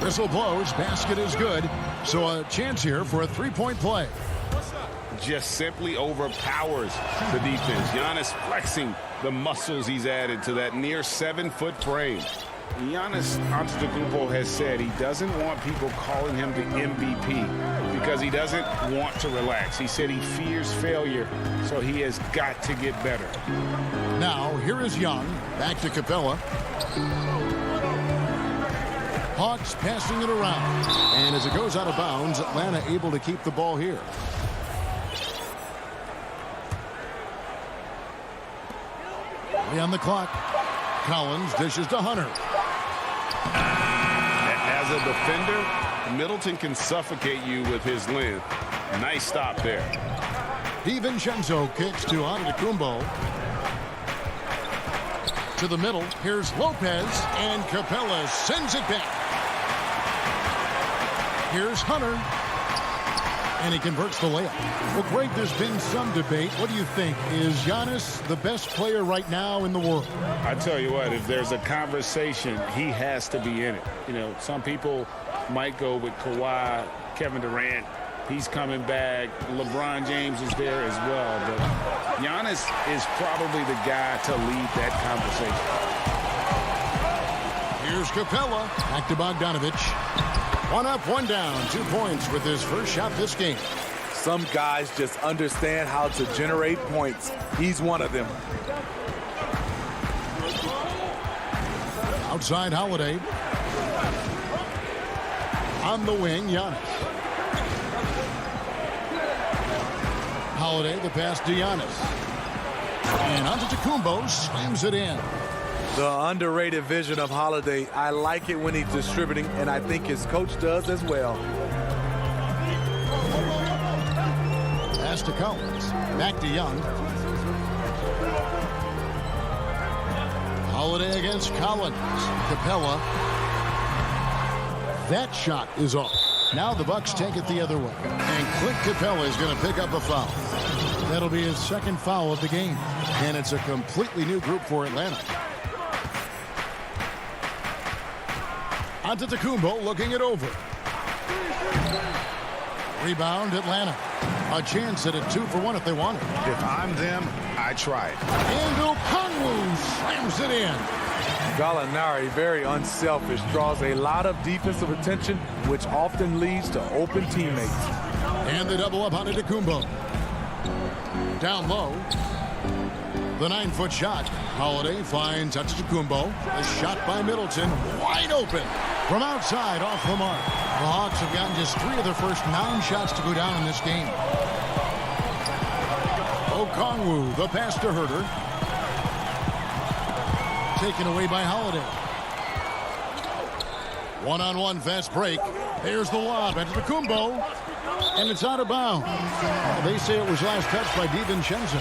Whistle blows. Basket is good. So a chance here for a three-point play. Just simply overpowers the defense. Giannis flexing the muscles he's added to that near 7-foot frame. Giannis Antetokounmpo has said he doesn't want people calling him the MVP because he doesn't want to relax. He said he fears failure, so he has got to get better. Now, here is Young. Back to Capella. Hawks passing it around. And as it goes out of bounds, Atlanta able to keep the ball here. On the clock. Collins dishes to Hunter. As a defender, Middleton can suffocate you with his length. Nice stop there. DiVincenzo kicks to Antetokounmpo. To the middle. Here's Lopez. And Capella sends it back. Here's Hunter. and he converts the layup. Well, Greg, there's been some debate. What do you think? Is Giannis the best player right now in the world? I tell you what, if there's a conversation, he has to be in it. You know, some people might go with Kawhi, Kevin Durant. He's coming back. LeBron James is there as well. But Giannis is probably the guy to lead that conversation. Here's Capella. Back to Bogdanovich. 1 up, 1 down. 2 points with his first shot this game. Some guys just understand how to generate points. He's one of them. Outside Holiday. On the wing, Giannis. Holiday, the pass to Giannis. And Antetokounmpo slams it in. The underrated vision of Holiday. I like it when he's distributing, and I think his coach does as well. Pass to Collins. Back to Young. Holiday against Collins. Capella. That shot is off. Now the Bucks take it the other way. And Clint Capella is going to pick up a foul. That'll be his second foul of the game. And it's a completely new group for Atlanta. Antetokounmpo looking it over. Rebound Atlanta. A chance at a 2-for-1 if they want it. If I'm them, I try it. And Okongwu slams it in. Gallinari, very unselfish, draws a lot of defensive attention, which often leads to open teammates. And the double up on Antetokounmpo. Down low. The 9-foot shot. Holiday finds Antetokounmpo. The shot by Middleton. Wide open. From outside, off the mark. The Hawks have gotten just 3 of their first 9 shots to go down in this game. Okongwu, the pass to Herter. Taken away by Holiday. 1-on-1 fast break. There's the lob. Antetokounmpo. And it's out of bounds. They say it was last touched by DiVincenzo.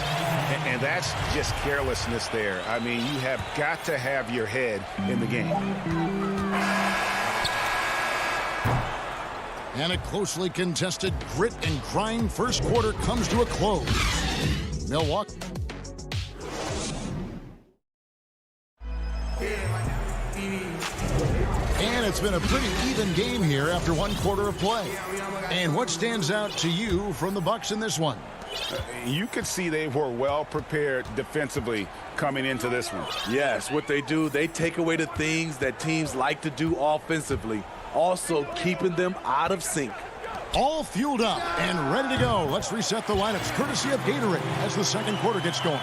And that's just carelessness there. I mean, you have got to have your head in the game. And a closely contested grit and grind first quarter comes to a close. Milwaukee. And it's been a pretty even game here after 1 quarter of play. And what stands out to you from the Bucks in this one? You could see they were well prepared defensively coming into this one. Yes, what they do, they take away the things that teams like to do offensively, also keeping them out of sync. All fueled up and ready to go. Let's reset the lineups courtesy of Gatorade as the second quarter gets going.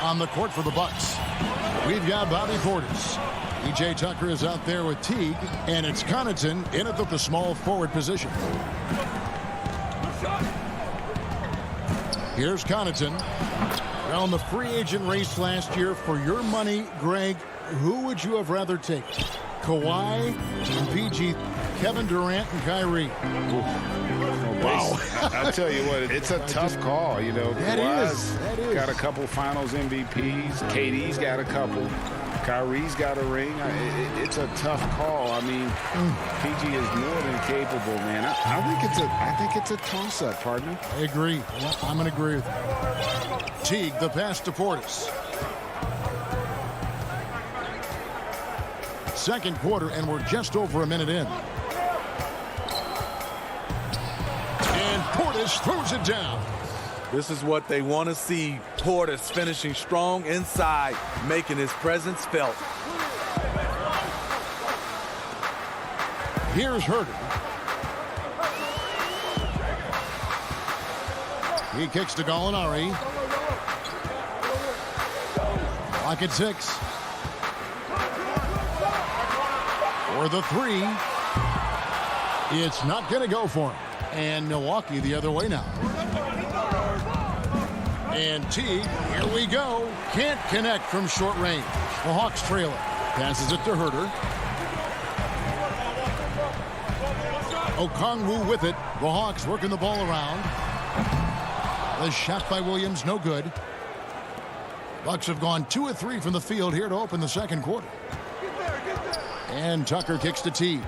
On the court for the Bucks, we've got Bobby Portis. PJ Tucker is out there with Teague, and it's Connaughton in at the small forward position. Here's Connaughton. Now in the free agent race last year, for your money, Greg, who would you have rather taken? Kawhi and PG, Kevin Durant and Kyrie. Wow. I'll tell you what, it's a tough call. You know, That is. Got a couple finals MVPs. KD's got a couple. Kyrie's got a ring. It's a tough call. I mean, PG is more than capable, man. I think it's a toss-up, partner. I agree. I'm going to agree with you. Teague, the pass to Portis. Second quarter, and we're just over a minute in. And Portis throws it down. This is what they want to see. Portis finishing strong inside, making his presence felt. Here's Herter. He kicks to Gallinari. Clock at 6. For the 3. It's not going to go for him. And Milwaukee the other way now. And Teague, here we go. Can't connect from short range. The Hawks trail it. Passes it to Herter. Okongwu with it. The Hawks working the ball around. The shot by Williams, no good. Bucks have gone 2 of 3 from the field here to open the second quarter. And Tucker kicks to Teague.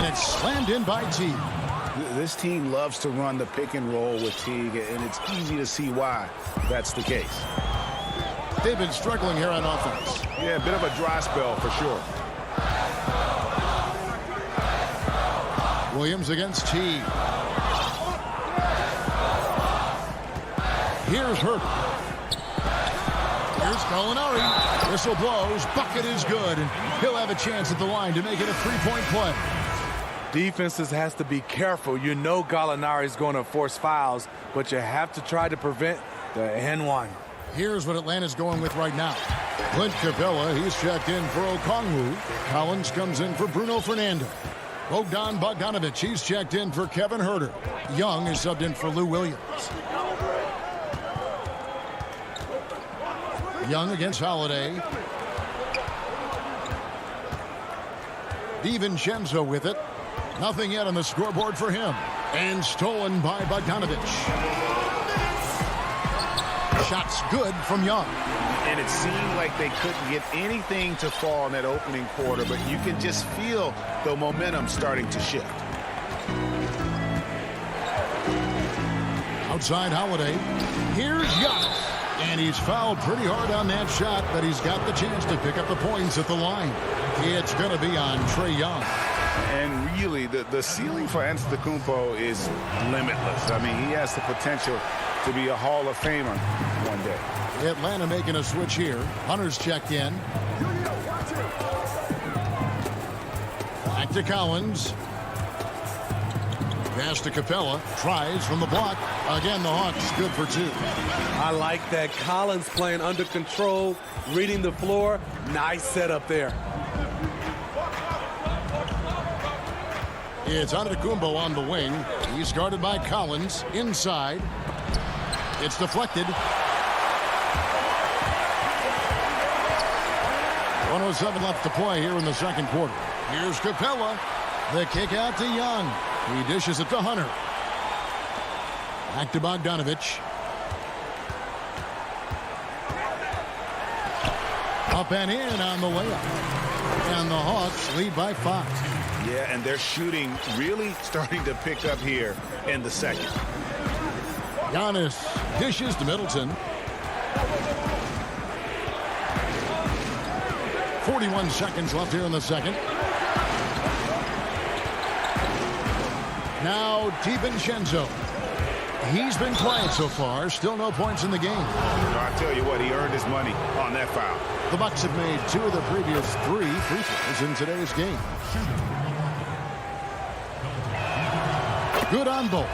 it's slammed in by Teague. This team loves to run the pick and roll with Teague, and it's easy to see why that's the case. They've been struggling here on offense. Yeah, a bit of a dry spell for sure. Williams against Teague. Here's Herbert. Here's Gallinari. Whistle blows. Bucket is good, and he'll have a chance at the line to make it a three-point play. Defenses has to be careful. You know Gallinari is going to force fouls, but you have to try to prevent the N1. Here's what Atlanta's going with right now. Clint Capella, he's checked in for Okongwu. Collins comes in for Bruno Fernando. Bogdan Bogdanovic, he's checked in for Kevin Huerter. Young is subbed in for Lou Williams. Young against Holiday. DiVincenzo with it. Nothing yet on the scoreboard for him. And stolen by Bogdanovic. Shots good from Young. And it seemed like they couldn't get anything to fall in that opening quarter, but you can just feel the momentum starting to shift. Outside Holiday. Here's Young. And he's fouled pretty hard on that shot, but he's got the chance to pick up the points at the line. It's going to be on Trae Young. And really, the ceiling for Antetokounmpo is limitless. I mean, he has the potential to be a Hall of Famer one day. Atlanta making a switch here. Hunter's checked in. Back to Collins. Pass to Capella. Tries from the block. Again, the Hawks good for two. I like that. Collins playing under control, reading the floor. Nice setup there. It's Antetokounmpo on the wing. He's guarded by Collins. Inside. It's deflected. 1:07 left to play here in the second quarter. Here's Capella. The kick out to Young. He dishes it to Hunter. Back to Bogdanovic. Up and in on the layup. And the Hawks lead by 5. Yeah, and their shooting really starting to pick up here in the second. Giannis dishes to Middleton. 41 seconds left here in the second. Now DiVincenzo. He's been quiet so far. Still no points in the game. I tell you what, he earned his money on that foul. The Bucks have made 2 of the previous 3 free throws in today's game. Good on both.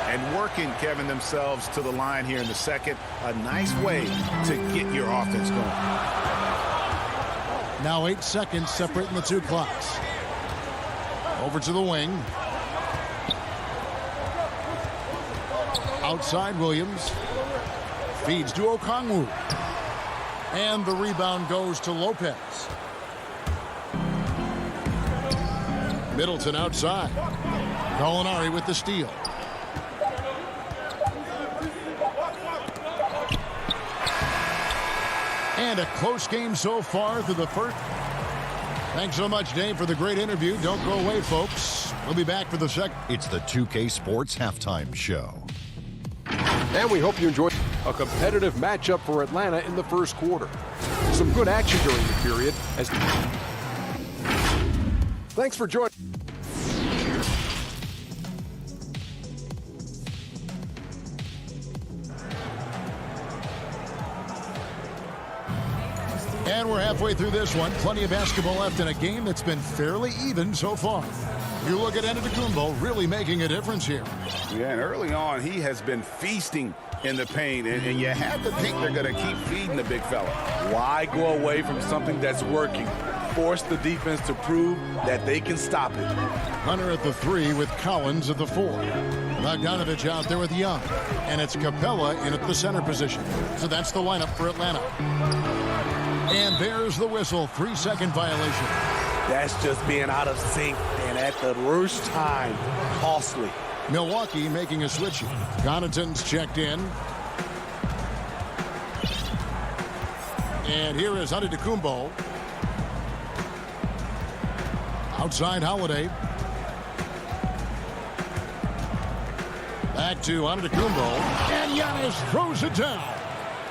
And working, Kevin, themselves to the line here in the second. A nice way to get your offense going. Now 8 seconds separating the 2 clocks. Over to the wing. Outside Williams. Feeds to Okongwu. And the rebound goes to Lopez. Middleton outside. Gallinari with the steal. And a close game so far through the first. Thanks so much, Dave, for the great interview. Don't go away, folks. We'll be back for the second. It's the 2K Sports Halftime Show. And we hope you enjoyed a competitive matchup for Atlanta in the first quarter. Some good action during the period. Thanks for joining. And we're halfway through this one. Plenty of basketball left in a game that's been fairly even so far. You look at Antetokounmpo really making a difference here. Yeah, and early on, he has been feasting in the paint, and you have to think they're going to keep feeding the big fella. Why go away from something that's working? Force the defense to prove that they can stop it. Hunter at the 3 with Collins at the 4. Bogdanovic out there with Young. And it's Capella in at the center position. So that's the lineup for Atlanta. And there's the whistle. 3-second violation. That's just being out of sync and at the worst time. Costly. Milwaukee making a switch. Connaughton's checked in. And here is Antetokounmpo. Outside Holiday. Back to Antetokounmpo, and Giannis throws it down.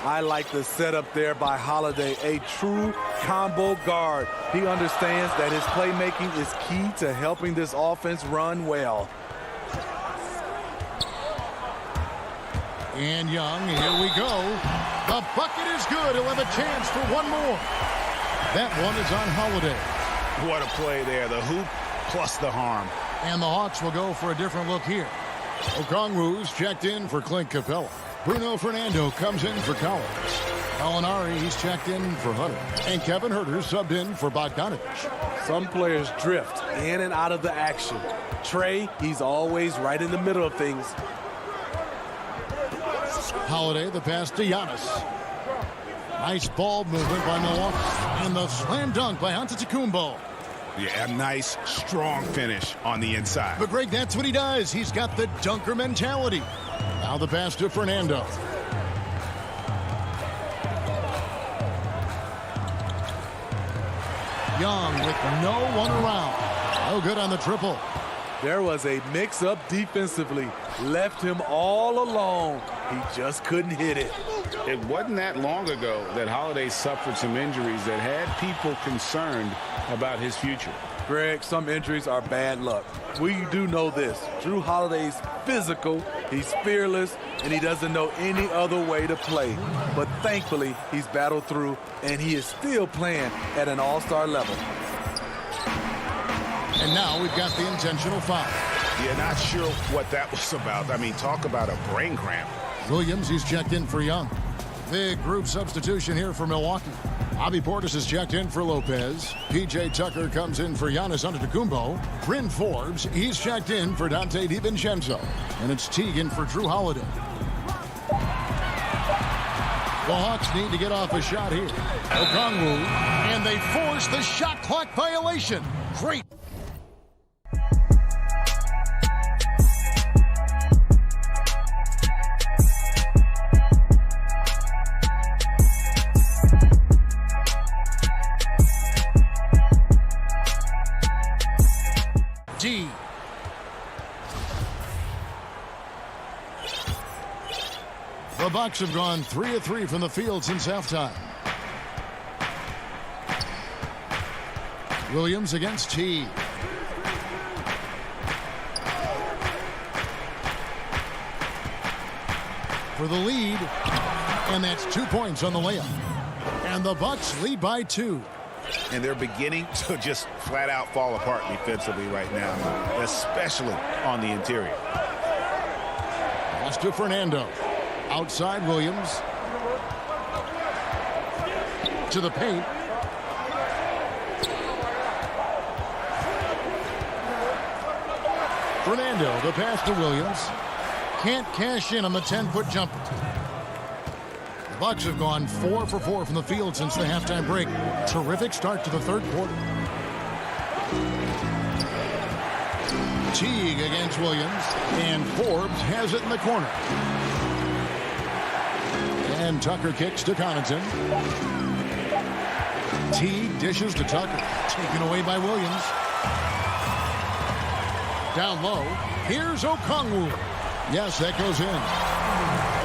I like the setup there by Holiday, a true combo guard. He understands that his playmaking is key to helping this offense run well. And Young, here we go. The bucket is good. He'll have a chance for one more. That one is on Holiday. What a play there. The hoop plus the harm. And the Hawks will go for a different look here. Okongwu's checked in for Clint Capella. Bruno Fernando comes in for Collins. Molinari, he's checked in for Hunter. And Kevin Huerter subbed in for Bogdanovich. Some players drift in and out of the action. Trey, he's always right in the middle of things. Holiday, the pass to Giannis. Nice ball movement by Milwaukee. And the slam dunk by Antetokounmpo. Yeah, a nice, strong finish on the inside. But, Greg, that's what he does. He's got the dunker mentality. Now the pass to Fernando. Young with no one around. No good on the triple. There was a mix-up defensively. Left him all alone. He just couldn't hit it. It wasn't that long ago that Holiday suffered some injuries that had people concerned about his future. Greg, some injuries are bad luck. We do know this. Drew Holiday's physical, he's fearless, and he doesn't know any other way to play. But thankfully, he's battled through, and he is still playing at an all-star level. And now we've got the intentional foul. Yeah, not sure what that was about. I mean, talk about a brain cramp. Williams, he's checked in for Young. Big group substitution here for Milwaukee. Bobby Portis is checked in for Lopez. P.J. Tucker comes in for Giannis Antetokounmpo. Bryn Forbes, he's checked in for Dante DiVincenzo. And it's Teague for Drew Holiday. The Hawks need to get off a shot here. Okongwu, and they force the shot clock violation. Great. D. The Bucks have gone 3 of 3 from the field since halftime. Williams against T. For the lead, and that's 2 points on the layup. And the Bucks lead by 2. And they're beginning to just flat out fall apart defensively right now, especially on the interior. Pass to Fernando. Outside Williams. To the paint. Fernando, the pass to Williams. Can't cash in on the 10-foot jumper. The Bucks have gone 4 for 4 from the field since the halftime break. Terrific start to the third quarter. Teague against Williams, and Forbes has it in the corner. And Tucker kicks to Connaughton. Teague dishes to Tucker, taken away by Williams. Down low, here's Okongwu. Yes, that goes in.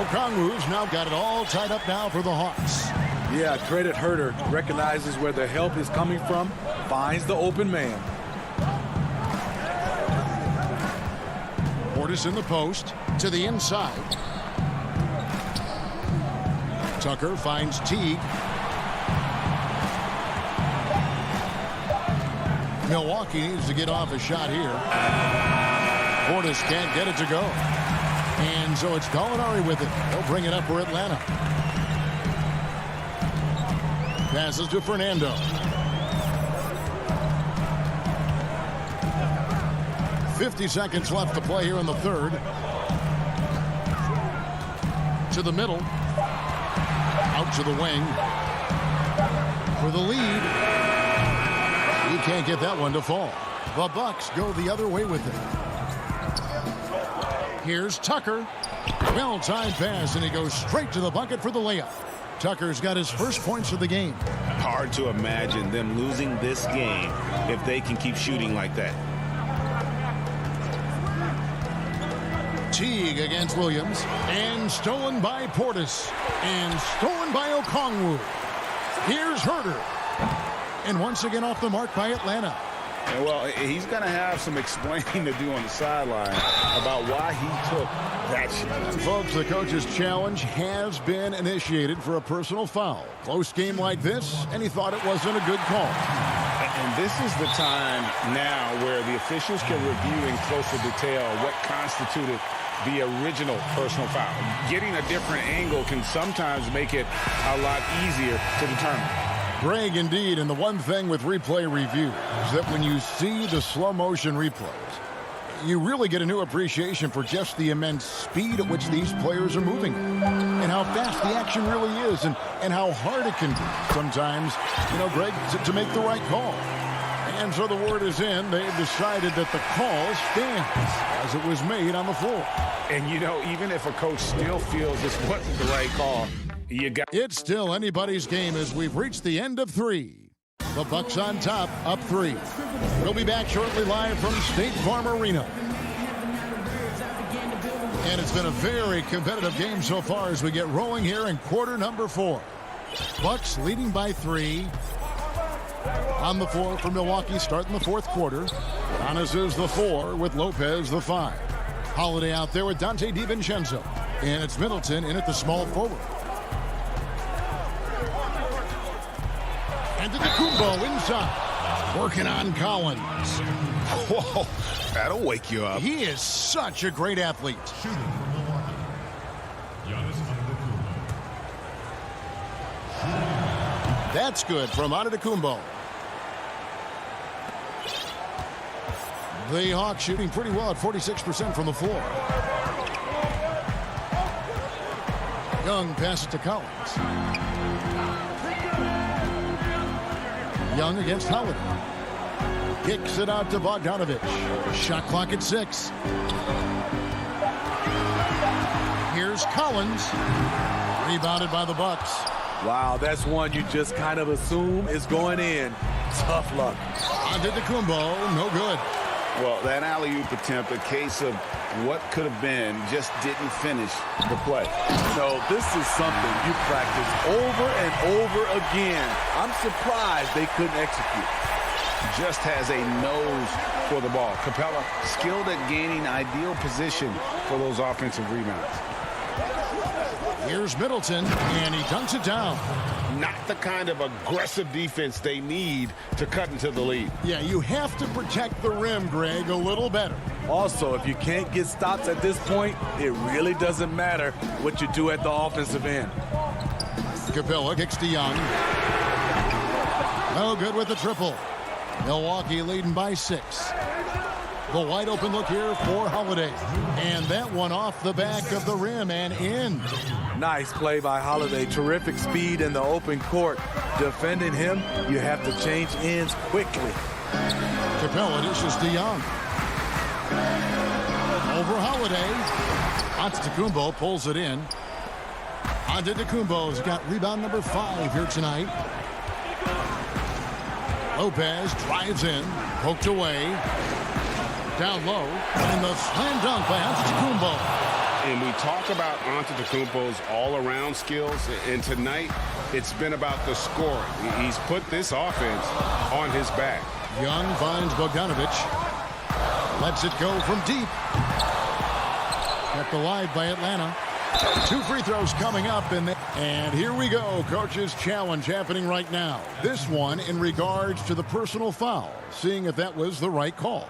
Okongwu's now got it all tied up now for the Hawks. Yeah, credit Huerter. Recognizes where the help is coming from, finds the open man. Portis in the post, to the inside. Tucker finds Teague. Milwaukee needs to get off a shot here. Portis can't get it to go. And so it's Molinari with it. He'll bring it up for Atlanta. Passes to Fernando. .50 seconds left to play here in the third. To the middle. Out to the wing. For the lead. He can't get that one to fall. The Bucks go the other way with it. Here's Tucker. Well-timed pass, and he goes straight to the bucket for the layup. Tucker's got his first points of the game. Hard to imagine them losing this game if they can keep shooting like that. Teague against Williams. And stolen by Portis. And stolen by Okongwu. Here's Herter. And once again off the mark by Atlanta. And well, he's going to have some explaining to do on the sideline about why he took that shot. Folks, the coach's challenge has been initiated for a personal foul. Close game like this, and he thought it wasn't a good call. And this is the time now where the officials can review in closer detail what constituted the original personal foul. Getting a different angle can sometimes make it a lot easier to determine. Greg, indeed, and the one thing with replay review is that when you see the slow motion replays, you really get a new appreciation for just the immense speed at which these players are moving and how fast the action really is and how hard it can be sometimes, Greg, to make the right call. And so the word is in. They've decided that the call stands as it was made on the floor. And, even if a coach still feels this wasn't the right call, it's still anybody's game as we've reached the end of 3. The Bucks on top, up 3. We'll be back shortly live from State Farm Arena. And it's been a very competitive game so far as we get rolling here in quarter number 4. Bucks leading by 3. On the floor for Milwaukee starting the fourth quarter. Giannis is the 4 with Lopez the 5. Holiday out there with Dante DiVincenzo. And it's Middleton in at the small forward. And Antetokounmpo inside. Working on Collins. Whoa, that'll wake you up. He is such a great athlete. That's good from Antetokounmpo. The Hawks shooting pretty well at 46% from the floor. Young passes to Collins. Young against Holiday. Kicks it out to Bogdanovich. Shot clock at 6. Here's Collins. Rebounded by the Bucks. Wow, that's one you just kind of assume is going in. Tough luck. Antetokounmpo, no good. Well, that alley-oop attempt, a case of what could have been, just didn't finish the play. No, this is something you practice over and over again. I'm surprised they couldn't execute. Just has a nose for the ball. Capella skilled at gaining ideal position for those offensive rebounds. Here's Middleton, and he dunks it down. Not the kind of aggressive defense they need to cut into the lead. Yeah, you have to protect the rim, Greg, a little better. Also, if you can't get stops at this point, it really doesn't matter what you do at the offensive end. Capella kicks to Young. No good with the triple. Milwaukee leading by 6. The wide open look here for Holiday. And that one off the back of the rim and in. Nice play by Holiday. Terrific speed in the open court. Defending him, you have to change ends quickly. Capella dishes to Young. Over Holiday. Antetokounmpo pulls it in. Antetokounmpo's got rebound number 5 here tonight. Lopez drives in. Poked away. Down low, and the slam dunk by Antetokounmpo. And we talk about Antetokounmpo's all-around skills, and tonight it's been about the scoring. He's put this offense on his back. Young finds Bogdanovich. Lets it go from deep. Kept alive by Atlanta. 2 free throws coming up, and here we go. Coach's challenge happening right now. This one in regards to the personal foul, seeing if that was the right call.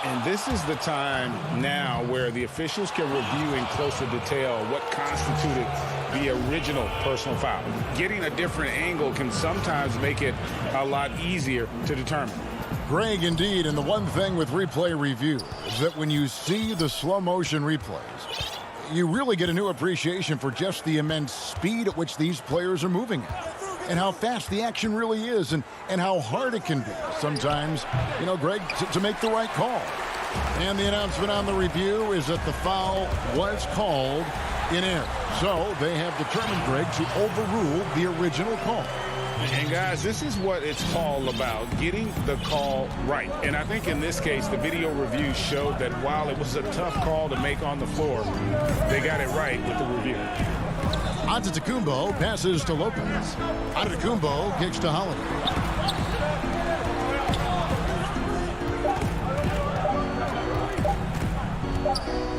And this is the time now where the officials can review in closer detail what constituted the original personal foul. Getting a different angle can sometimes make it a lot easier to determine. Greg, indeed, and the one thing with replay review is that when you see the slow motion replays, you really get a new appreciation for just the immense speed at which these players are moving at. And how fast the action really is and how hard it can be sometimes, Greg, to make the right call. And the announcement on the review is that the foul was called in error. So they have determined, Greg, to overrule the original call. And guys, this is what it's all about, getting the call right. And I think in this case, the video review showed that while it was a tough call to make on the floor, they got it right with the review. Antetokounmpo passes to Lopez. Antetokounmpo kicks to Holiday.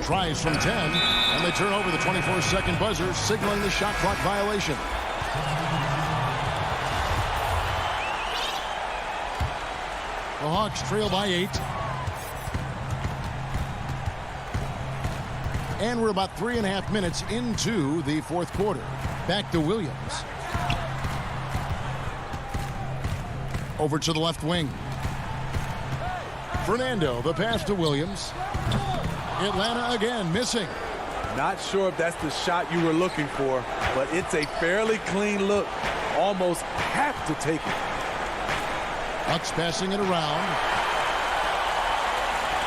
Tries from 10, and they turn over the 24-second buzzer, signaling the shot clock violation. The Hawks trail by 8. And we're about 3.5 minutes into the fourth quarter. Back to Williams. Over to the left wing. Fernando, the pass to Williams. Atlanta again missing. Not sure if that's the shot you were looking for, but it's a fairly clean look. Almost have to take it. Bucks passing it around.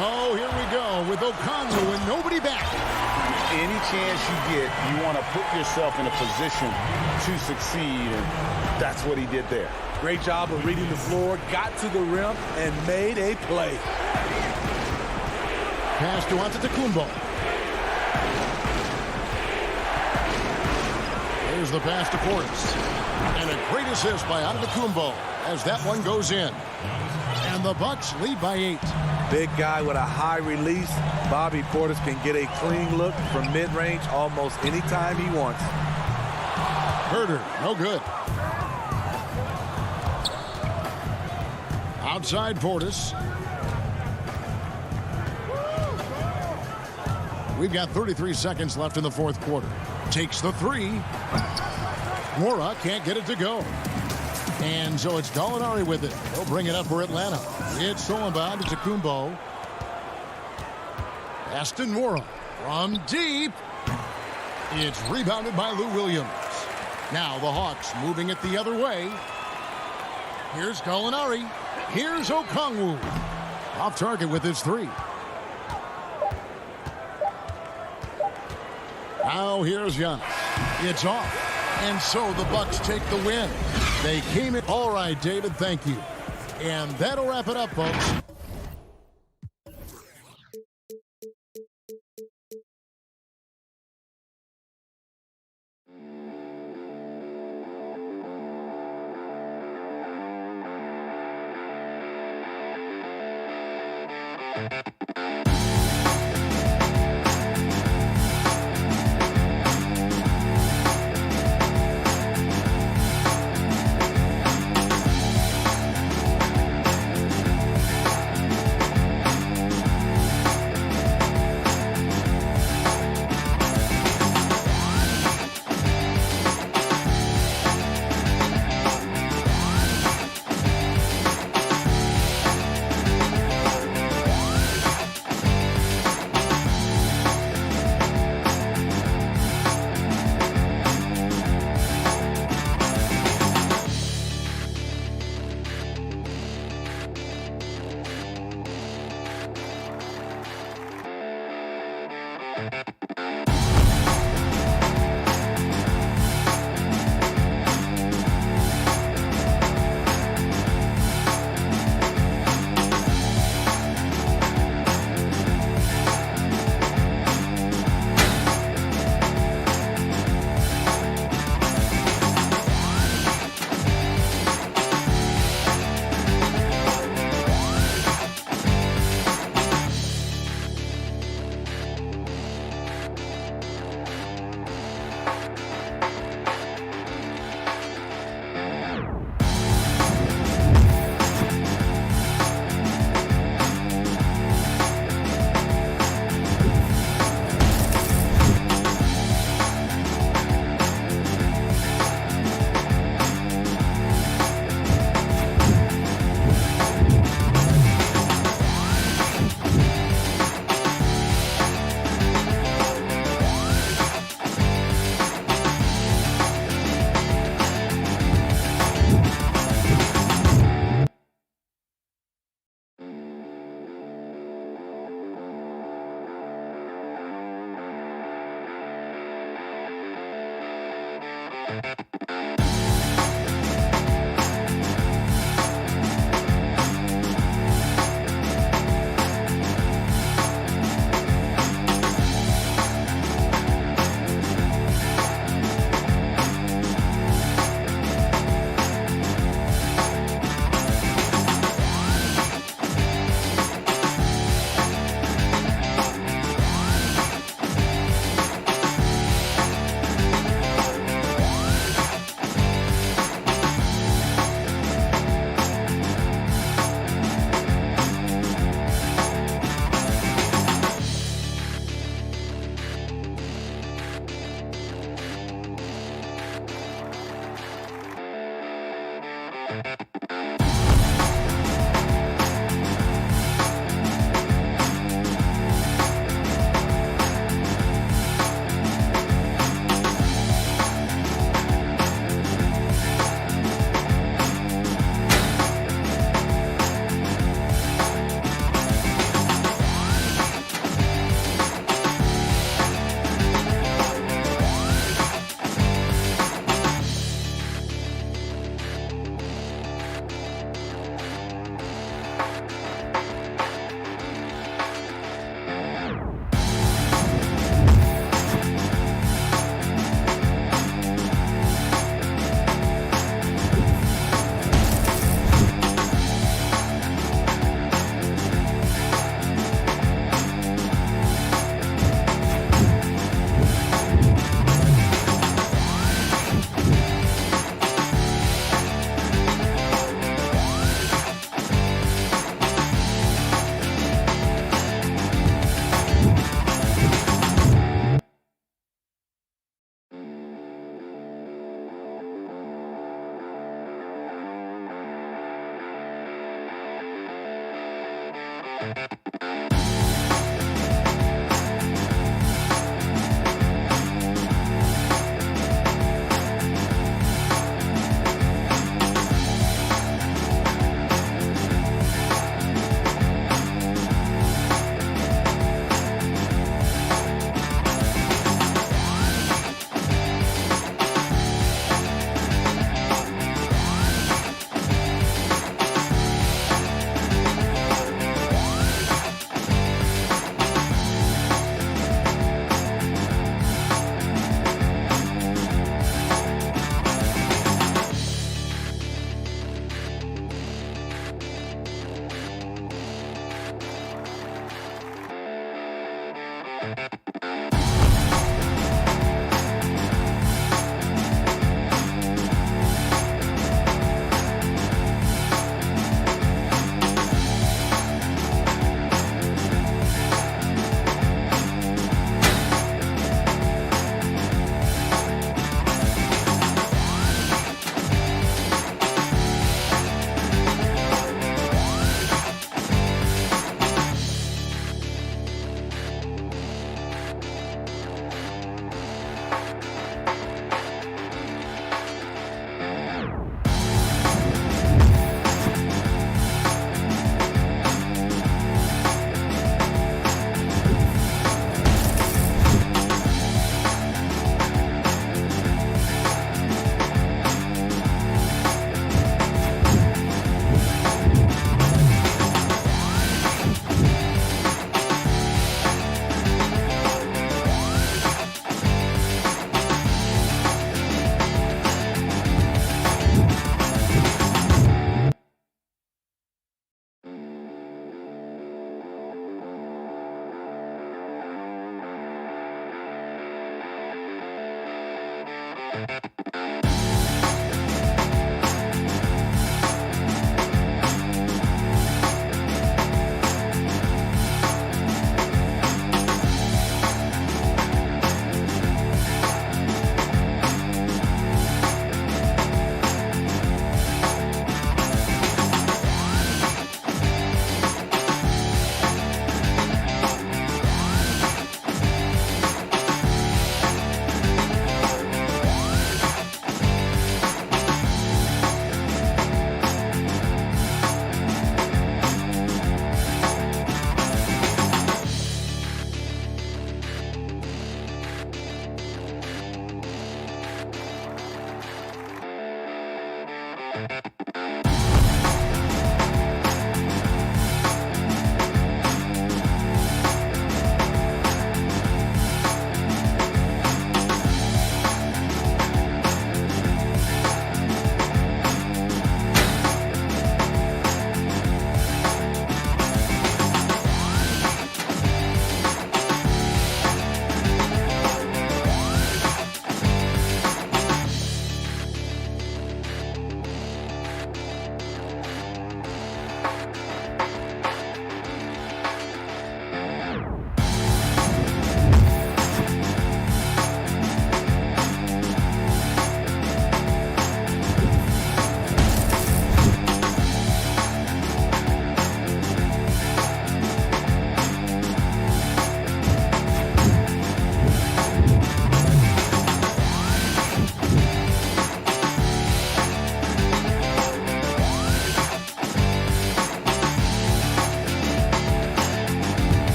Oh, here we go with Okongwu and nobody back. Any chance you get, you want to put yourself in a position to succeed, and that's what he did there. Great job of reading the floor, got to the rim, and made a play. Pass to Antetokounmpo. Here's the pass to Portis. And a great assist by Antetokounmpo as that one goes in. And the Bucks lead by 8. Big guy with a high release. Bobby Portis can get a clean look from mid-range almost anytime he wants. Herder, no good. Outside Portis. We've got 33 seconds left in the fourth quarter. Takes the 3. Mora can't get it to go. And so it's Gallinari with it. He'll bring it up for Atlanta. It's stolen by Antetokounmpo. Aston Mora from deep. It's rebounded by Lou Williams. Now the Hawks moving it the other way. Here's Gallinari. Here's Okongwu. Off target with his 3. Now here's Giannis. It's off. And so the Bucks take the win. They came in. All right, David, thank you. And that'll wrap it up, folks.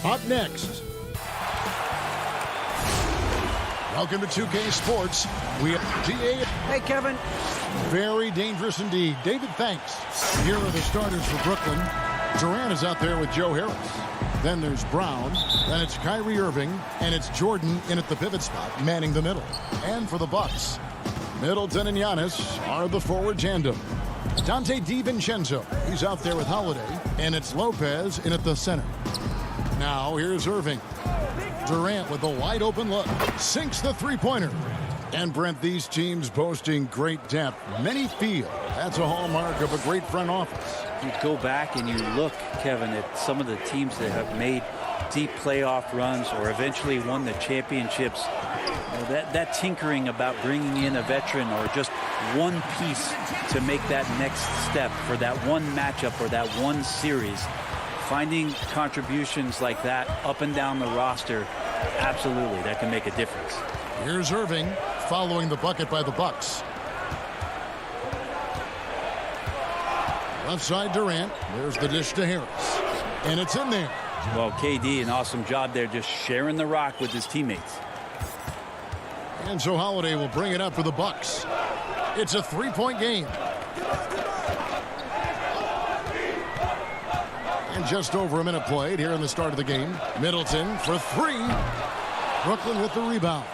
Up next. Welcome to 2K Sports. We have DA. Hey, Kevin. Very dangerous indeed. David, thanks. Here are the starters for Brooklyn. Durant is out there with Joe Harris. Then there's Brown. Then it's Kyrie Irving. And it's Jordan in at the pivot spot, manning the middle. And for the Bucks, Middleton and Giannis are the forward tandem. Dante DiVincenzo, he's out there with Holiday. And it's Lopez in at the center. Now here's Irving. Durant with a wide open look. Sinks the three-pointer. And Brent, these teams boasting great depth. Many feel that's a hallmark of a great front office. You go back and you look, Kevin, at some of the teams that have made deep playoff runs or eventually won the championships. You know, that tinkering about bringing in a veteran or just one piece to make that next step for that one matchup or that one series. Finding contributions like that up and down the roster, absolutely, that can make a difference. Here's Irving following the bucket by the Bucks. Left side Durant. There's the dish to Harris. And it's in there. Well, KD, an awesome job there just sharing the rock with his teammates. And so Holiday will bring it up for the Bucks. It's a three-point game. And just over a minute played here in the start of the game. Middleton for three. Brooklyn with the rebound.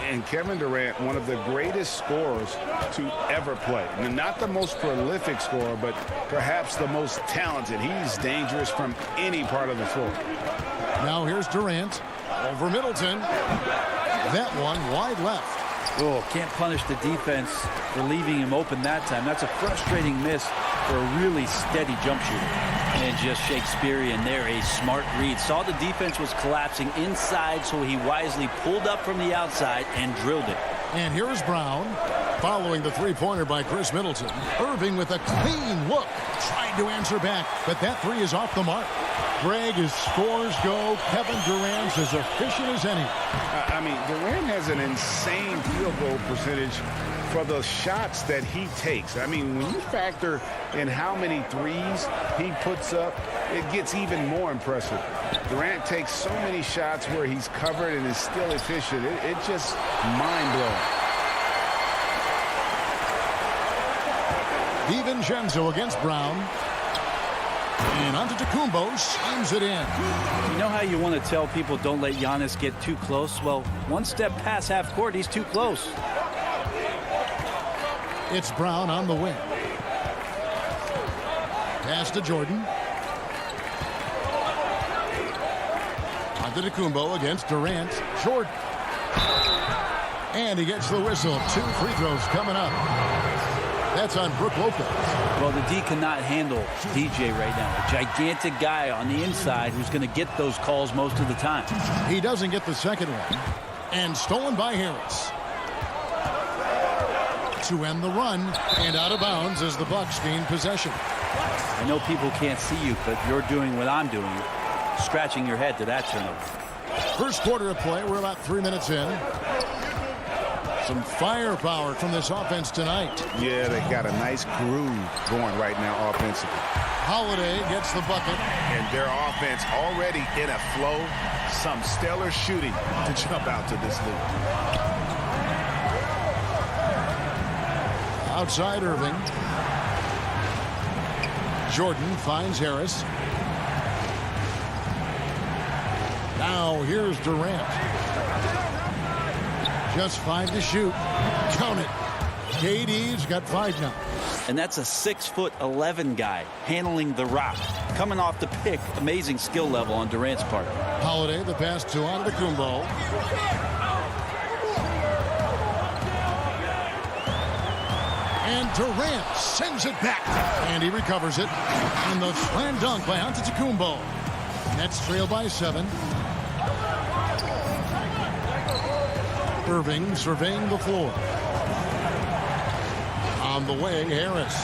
And Kevin Durant, one of the greatest scorers to ever play. Not the most prolific scorer, but perhaps the most talented. He's dangerous from any part of the floor. Now here's Durant over Middleton. That one wide left. Oh, can't punish the defense for leaving him open that time. That's a frustrating miss for a really steady jump shooter. And just Shakespearean there, a smart read. Saw the defense was collapsing inside, so he wisely pulled up from the outside and drilled it. And here's Brown following the three-pointer by Chris Middleton. Irving with a clean look, trying to answer back, but that three is off the mark. Greg, as scores go, Kevin Durant's as efficient as any. I mean, Durant has an insane field goal percentage for the shots that he takes. I mean, when you factor in how many threes he puts up, it gets even more impressive. Durant takes so many shots where he's covered and is still efficient. It's just mind-blowing. DiVincenzo against Brown. And Antetokounmpo slams it in. You know how you want to tell people don't let Giannis get too close? Well, one step past half court, he's too close. It's Brown on the wing. Pass to Jordan. Antetokounmpo against Durant. Jordan. And he gets the whistle. 2 free throws coming up. That's on Brook Lopez. Well, the D cannot handle DJ right now. A gigantic guy on the inside who's going to get those calls most of the time. He doesn't get the second one. And stolen by Harris. To end the run. And out of bounds as the Bucks gain possession. I know people can't see you, but you're doing what I'm doing. Scratching your head to that turnover. First quarter of play. We're about 3 minutes in. Some firepower from this offense tonight. Yeah, they got a nice groove going right now offensively. Holiday gets the bucket. And their offense already in a flow. Some stellar shooting to jump out to this lead. Outside Irving. Jordan finds Harris. Now here's Durant. Just 5 to shoot. Count it. KD's got 5 now. And that's a 6'11" guy handling the rock. Coming off the pick. Amazing skill level on Durant's part. Holiday, the pass to Antetokounmpo. And Durant sends it back. And he recovers it. And the slam dunk by Antetokounmpo. Nets trail by 7. Irving surveying the floor. On the way, Harris.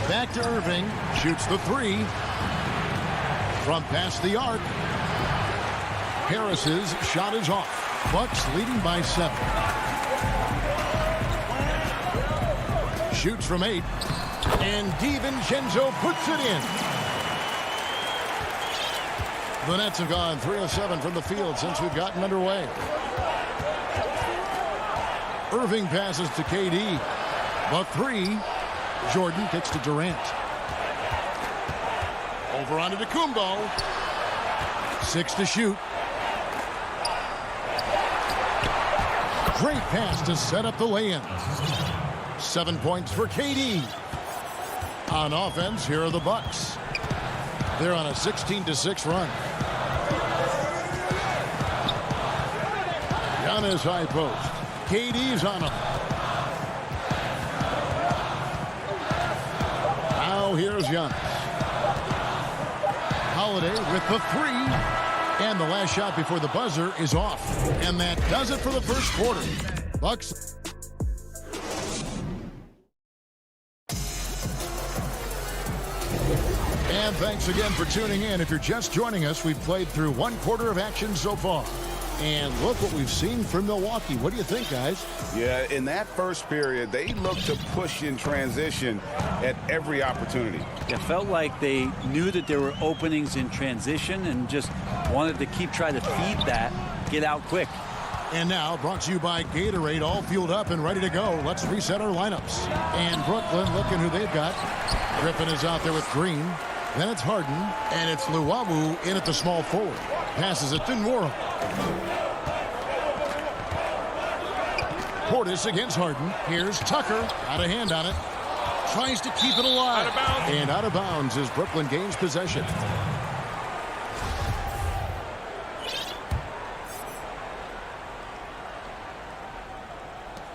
Back to Irving. Shoots the 3. From past the arc. Harris's shot is off. Bucks leading by 7. Shoots from 8. And DiVincenzo puts it in. The Nets have gone 3 of 7 from the field since we've gotten underway. Irving passes to KD. The three. Jordan kicks to Durant. Over onto Kumbo. 6 to shoot. Great pass to set up the lay-in. 7 points for KD. On offense, here are the Bucks. They're on a 16-6 run. Giannis high post. KD's on him. Now here's Giannis. Holiday with the three. And the last shot before the buzzer is off. And that does it for the first quarter. Bucks. And thanks again for tuning in. If you're just joining us, we've played through 1 quarter of action so far. And look what we've seen from Milwaukee. What do you think, guys? Yeah, in that first period, they looked to push in transition at every opportunity. It felt like they knew that there were openings in transition and just wanted to keep trying to feed that, get out quick. And now, brought to you by Gatorade, all fueled up and ready to go. Let's reset our lineups. And Brooklyn, looking who they've got. Griffin is out there with Green. Then it's Harden, and it's Luwawu in at the small forward. Passes it to Nwora. Portis against Harden. Here's Tucker. Out of hand on it. Tries to keep it alive. Out of bounds. And out of bounds as Brooklyn gains possession.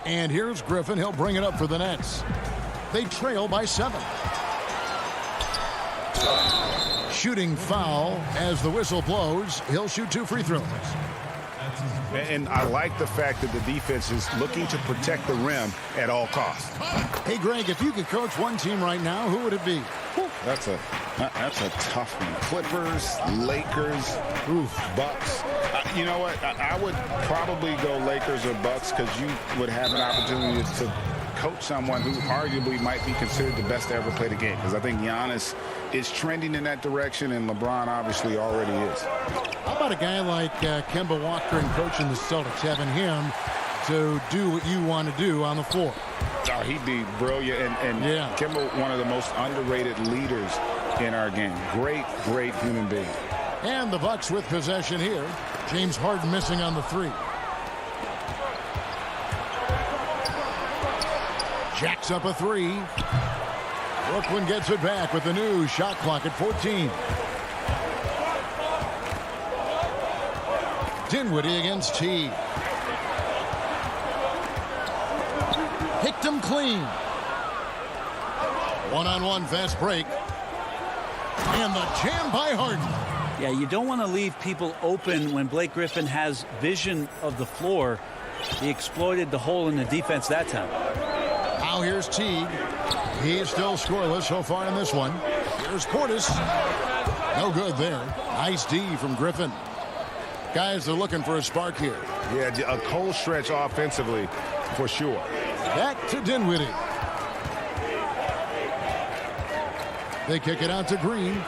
And here's Griffin. He'll bring it up for the Nets. They trail by 7. Shooting foul as the whistle blows. He'll shoot 2 free throws. And I like the fact that the defense is looking to protect the rim at all costs. Hey, Greg, if you could coach one team right now, who would it be? That's a tough one. Clippers, Lakers, Bucks. You know what? I would probably go Lakers or Bucks because you would have an opportunity to coach someone who arguably might be considered the best to ever play the game, because I think Giannis is trending in that direction, and LeBron obviously already is. How about a guy like Kemba Walker and coaching the Celtics, having him to do what you want to do on the floor? Oh, he'd be brilliant, and yeah. Kemba, one of the most underrated leaders in our game. Great human being. And the Bucks with possession here. James Harden missing on the 3. Jacks up a 3. Brooklyn gets it back with the new shot clock at 14. Dinwiddie against T. Picked him clean. One-on-one fast break. And the jam by Harden. Yeah, you don't want to leave people open when Blake Griffin has vision of the floor. He exploited the hole in the defense that time. Now here's Teague. He's still scoreless so far in this one. Here's Portis. No good there. Nice D from Griffin. Guys, they're looking for a spark here. Yeah, a cold stretch offensively for sure. Back to Dinwiddie. They kick it out to Green.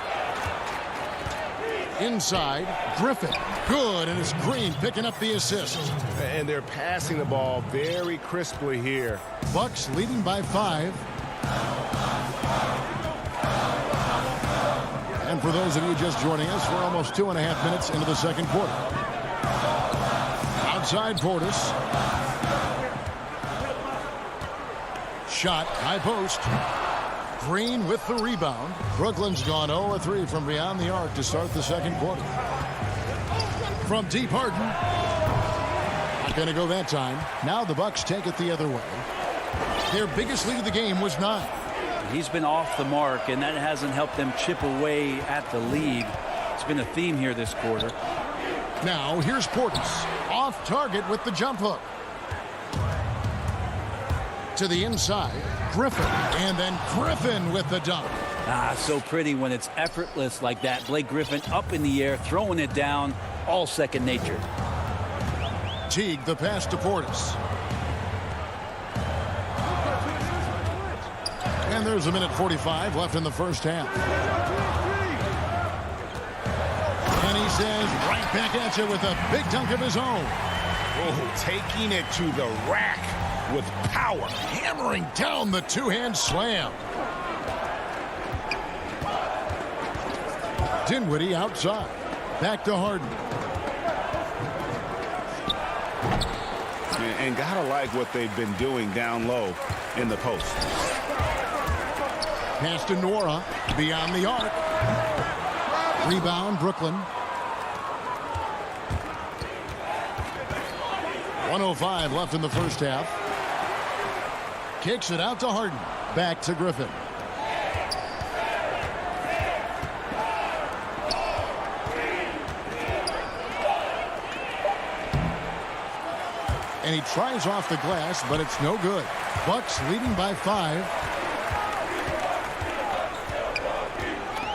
Inside, Griffin. Good, and it's Green picking up the assist. And they're passing the ball very crisply here. Bucks leading by 5. And for those of you just joining us, we're almost 2.5 minutes into the second quarter. Outside Portis. Shot, high post. Green with the rebound. Brooklyn's gone 0 of 3 from beyond the arc to start the second quarter. From deep, Harden. Not going to go that time. Now the Bucks take it the other way. Their biggest lead of the game was 9. He's been off the mark, and that hasn't helped them chip away at the lead. It's been a theme here this quarter. Now here's Portis. Off target with the jump hook. To the inside, Griffin, and then Griffin with the dunk. So pretty when it's effortless like that. Blake Griffin up in the air, throwing it down, all second nature. Teague, the pass to Portis. And there's a minute 45 left in the first half. And he says right back at you with a big dunk of his own. Oh, taking it to the rack with power. Hammering down the two-hand slam. Dinwiddie outside. Back to Harden. And gotta like what they've been doing down low in the post. Pass to Nora. Beyond the arc. Rebound, Brooklyn. 1:05 left in the first half. Kicks it out to Harden. Back to Griffin. And he tries off the glass, but it's no good. Bucks leading by 5.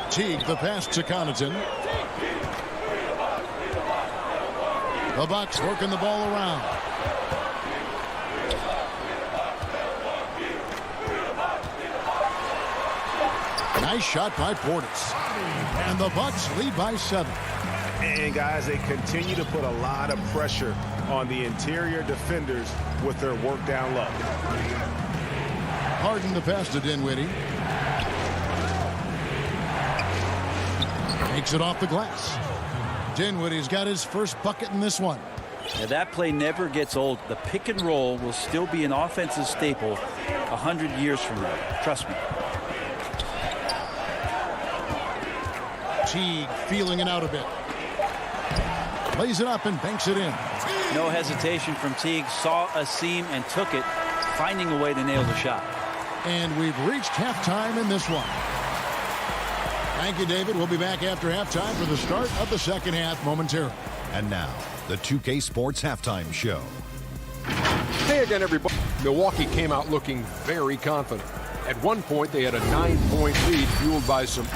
Teague, the pass to Connaughton. The Bucks working the ball around. Nice shot by Portis. And the Bucks lead by 7. And guys, they continue to put a lot of pressure on the interior defenders with their work down low. Harden the pass to Dinwiddie. Takes it off the glass. Dinwiddie's got his first bucket in this one. Now that play never gets old. The pick and roll will still be an offensive staple 100 years from now. Trust me. Teague feeling it out a bit. Lays it up and banks it in. No hesitation from Teague. Saw a seam and took it, finding a way to nail the shot. And we've reached halftime in this one. Thank you, David. We'll be back after halftime for the start of the second half momentarily. And now, the 2K Sports Halftime Show. Hey again, everybody. Milwaukee came out looking very confident. At one point, they had a 9-point lead fueled by some...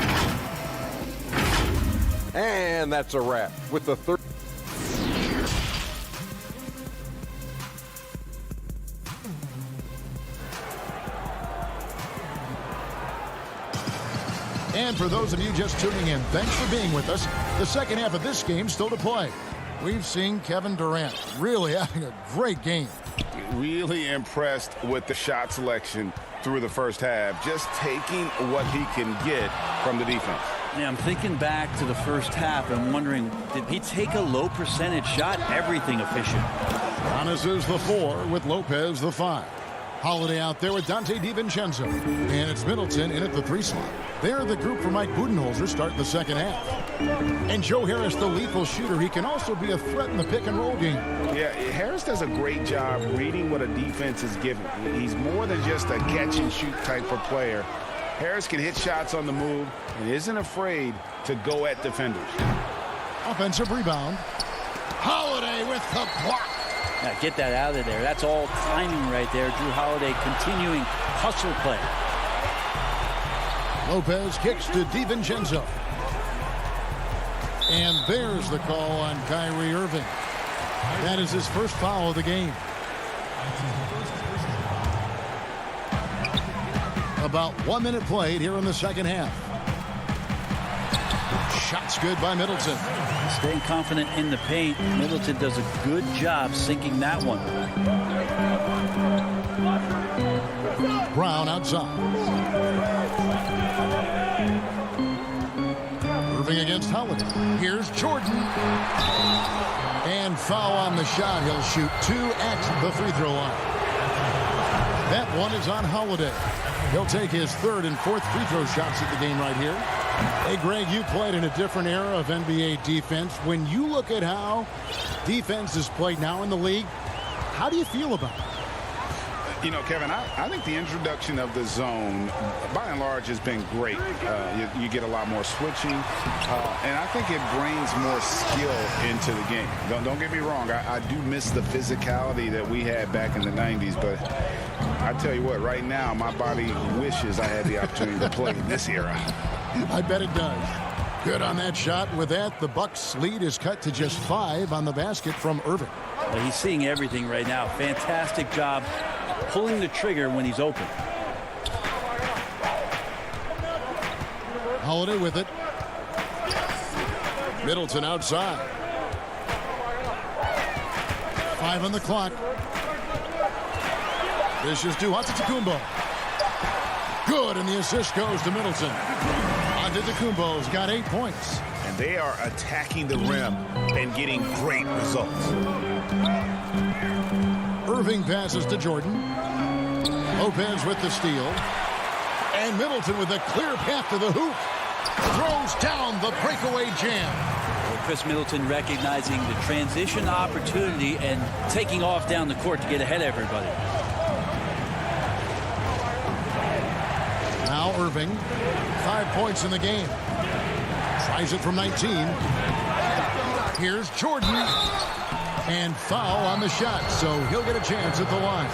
And that's a wrap with the third. And for those of you just tuning in, thanks for being with us. The second half of this game still to play. We've seen Kevin Durant really having a great game. Really impressed with the shot selection through the first half. Just taking what he can get from the defense. Yeah, I'm thinking back to the first half and wondering, did he take a low percentage shot? Everything efficient. Giannis is the 4 with Lopez the 5. Holiday out there with Dante DiVincenzo. And it's Middleton in at the 3 slot. They're the group for Mike Budenholzer starting the second half. And Joe Harris, the lethal shooter. He can also be a threat in the pick and roll game. Yeah, Harris does a great job reading what a defense is giving. He's more than just a catch and shoot type of player. Harris can hit shots on the move and isn't afraid to go at defenders. Offensive rebound. Holiday with the block. Now get that out of there. That's all timing right there. Drew Holiday continuing hustle play. Lopez kicks to DiVincenzo. And there's the call on Kyrie Irving. That is his first foul of the game. About 1 minute played here in the second half. Shots good by Middleton. Staying confident in the paint. Middleton does a good job sinking that one. Brown outside. Irving against Holiday. Here's Jordan. And foul on the shot. He'll shoot 2 at the free throw line. That one is on Holiday. He'll take his 3rd and 4th free throw shots at the game right here. Hey, Greg, you played in a different era of NBA defense. When you look at how defense is played now in the league, how do you feel about it? You know, Kevin, I think the introduction of the zone, by and large, has been great. You get a lot more switching, and I think it brings more skill into the game. Don't get me wrong. I do miss the physicality that we had back in the 90s, but I tell you what, right now, my body wishes I had the opportunity to play in this era. I bet it does. Good on that shot. With that, the Bucks' lead is cut to just 5 on the basket from Irving. Well, he's seeing everything right now. Fantastic job pulling the trigger when he's open. Holiday with it. Middleton outside. 5 on the clock. This is to Antetokounmpo. Good, and the assist goes to Middleton. Antetokounmpo's got 8 points. And they are attacking the rim and getting great results. Irving passes to Jordan. Lopez with the steal. And Middleton with a clear path to the hoop. Throws down the breakaway jam. Chris Middleton recognizing the transition opportunity and taking off down the court to get ahead of everybody. Now Irving, 5 points in the game. Tries it from 19. Here's Jordan. And foul on the shot, so he'll get a chance at the line.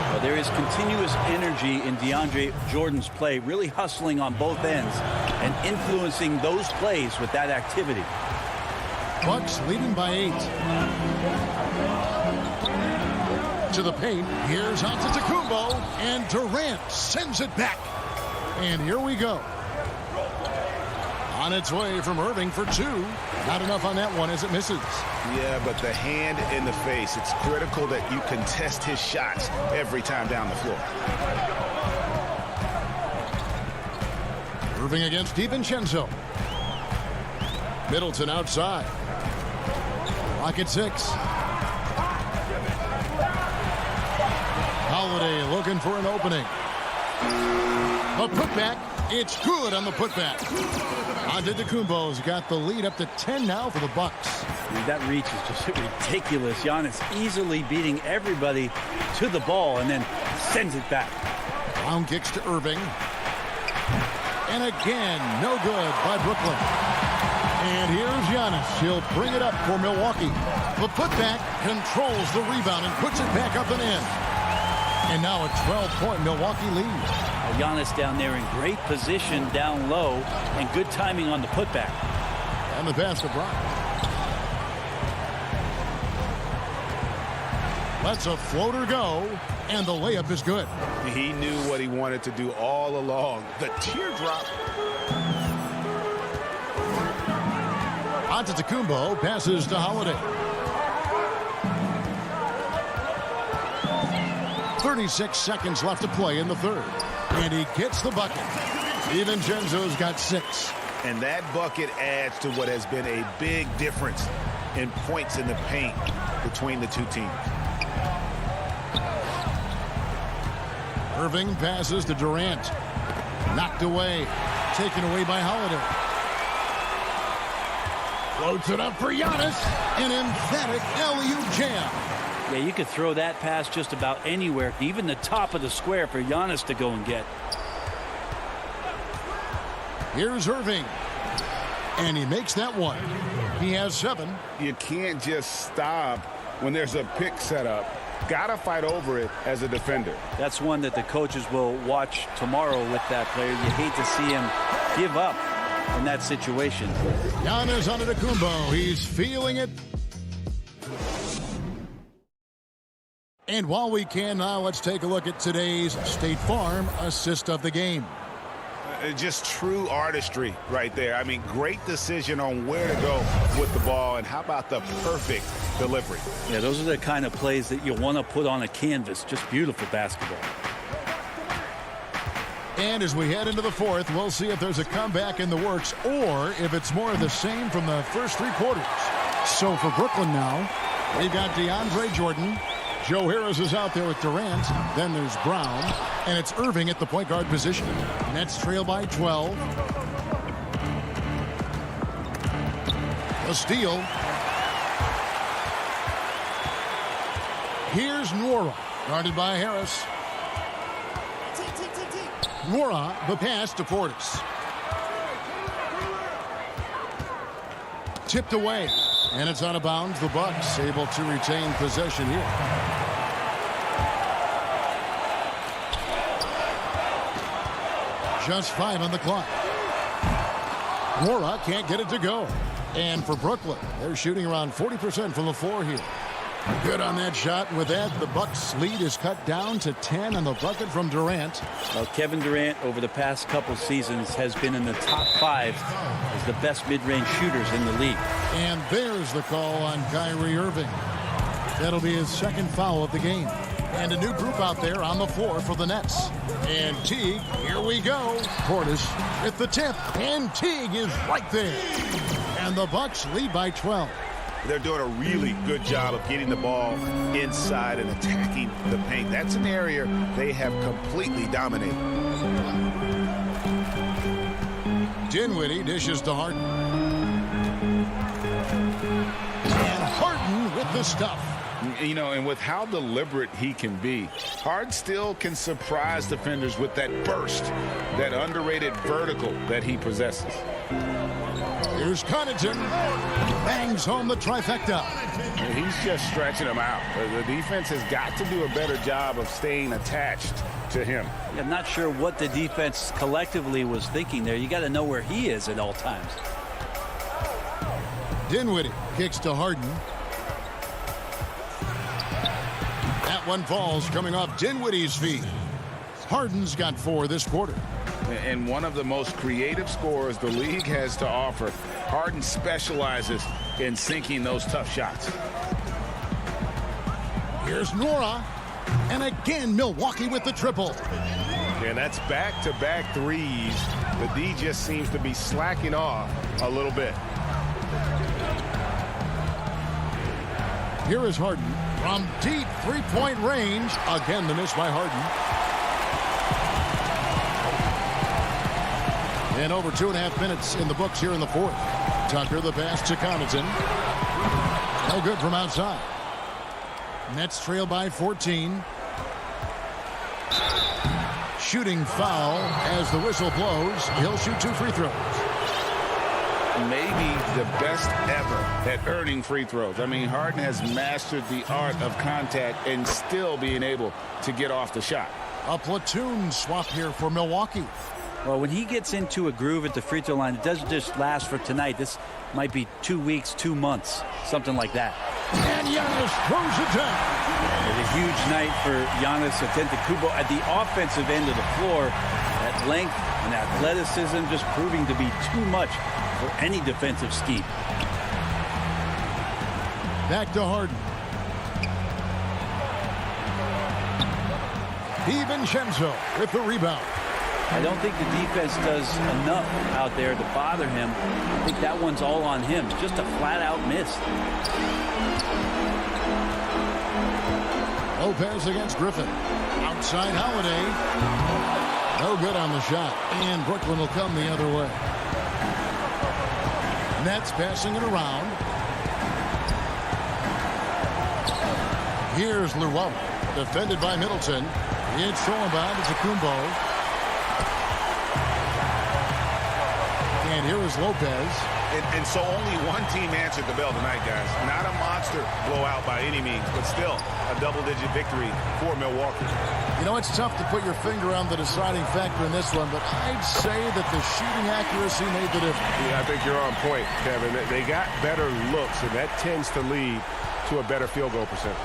Well, there is continuous energy in DeAndre Jordan's play, really hustling on both ends and influencing those plays with that activity. Bucks leading by 8. To the paint. Here's Antetokounmpo, and Durant sends it back. And here we go. On its way from Irving for 2. Not enough on that one as it misses. Yeah, but the hand in the face. It's critical that you contest his shots every time down the floor. Irving against DiVincenzo. Middleton outside. Clock at 6. Holiday looking for an opening. A putback. It's good on the putback. Antetokounmpo's got the lead up to 10 now for the Bucks. That reach is just ridiculous. Giannis easily beating everybody to the ball and then sends it back. Brown kicks to Irving. And again, no good by Brooklyn. And here's Giannis. He'll bring it up for Milwaukee. The putback controls the rebound and puts it back up and in. And now a 12-point Milwaukee lead. Giannis down there in great position down low and good timing on the putback. And the pass to Brown. Lets a floater go, and the layup is good. He knew what he wanted to do all along. The teardrop. Antetokounmpo passes to Holiday. 36 seconds left to play in the third. And he gets the bucket. DiVincenzo's got 6. And that bucket adds to what has been a big difference in points in the paint between the two teams. Irving passes to Durant. Knocked away. Taken away by Holiday. Floats it up for Giannis. An emphatic alley-oop jam. Yeah, you could throw that pass just about anywhere, even the top of the square for Giannis to go and get. Here's Irving. And he makes that one. He has 7. You can't just stop when there's a pick set up. Gotta fight over it as a defender. That's one that the coaches will watch tomorrow with that player. You hate to see him give up in that situation. Giannis Antetokounmpo. He's feeling it. And while we can now, let's take a look at today's State Farm assist of the game. Just true artistry right there. I mean, great decision on where to go with the ball, and how about the perfect delivery? Yeah, those are the kind of plays that you want to put on a canvas. Just beautiful basketball. And as we head into the fourth, we'll see if there's a comeback in the works or if it's more of the same from the first 3 quarters. So for Brooklyn now, we've got DeAndre Jordan. Joe Harris is out there with Durant. Then there's Brown. And it's Irving at the point guard position. Nets trail by 12. A steal. Here's Nwora, guarded by Harris. Nwora, the pass to Portis. Tipped away. And it's out of bounds. The Bucks able to retain possession here. Just 5 on the clock. Nwora can't get it to go. And for Brooklyn, they're shooting around 40% from the floor here. Good on that shot. And with that, the Bucks' lead is cut down to 10 on the bucket from Durant. Well, Kevin Durant, over the past couple seasons, has been in the top 5 as the best mid-range shooters in the league. And there's the call on Kyrie Irving. That'll be his second foul of the game. And a new group out there on the floor for the Nets. And Teague, here we go. Portis with the tip, and Teague is right there. And the Bucks lead by 12. They're doing a really good job of getting the ball inside and attacking the paint. That's an area they have completely dominated. Dinwiddie dishes to Harden. And Harden with the stuff. You know, and with how deliberate he can be, Harden still can surprise defenders with that burst, that underrated vertical that he possesses. Here's Connaughton. Bangs home the trifecta. He's just stretching him out. The defense has got to do a better job of staying attached to him. I'm not sure what the defense collectively was thinking there. You got to know where he is at all times. Dinwiddie kicks to Harden. That one falls coming off Dinwiddie's feet. Harden's got 4 this quarter. And one of the most creative scorers the league has to offer. Harden specializes in sinking those tough shots. Here's Nora. And again, Milwaukee with the triple. And that's back-to-back threes. The D just seems to be slacking off a little bit. Here is Harden from deep three-point range. Again, the miss by Harden. And over 2.5 minutes in the books here in the fourth. Tucker the pass to Connaughton. No good from outside. Nets trail by 14. Shooting foul as the whistle blows. He'll shoot 2 free throws. Maybe the best ever at earning free throws. I mean, Harden has mastered the art of contact and still being able to get off the shot. A platoon swap here for Milwaukee. Well, when he gets into a groove at the free throw line, it doesn't just last for tonight. This might be 2 weeks, 2 months, something like that. And Giannis throws it down. It's a huge night for Giannis Antetokounmpo at the offensive end of the floor. That length and athleticism just proving to be too much for any defensive scheme. Back to Harden. DiVincenzo with the rebound. I don't think the defense does enough out there to bother him. I think that one's all on him. Just a flat-out miss. Lopez against Griffin. Outside Holiday. No good on the shot. And Brooklyn will come the other way. Nets passing it around. Here's Llewellyn. Defended by Middleton. It's thrown by Antetokounmpo. And here is Lopez. And so only one team answered the bell tonight, guys. Not a monster blowout by any means, but still a double-digit victory for Milwaukee. You know, it's tough to put your finger on the deciding factor in this one, but I'd say that the shooting accuracy made the difference. Yeah, I think you're on point, Kevin. They got better looks, and that tends to lead to a better field goal percentage.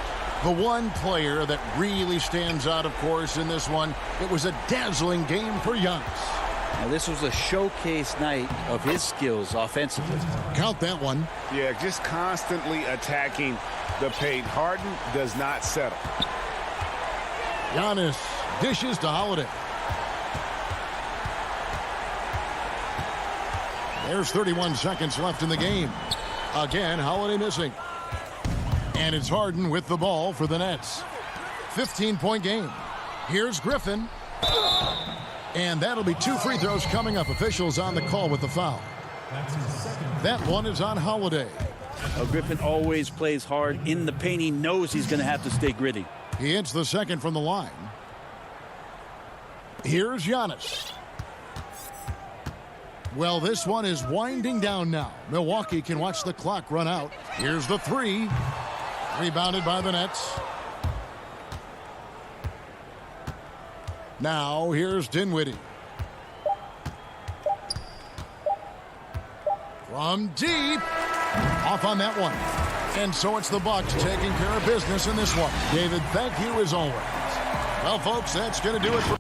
The one player that really stands out, of course, in this one, it was a dazzling game for Giannis. Now, this was a showcase night of his skills offensively. Count that one. Yeah, just constantly attacking the paint. Harden does not settle. Giannis dishes to Holiday. There's 31 seconds left in the game. Again, Holiday missing. And it's Harden with the ball for the Nets. 15-point game. Here's Griffin. And that'll be 2 free throws coming up. Officials on the call with the foul. That one is on Holiday. Well, Griffin always plays hard in the paint. He knows he's going to have to stay gritty. He hits the second from the line. Here's Giannis. Well, this one is winding down now. Milwaukee can watch the clock run out. Here's the 3. Rebounded by the Nets. Now, here's Dinwiddie. From deep. Off on that one. And so it's the Bucks taking care of business in this one. David, thank you as always. Well, folks, that's going to do it for...